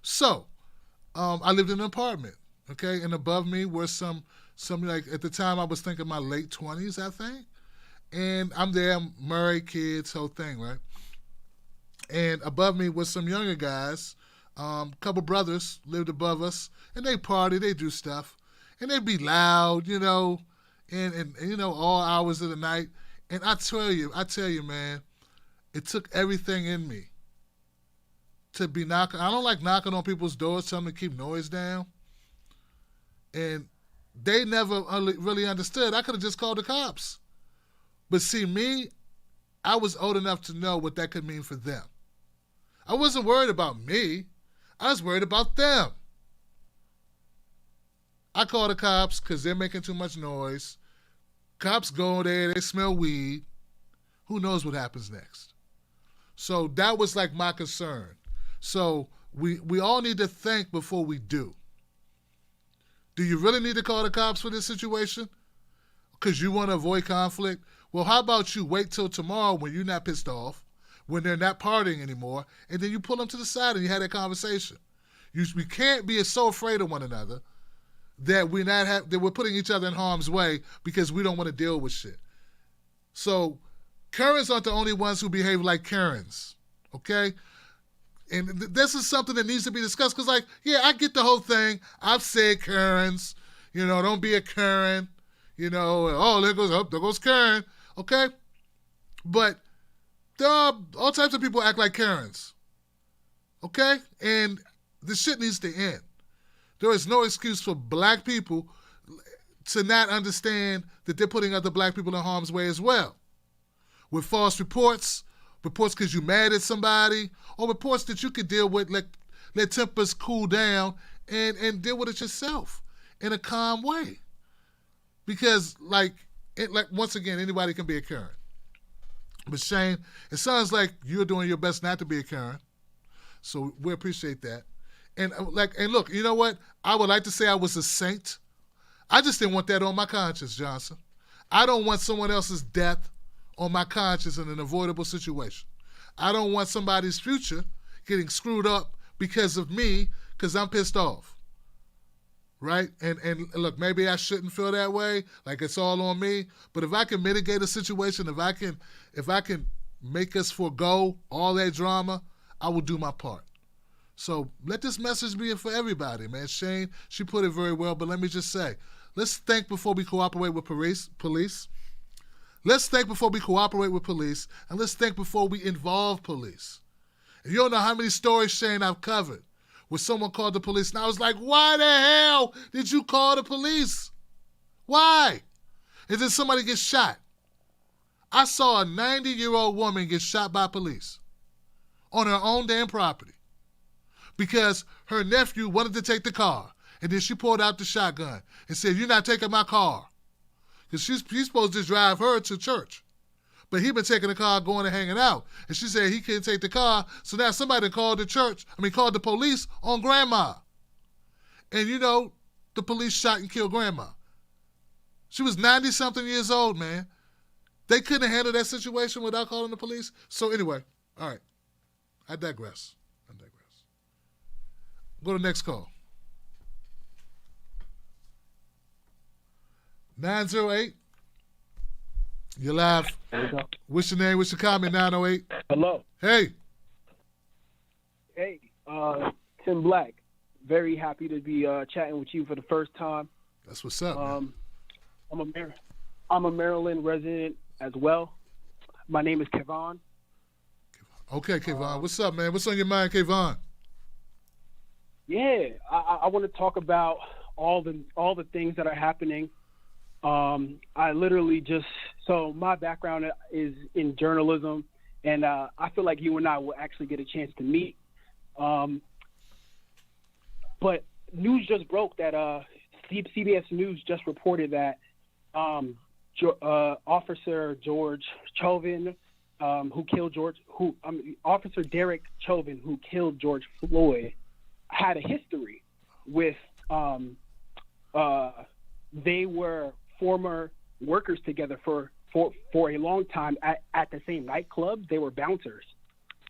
So, I lived in an apartment, okay? And above me were some like, at the time I was thinking my late 20s, I think. And I'm there, I'm married, kids, whole thing, right? And above me was some younger guys, couple brothers lived above us, and they party, they do stuff. And they'd be loud, you know, and you know, all hours of the night. And I tell you, man, it took everything in me to be knocking. I don't like knocking on people's doors, telling them to keep noise down. And they never really understood. I could have just called the cops. But see, me, I was old enough to know what that could mean for them. I wasn't worried about me. I was worried about them. I call the cops because they're making too much noise. Cops go there, they smell weed. Who knows what happens next? So that was like my concern. So we all need to think before we do. Do you really need to call the cops for this situation? Because you want to avoid conflict? Well, how about you wait till tomorrow when you're not pissed off, when they're not partying anymore, and then you pull them to the side and you have that conversation. We can't be so afraid of one another that we're putting each other in harm's way because we don't want to deal with shit. So Karens aren't the only ones who behave like Karens, okay? And this is something that needs to be discussed because, like, yeah, I get the whole thing. I've said Karens, you know, don't be a Karen, you know, oh, there goes Karen, okay? But there are all types of people act like Karens, okay? And this shit needs to end. There is no excuse for black people to not understand that they're putting other black people in harm's way as well. With false reports because you're mad at somebody, or reports that you could deal with, let tempers cool down and deal with it yourself in a calm way. Because, like once again, anybody can be a Karen. But Shane, it sounds like you're doing your best not to be a Karen. So we appreciate that. And look, you know what? I would like to say I was a saint. I just didn't want that on my conscience, Johnson. I don't want someone else's death on my conscience in an avoidable situation. I don't want somebody's future getting screwed up because of me, because I'm pissed off. Right? And look, maybe I shouldn't feel that way, like it's all on me. But if I can mitigate a situation, if I can make us forego all that drama, I will do my part. So let this message be for everybody, man. Shane, she put it very well, but let me just say, let's think before we cooperate with police. Let's think before we cooperate with police, and let's think before we involve police. And you don't know how many stories, Shane, I've covered where someone called the police, and I was like, why the hell did you call the police? Why? And then somebody gets shot. I saw a 90-year-old woman get shot by police on her own damn property because her nephew wanted to take the car, and then she pulled out the shotgun and said, you're not taking my car. Because she's supposed to drive her to church. But he been taking the car, going and hanging out. And she said he couldn't take the car, so now somebody called the police on grandma. And you know, the police shot and killed grandma. She was 90-something years old, man. They couldn't handle that situation without calling the police. So anyway, all right. I digress. Go to the next call. 908. You're live. There we go. What's your name? What's your comment, 908? Hello. Hey. Hey, Tim Black. Very happy to be chatting with you for the first time. That's what's up, man. I'm a Maryland resident as well. My name is Kevon. Okay, Kevon. What's up, man? What's on your mind, Kevon? Yeah, I want to talk about all the things that are happening. I literally so my background is in journalism, and I feel like you and I will actually get a chance to meet. But news just broke that CBS News just reported that Officer George Chauvin, Officer Derek Chauvin, who killed George Floyd, had a history with. They were former workers together for a long time at the same nightclub. They were bouncers.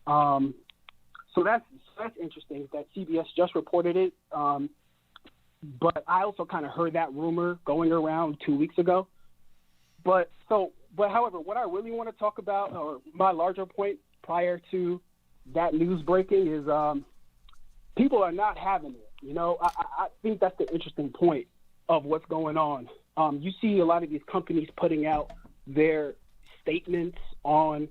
So that's interesting that CBS just reported it. But I also kind of heard that rumor going around 2 weeks ago. But however, what I really want to talk about, or my larger point prior to that news breaking, is people are not having it. You know, I think that's the interesting point of what's going on. You see a lot of these companies putting out their statements on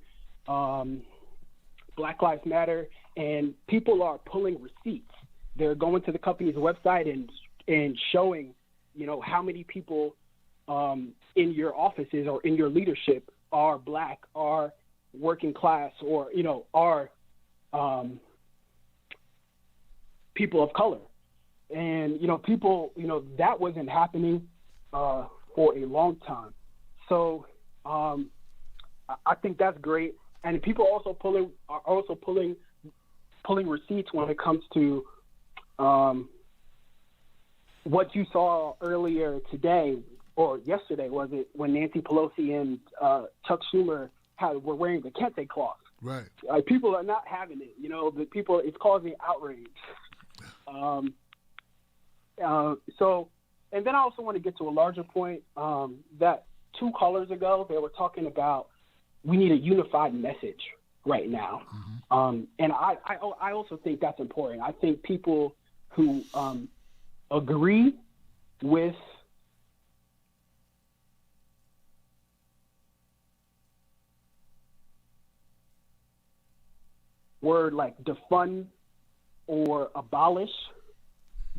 Black Lives Matter, and people are pulling receipts. They're going to the company's website and showing, you know, how many people in your offices or in your leadership are Black, are working class, or, you know, are people of color. And, you know, people, you know, that wasn't happening for a long time. So I think that's great. And people are also pulling receipts when it comes to what you saw earlier today, or yesterday, was it, when Nancy Pelosi and Chuck Schumer were wearing the kente cloth. Right. People are not having it. You know, it's causing outrage. So, and then I also want to get to a larger point that 2 callers ago, they were talking about we need a unified message right now. And I also think that's important. I think people who agree with word like defund or abolish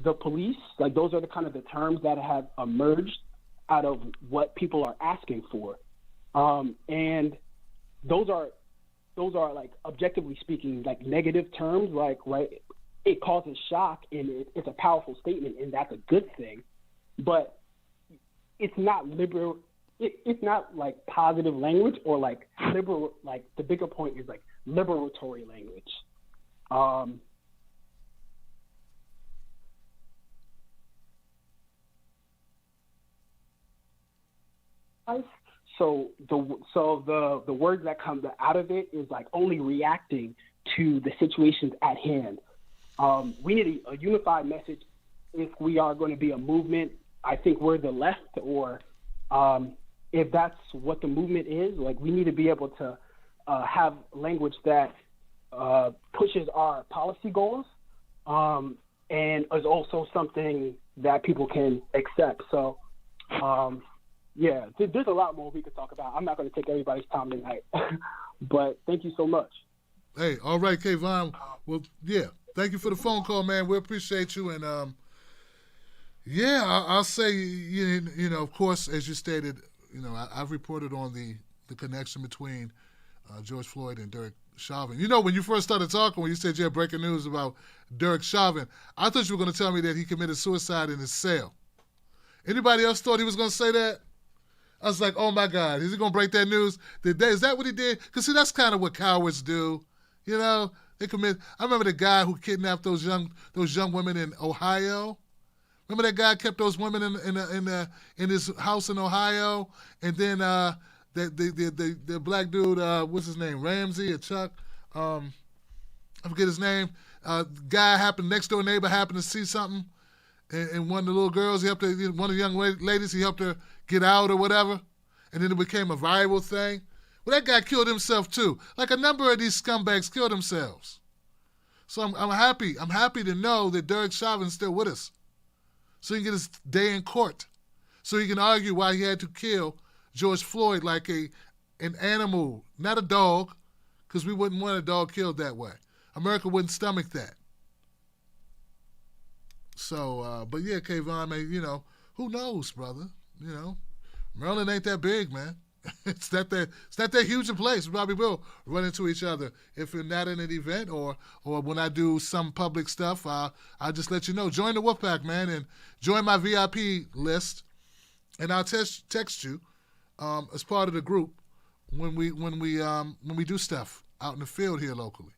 the police, like those are the kind of the terms that have emerged out of what people are asking for. And those are like, objectively speaking, like negative terms, like, right, it causes shock and it's a powerful statement, and that's a good thing, but it's not liberal. It's not like positive language or like liberal, like the bigger point is like liberatory language. So the words that come out of it is like only reacting to the situations at hand. We need a unified message if we are going to be a movement. I think we're the left, or if that's what the movement is, like we need to be able to have language that pushes our policy goals and is also something that people can accept. So yeah, there's a lot more we could talk about. I'm not going to take everybody's time tonight, but thank you so much. Hey, all right, Kayvon. Well, yeah, thank you for the phone call, man. We appreciate you. And, yeah, I'll say, you know, of course, as you stated, you know, I've reported on the connection between George Floyd and Derek Chauvin. You know, when you first started talking, when you said you had breaking news about Derek Chauvin, I thought you were going to tell me that he committed suicide in his cell. Anybody else thought he was going to say that? I was like, oh, my God, is he going to break that news? Is that what he did? Because, see, that's kind of what cowards do. You know, they commit. I remember the guy who kidnapped those young women in Ohio. Remember that guy kept those women in his house in Ohio, and then the black dude, what's his name, Ramsey or Chuck? I forget his name. Guy happened, next door neighbor happened to see something, and one of the little girls, one of the young ladies, he helped her get out or whatever, and then it became a viral thing. Well, that guy killed himself too. Like a number of these scumbags killed themselves. So I'm happy. I'm happy to know that Derek Chauvin's still with us, so he can get his day in court, so he can argue why he had to kill George Floyd like an animal, not a dog, because we wouldn't want a dog killed that way. America wouldn't stomach that. So, but yeah, Kayvon, man, who knows, brother? Maryland ain't that big, man. It's not that huge a place. We probably will run into each other if we're not in an event or when I do some public stuff. I'll just let you know. Join the Wolfpack, man, and join my VIP list, and I'll text you as part of the group when we do stuff out in the field here locally.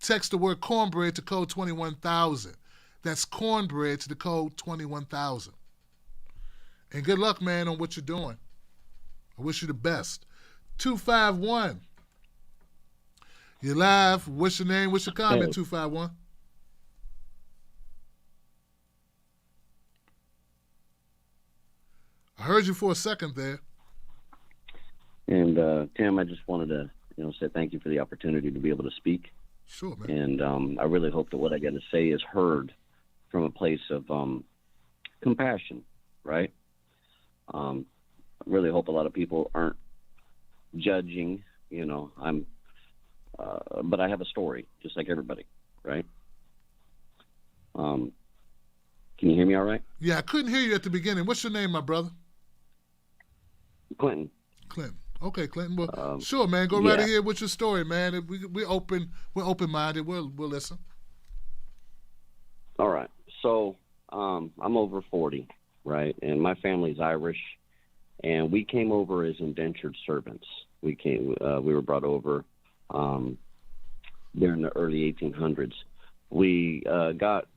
Text the word cornbread to code 21,000. That's cornbread to the code 21,000. And good luck, man, on what you're doing. I wish you the best. 251. You're live. What's your name? What's your comment, 251? I heard you for a second there. And Tim, I just wanted to, say thank you for the opportunity to be able to speak. Sure, man. And I really hope that what I got to say is heard from a place of compassion, right? I really hope a lot of people aren't judging. But I have a story, just like everybody, right? Can you hear me all right? Yeah, I couldn't hear you at the beginning. What's your name, my brother? Clinton. Clinton. Okay, Clinton. Well, sure, man. Go right ahead with your story, man. We're open-minded. We'll listen. All right. So I'm over 40, right? And my family's Irish, and we came over as indentured servants. We were brought over during the early 1800s. We got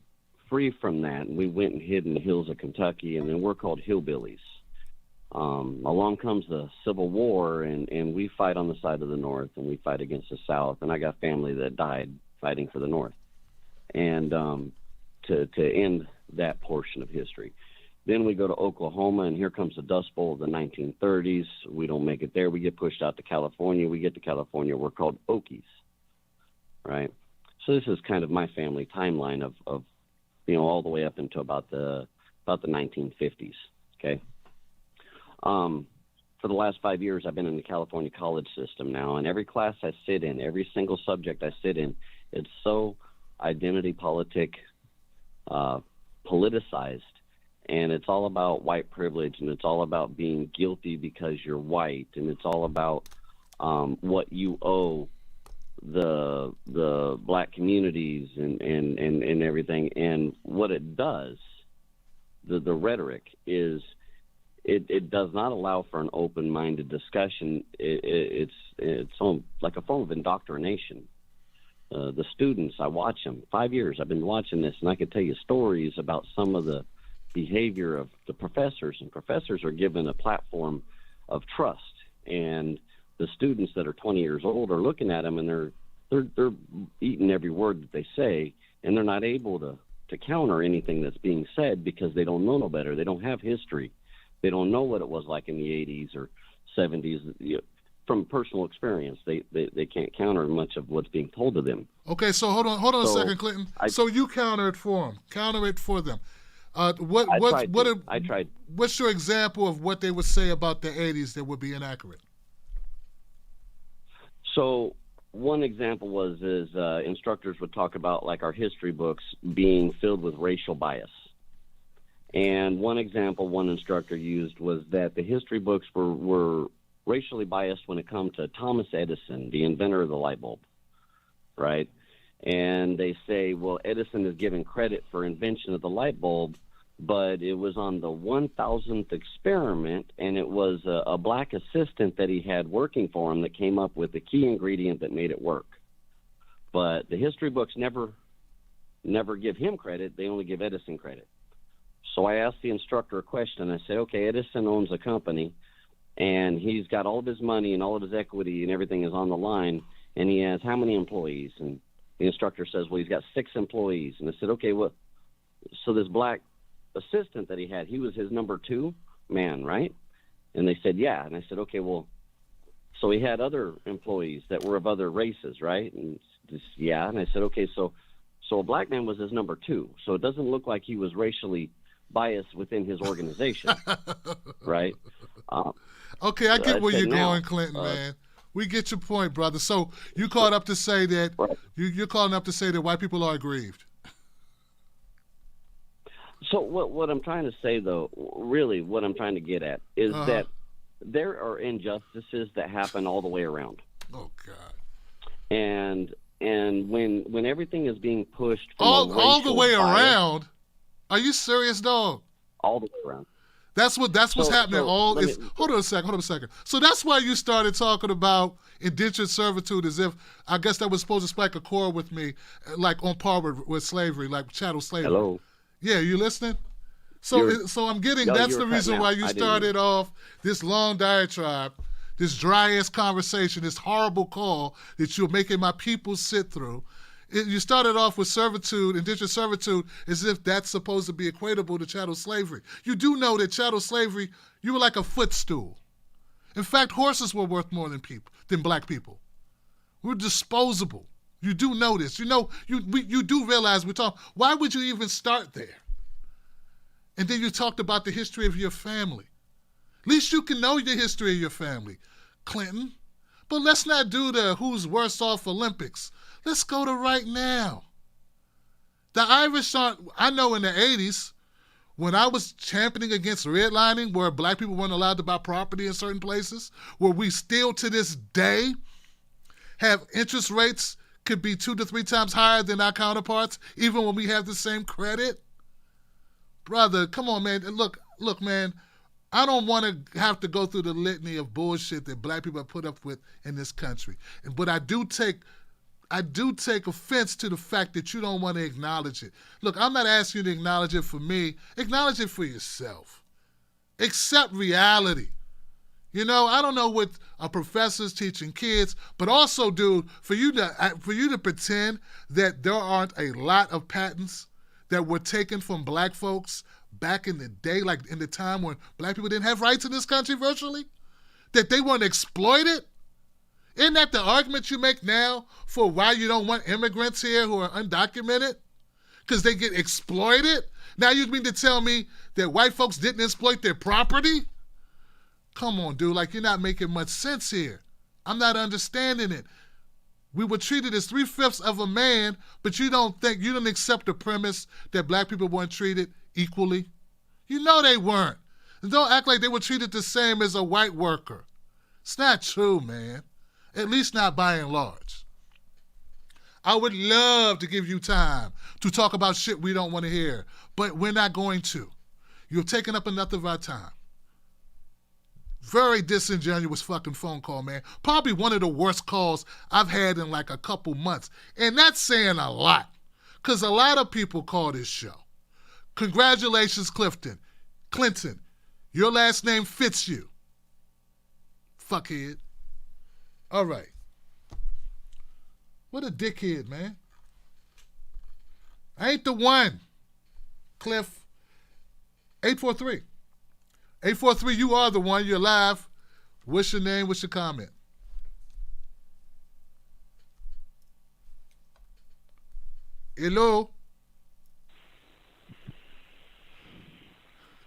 free from that, and we went and hid in the hills of Kentucky, and then we're called hillbillies. Along comes the Civil War, and we fight on the side of the North, and we fight against the South, and I got family that died fighting for the North. And to end that portion of history. Then we go to Oklahoma, and here comes the Dust Bowl of the 1930s. We don't make it there. We get pushed out to California. We get to California. We're called Okies, right? So this is kind of my family timeline of all the way up into about the 1950s, okay? For the last 5 years, I've been in the California college system now, and every class I sit in, every single subject I sit in, it's so identity politic, politicized, and it's all about white privilege, and it's all about being guilty because you're white, and it's all about what you owe the black communities and everything. And what it does, the rhetoric is, it does not allow for an open-minded discussion. It's like a form of indoctrination. The students, I watch them. 5 years I've been watching this, and I could tell you stories about some of the behavior of the professors. And professors are given a platform of trust, and the students that are 20 years old are looking at them, and they're eating every word that they say, and they're not able to counter anything that's being said because they don't know no better. They don't have history. They don't know what it was like in the 80s or 70s. From personal experience, they can't counter much of what's being told to them. Okay, so hold on a second, Clinton. So you counter it for them. Counter it for them. I tried. What's your example of what they would say about the 80s that would be inaccurate? So one example is instructors would talk about like our history books being filled with racial bias. And one example one instructor used was that the history books were racially biased when it comes to Thomas Edison, the inventor of the light bulb, right? And they say, well, Edison is given credit for invention of the light bulb, but it was on the 1,000th experiment, and it was a black assistant that he had working for him that came up with the key ingredient that made it work. But the history books never give him credit. They only give Edison credit. So I asked the instructor a question. I said, okay, Edison owns a company, and he's got all of his money and all of his equity and everything is on the line, and he has how many employees? And The instructor says, well, he's got 6 employees. And I said, okay, well, so this black assistant that he had, he was his number 2 man, right? And they said, yeah. And I said, okay, well, so he had other employees that were of other races, right? And yeah. And I said, okay, so a black man was his number 2. So it doesn't look like he was racially biased within his organization, right? Okay, I get where you're now, going, Clinton, man. We get your point, brother. So you called up to say that you're calling up to say that white people are aggrieved. So what I'm trying to say, though, really what I'm trying to get at is that there are injustices that happen all the way around. Oh God. And when everything is being pushed from all the way bias, around. Are you serious, dog? All the way around. That's what's happening. Hold on a second. So that's why you started talking about indentured servitude as if I guess that was supposed to strike a chord with me, like on par with slavery, like chattel slavery. Hello. Yeah, you listening? So I'm getting that's the reason why you started off this long diatribe, this dry ass conversation, this horrible call that you're making my people sit through. You started off with servitude, indentured servitude, as if that's supposed to be equatable to chattel slavery. You do know that chattel slavery, you were like a footstool. In fact, horses were worth more than black people. We're disposable. You do know this. You know, you do realize why would you even start there? And then you talked about the history of your family. At least you can know the history of your family, Clinton. But let's not do the who's worse off Olympics. Let's go to right now. The Irish I know in the 80s, when I was championing against redlining, where black people weren't allowed to buy property in certain places, where we still to this day have interest rates could be 2 to 3 times higher than our counterparts, even when we have the same credit. Brother, come on, man. Look, man, I don't want to have to go through the litany of bullshit that black people have put up with in this country. But I do take offense to the fact that you don't want to acknowledge it. Look, I'm not asking you to acknowledge it for me. Acknowledge it for yourself. Accept reality. You know, I don't know what a professor's teaching kids, but also, dude, for you to pretend that there aren't a lot of patents that were taken from black folks back in the day, like in the time when black people didn't have rights in this country virtually, that they weren't exploited. Isn't that the argument you make now for why you don't want immigrants here who are undocumented? Because they get exploited? Now you mean to tell me that white folks didn't exploit their property? Come on, dude, like you're not making much sense here. I'm not understanding it. We were treated as 3/5 of a man, but you don't accept the premise that black people weren't treated equally? You know they weren't. And don't act like they were treated the same as a white worker. It's not true, man. At least not by and large. I would love to give you time to talk about shit we don't want to hear, but we're not going to. You've taken up enough of our time. Very disingenuous fucking phone call, man. Probably one of the worst calls I've had in like a couple months. And that's saying a lot, because a lot of people call this show. Congratulations, Clinton. Your last name fits you. Fuckhead. All right. What a dickhead, man. I ain't the one. Cliff. 843. 843, you are the one. You're live. What's your name? What's your comment? Hello?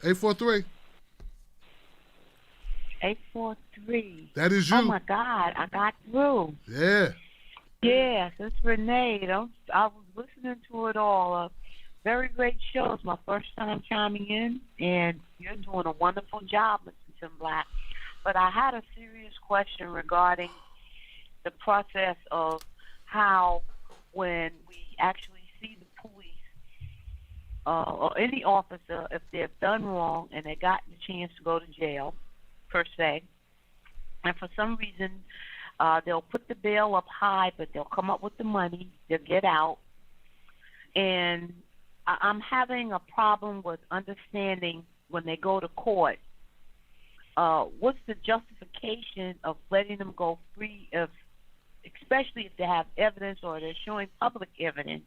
843. 843. That is you. Oh my God, I got through. Yeah. Yes, it's Renee. I was listening to it all. Very great show. It's my first time chiming in, and you're doing a wonderful job, Mr. Tim Black. But I had a serious question regarding the process of how, when we actually see the police or any officer, if they've done wrong and they got the chance to go to jail, per se, and for some reason they'll put the bail up high, but they'll come up with the money, they'll get out, and I'm having a problem with understanding when they go to court, what's the justification of letting them go free if especially if they have evidence or they're showing public evidence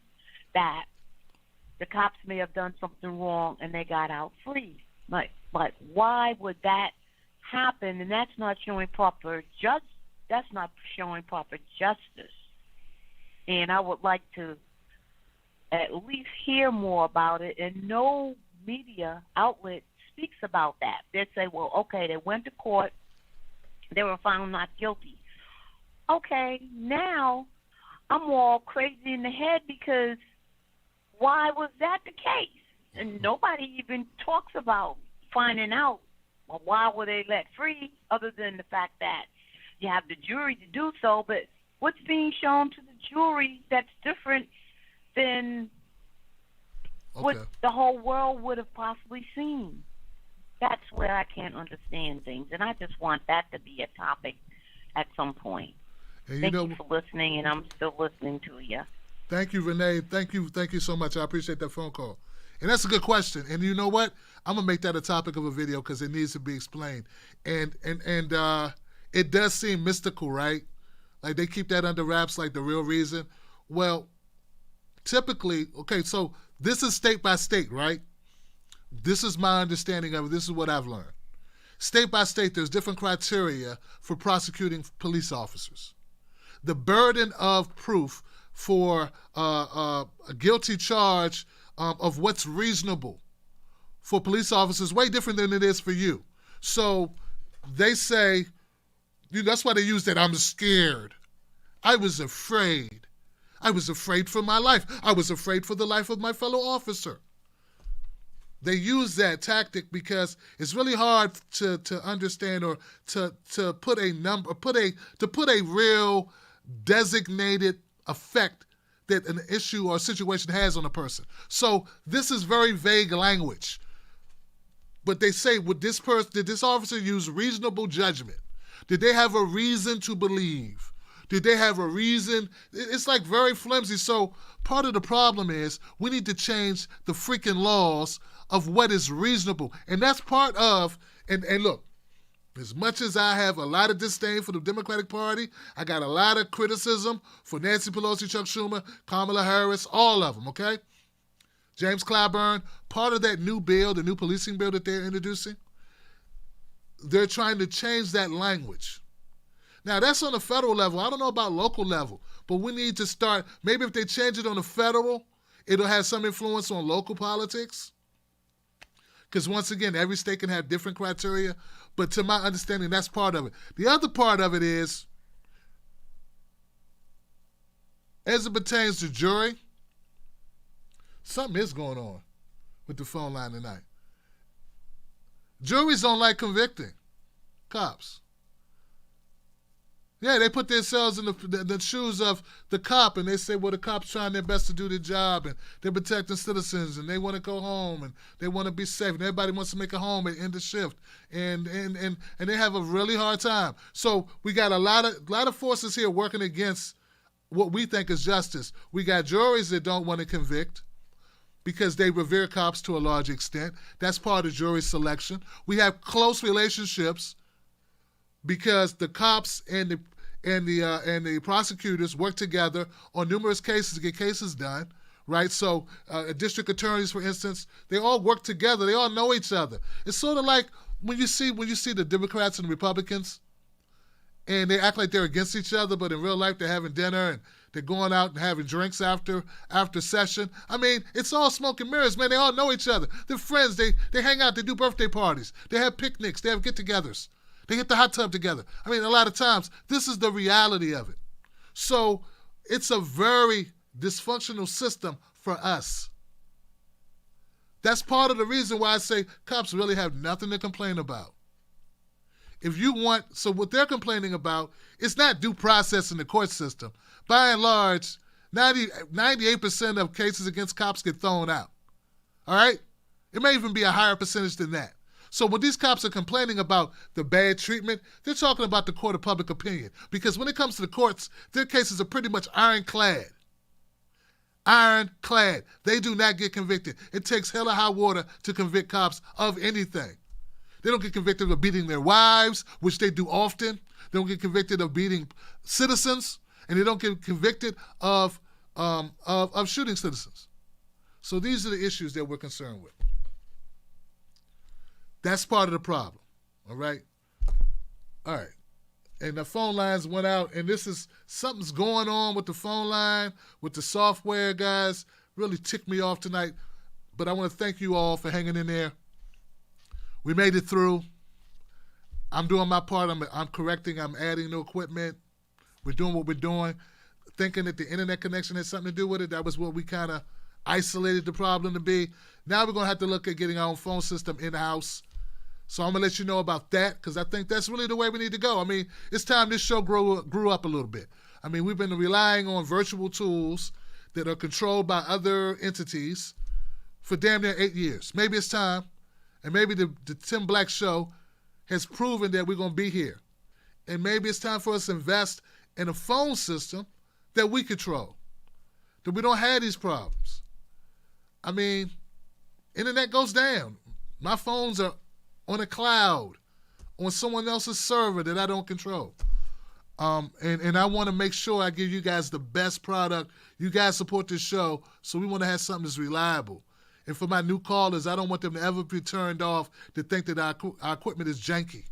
that the cops may have done something wrong and they got out free. But why would that happen? And that's not showing proper that's not showing proper justice. And I would like to at least hear more about it, and no media outlet speaks about that. They say, well, okay, they went to court, they were found not guilty. Okay, now I'm all crazy in the head because why was that the case? And nobody even talks about finding out, well, why were they let free, other than the fact that you have the jury to do so. But what's being shown to the jury that's different than what the whole world would have possibly seen? That's where I can't understand things, and I just want that to be a topic at some point. And Thank you for listening, and I'm still listening to you. Thank you, Renee. Thank you so much. I appreciate that phone call. And that's a good question. And you know what? I'm gonna make that a topic of a video because it needs to be explained. And it does seem mystical, right? Like they keep that under wraps, like the real reason. Well, typically, okay, so this is state by state, right? This is my understanding of it. This is what I've learned. State by state, there's different criteria for prosecuting police officers. The burden of proof for a guilty charge of what's reasonable for police officers is way different than it is for you. So they say, that's why they use that, I'm scared. I was afraid. I was afraid for my life. I was afraid for the life of my fellow officer. They use that tactic because it's really hard to understand or to put a number, to put a real designated effect that an issue or situation has on a person. So this is very vague language. But they say, did this officer use reasonable judgment? Did they have a reason to believe? Did they have a reason? It's like very flimsy. So part of the problem is we need to change the freaking laws of what is reasonable. And that's part of, and look, as much as I have a lot of disdain for the Democratic Party, I got a lot of criticism for Nancy Pelosi, Chuck Schumer, Kamala Harris, all of them, okay? James Clyburn, part of that new bill, the new policing bill that they're introducing, they're trying to change that language. Now, that's on the federal level. I don't know about local level, but we need to start, maybe if they change it on the federal, it'll have some influence on local politics. Because once again, every state can have different criteria, but to my understanding, that's part of it. The other part of it is, as it pertains to jury, something is going on with the phone line tonight. Juries don't like convicting cops. Yeah, they put themselves in the shoes of the cop, and they say, well, the cop's trying their best to do their job, and they're protecting citizens, and they want to go home, and they want to be safe, and everybody wants to make it home at end of shift, and they have a really hard time. So we got a lot of forces here working against what we think is justice. We got juries that don't want to convict because they revere cops to a large extent. That's part of jury selection. We have close relationships because the cops and the prosecutors work together on numerous cases to get cases done, right? So district attorneys, for instance, they all work together. They all know each other. It's sort of like when you see the Democrats and the Republicans, and they act like they're against each other, but in real life they're having dinner and they're going out and having drinks after session. I mean, it's all smoke and mirrors, man. They all know each other. They're friends. They hang out. They do birthday parties. They have picnics. They have get-togethers. They hit the hot tub together. I mean, a lot of times, this is the reality of it. So it's a very dysfunctional system for us. That's part of the reason why I say cops really have nothing to complain about. So what they're complaining about, it's not due process in the court system. By and large, 98% of cases against cops get thrown out. All right? It may even be a higher percentage than that. So when these cops are complaining about the bad treatment, they're talking about the court of public opinion. Because when it comes to the courts, their cases are pretty much ironclad. Ironclad. They do not get convicted. It takes hell or high water to convict cops of anything. They don't get convicted of beating their wives, which they do often. They don't get convicted of beating citizens. and they don't get convicted of shooting citizens. So these are the issues that we're concerned with. That's part of the problem. All right. And the phone lines went out, and something's going on with the phone line, with the software, guys. Really ticked me off tonight. But I want to thank you all for hanging in there. We made it through. I'm doing my part. I'm correcting. I'm adding new equipment. We're doing what we're doing. Thinking that the internet connection had something to do with it. That was what we kind of isolated the problem to be. Now we're going to have to look at getting our own phone system in-house. So I'm going to let you know about that, because I think that's really the way we need to go. I mean, it's time this show grew up a little bit. I mean, we've been relying on virtual tools that are controlled by other entities for damn near 8 years. Maybe it's time, and maybe the Tim Black Show has proven that we're going to be here. And maybe it's time for us to invest in a phone system that we control, that we don't have these problems. I mean, internet goes down. My phones are on a cloud, on someone else's server that I don't control. And I want to make sure I give you guys the best product. You guys support this show, so we want to have something that's reliable. And for my new callers, I don't want them to ever be turned off to think that our equipment is janky.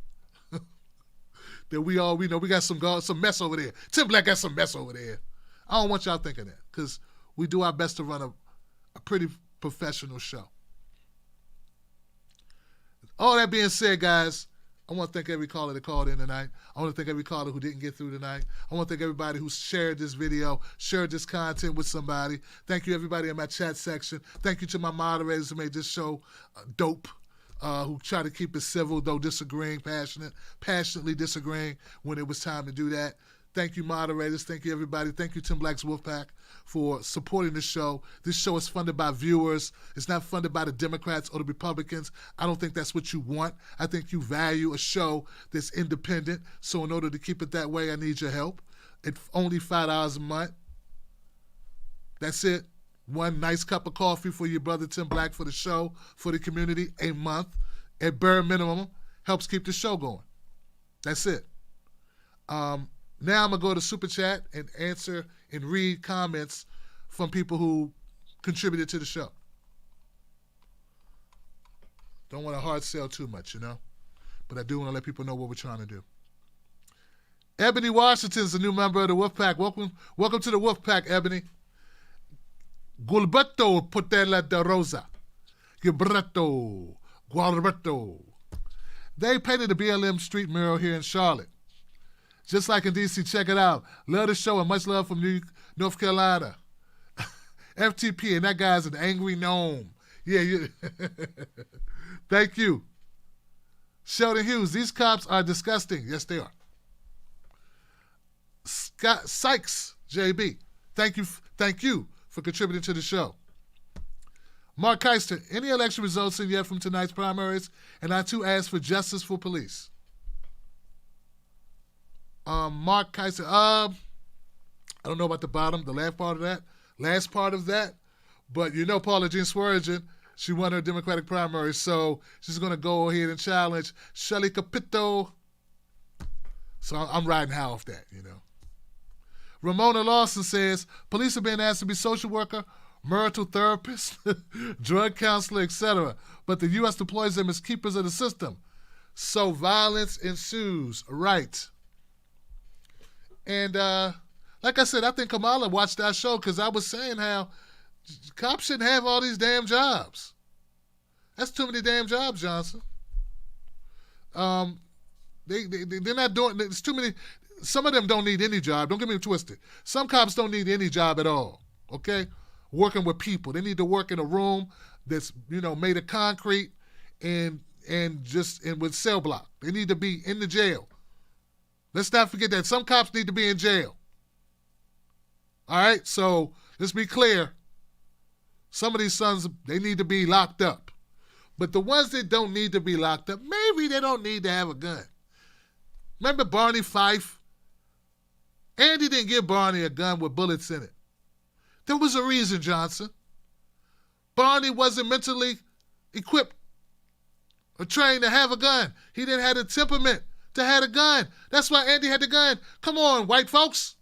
That we got some mess over there. Tim Black got some mess over there. I don't want y'all thinking that, because we do our best to run a pretty professional show. All that being said, guys, I want to thank every caller that called in tonight. I want to thank every caller who didn't get through tonight. I want to thank everybody who shared this video, shared this content with somebody. Thank you, everybody in my chat section. Thank you to my moderators who made this show dope, who try to keep it civil, though passionately disagreeing when it was time to do that. Thank you, moderators. Thank you, everybody. Thank you, Tim Black's Wolfpack, for supporting this show. This show is funded by viewers. It's not funded by the Democrats or the Republicans. I don't think that's what you want. I think you value a show that's independent. So in order to keep it that way, I need your help. It's only $5 a month. That's it. One nice cup of coffee for your brother Tim Black, for the show, for the community, a month, at bare minimum, helps keep the show going. That's it. Now I'm going to go to Super Chat and answer and read comments from people who contributed to the show. Don't want to hard sell too much, but I do want to let people know what we're trying to do. Ebony Washington's a new member of the Wolfpack. Welcome to the Wolfpack, Ebony. Gilberto Portela de Rosa. Gilberto. Gualberto. They painted the BLM street mural here in Charlotte. Just like in D.C., check it out. Love the show and much love from North Carolina. FTP, and that guy's an angry gnome. Yeah. Thank you. Sheldon Hughes, these cops are disgusting. Yes, they are. Scott Sykes, JB, thank you for contributing to the show. Mark Keister, any election results in yet from tonight's primaries? And I too ask for justice for police. Mark Keiser, I don't know about the last part of that, but Paula Jean Swearengin, she won her Democratic primary, so she's going to go ahead and challenge Shelley Capito. So I'm riding high off that, Ramona Lawson says, police are being asked to be social worker, marital therapist, drug counselor, etc., but the U.S. deploys them as keepers of the system. So violence ensues. Right. And like I said, I think Kamala watched our show, because I was saying how cops shouldn't have all these damn jobs. That's too many damn jobs, Johnson. They're not doing. It's too many. Some of them don't need any job. Don't get me twisted. Some cops don't need any job at all. Okay, working with people. They need to work in a room that's made of concrete and with cell block. They need to be in the jail. Let's not forget that some cops need to be in jail. All right, so let's be clear. Some of these sons, they need to be locked up. But the ones that don't need to be locked up, maybe they don't need to have a gun. Remember Barney Fife? Andy didn't give Barney a gun with bullets in it. There was a reason, Johnson. Barney wasn't mentally equipped or trained to have a gun. He didn't have the temperament to have a gun. That's why Andy had the gun. Come on, white folks.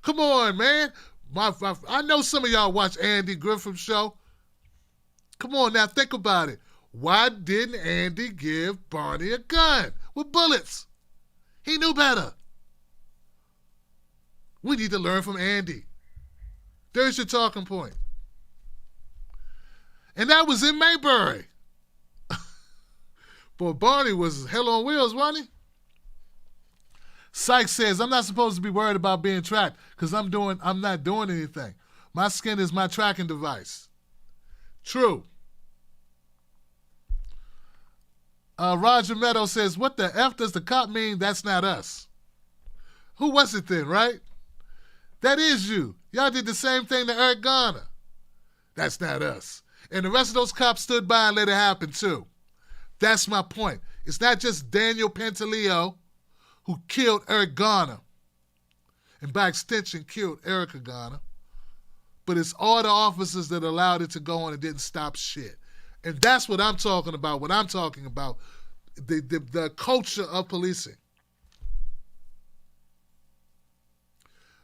Come on, man. I know some of y'all watch Andy Griffith's show. Come on now, think about it. Why didn't Andy give Barney a gun with bullets? He knew better. We need to learn from Andy. There's your talking point. And that was in Mayberry. Boy, Barney was hell on wheels, wasn't he? Sykes says, I'm not supposed to be worried about being tracked because I'm not doing anything. My skin is my tracking device. True. Roger Meadow says, what the F does the cop mean? That's not us. Who was it then, right? That is you. Y'all did the same thing to Eric Garner. That's not us. And the rest of those cops stood by and let it happen too. That's my point. It's not just Daniel Pantaleo who killed Eric Garner, and by extension killed Erica Garner, but it's all the officers that allowed it to go on and didn't stop shit. And that's what I'm talking about when I'm talking about the culture of policing.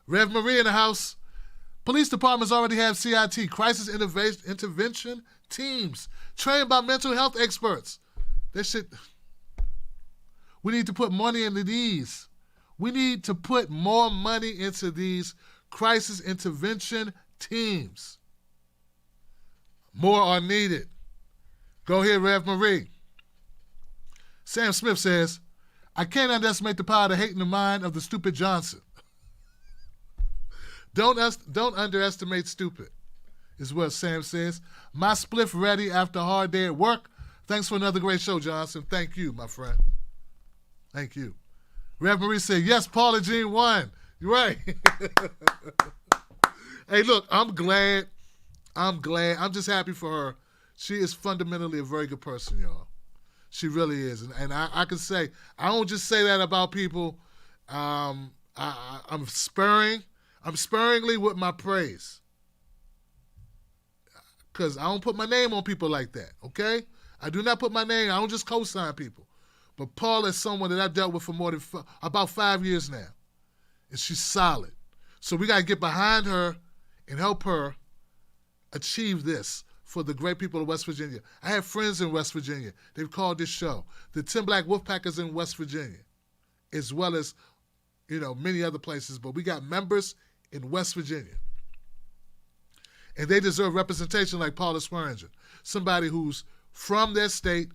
Rev Marie in the house. Police departments already have CIT, crisis intervention teams, trained by mental health experts. That shit... We need to put money into these. We need to put more money into these crisis intervention teams. More are needed. Go ahead, Rev Marie. Sam Smith says, I can't underestimate the power of hate in the mind of the stupid Johnson. Don't underestimate stupid, is what Sam says. My spliff ready after a hard day at work. Thanks for another great show, Johnson. Thank you, my friend. Thank you. Rev Marie said, yes, Paula Jean won. You're right. Hey, look, I'm glad. I'm just happy for her. She is fundamentally a very good person, y'all. She really is. And I can say, I don't just say that about people. I'm sparingly with my praise. Because I don't put my name on people like that, okay? I do not put my name. I don't just co-sign people. But Paula is someone that I've dealt with for more than about 5 years now. And she's solid. So we got to get behind her and help her achieve this for the great people of West Virginia. I have friends in West Virginia. They've called this show. The 10 Black Wolfpackers in West Virginia, as well as, many other places. But we got members in West Virginia. And they deserve representation like Paula Swearinger, somebody who's from their state,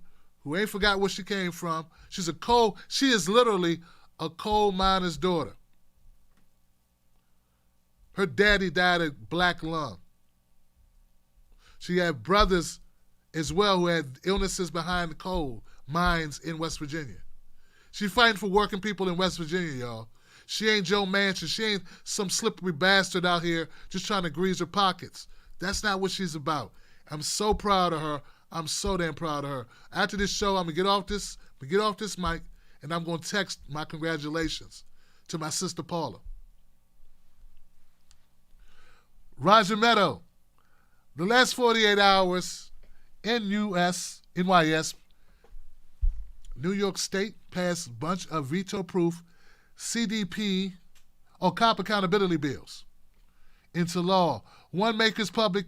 who ain't forgot where she came from. She is literally a coal miner's daughter. Her daddy died of black lung. She had brothers as well who had illnesses behind the coal mines in West Virginia. She's fighting for working people in West Virginia, y'all. She ain't Joe Manchin. She ain't some slippery bastard out here just trying to grease her pockets. That's not what she's about. I'm so proud of her. I'm so damn proud of her. After this show, I'm gonna get off this mic, and I'm gonna text my congratulations to my sister Paula. Roger Meadow, the last 48 hours, NYS, New York State passed a bunch of veto-proof CDP or cop accountability bills into law. One makes public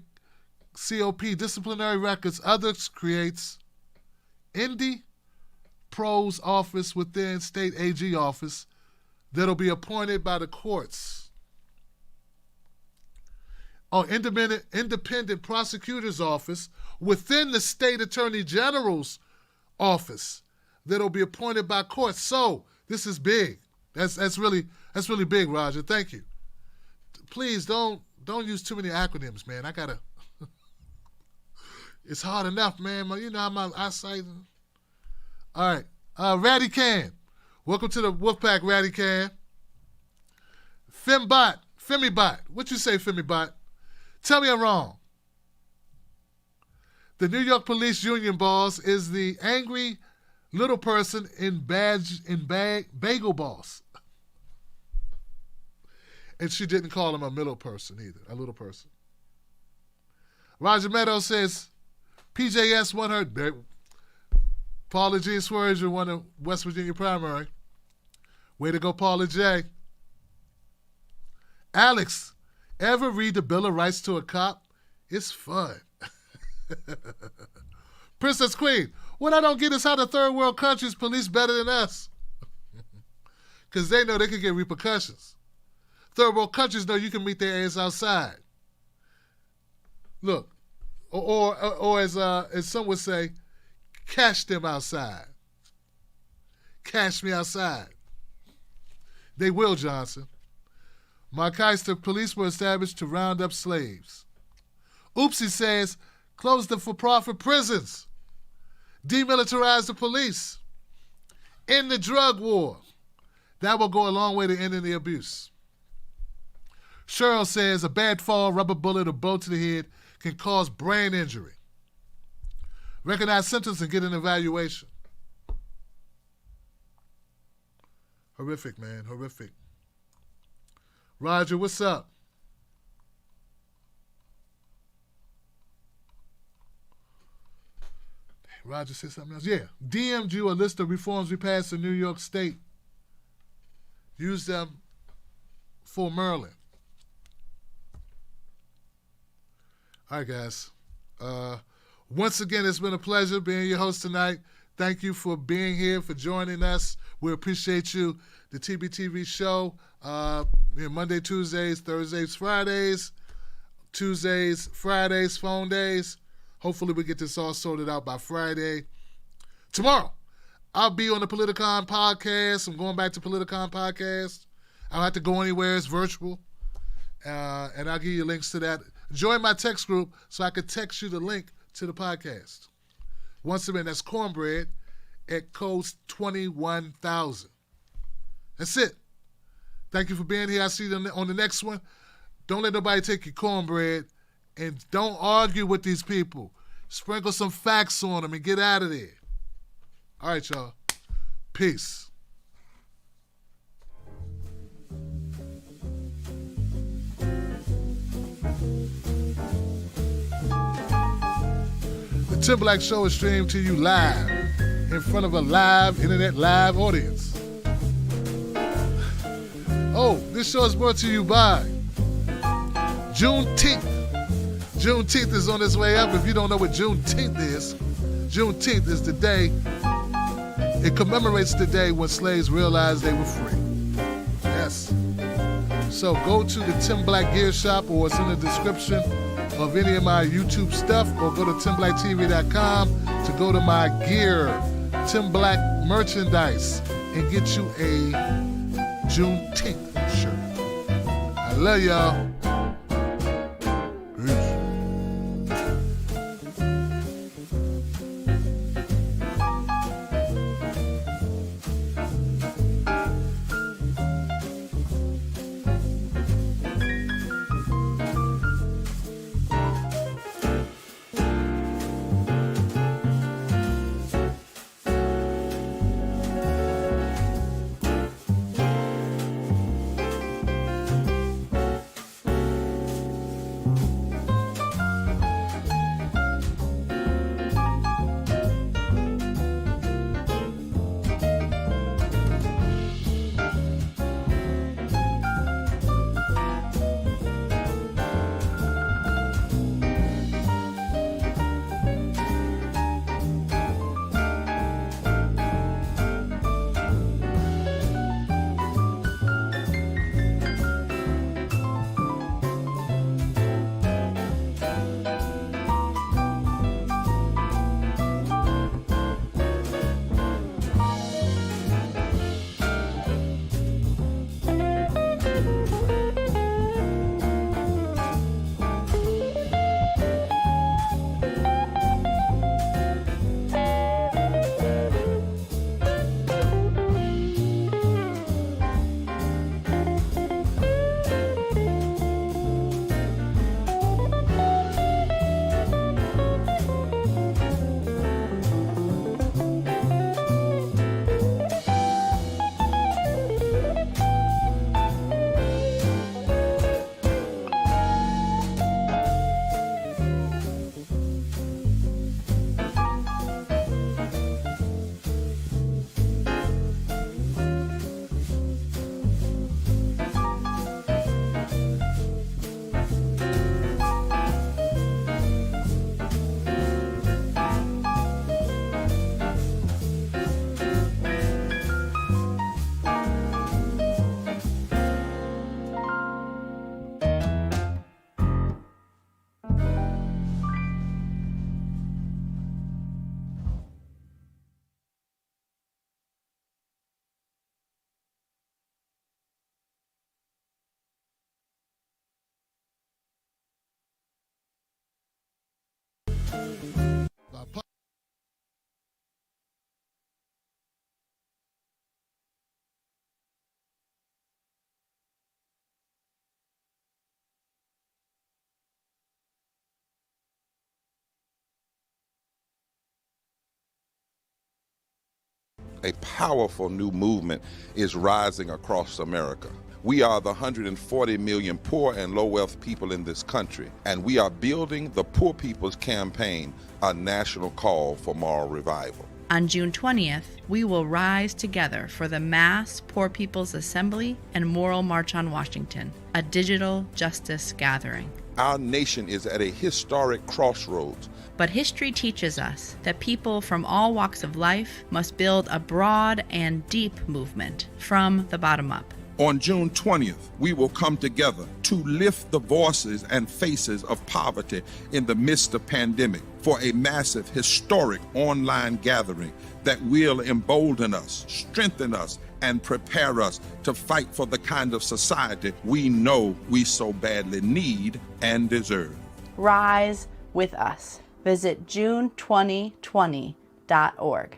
COP disciplinary records, others creates Indy Pro's office within state AG office that'll be appointed by the courts. Or independent prosecutor's office within the state attorney general's office that'll be appointed by courts. So this is big. That's really big, Roger. Thank you. Please don't use too many acronyms, man. It's hard enough, man. You know how my eyesight. All right. Ratty Can. Welcome to the Wolfpack, Ratty Can. Femibot. What you say, Femibot? Tell me I'm wrong. The New York Police Union boss is the angry little person in bagel boss. And she didn't call him a middle person either, a little person. Roger Meadow says, PJS won her. Paula Jean Swearinger won the West Virginia primary. Way to go, Paula J. Alex, ever read the Bill of Rights to a cop? It's fun. Princess Queen, what I don't get is how the third world countries police better than us. Because they know they can get repercussions. Third world countries know you can meet their ass outside. Look, or as some would say, cash them outside. Cash me outside. They will, Johnson. Markeister, police were established to round up slaves. Oopsie says, close the for-profit prisons. Demilitarize the police. End the drug war. That will go a long way to ending the abuse. Cheryl says, a bad fall, rubber bullet, or blow to the head can cause brain injury. Recognize symptoms and get an evaluation. Horrific, man, horrific. Roger, what's up? Roger said something else. Yeah, DM'd you a list of reforms we passed in New York State. Use them for Maryland. All right, guys. Once again, it's been a pleasure being your host tonight. Thank you for being here, for joining us. We appreciate you. The TBTV show, Monday, Tuesdays, Thursdays, Fridays, Tuesdays, Fridays, phone days. Hopefully we get this all sorted out by Friday. Tomorrow, I'll be on the Politicon podcast. I'm going back to Politicon podcast. I don't have to go anywhere. It's virtual. And I'll give you links to that. Join my text group so I can text you the link to the podcast. Once again, that's Cornbread at codes 21,000. That's it. Thank you for being here. I'll see you on the next one. Don't let nobody take your cornbread, and don't argue with these people. Sprinkle some facts on them and get out of there. All right, y'all. Peace. The Tim Black Show is streamed to you live in front of a live internet live audience. Oh, this show is brought to you by Juneteenth. Juneteenth is on its way up. If you don't know what Juneteenth is the day, it commemorates the day when slaves realized they were free. Yes. So go to the Tim Black Gear Shop, or it's in the description of any of my YouTube stuff, or go to timblacktv.com to go to my gear, Tim Black merchandise, and get you a Juneteenth shirt. I love y'all. A powerful new movement is rising across America. We are the 140 million poor and low-wealth people in this country, and we are building the Poor People's Campaign, a national call for moral revival. On June 20th, we will rise together for the Mass Poor People's Assembly and Moral March on Washington, a digital justice gathering. Our nation is at a historic crossroads. But history teaches us that people from all walks of life must build a broad and deep movement from the bottom up. On June 20th, we will come together to lift the voices and faces of poverty in the midst of pandemic for a massive, historic online gathering that will embolden us, strengthen us, and prepare us to fight for the kind of society we know we so badly need and deserve. Rise with us. Visit June2020.org.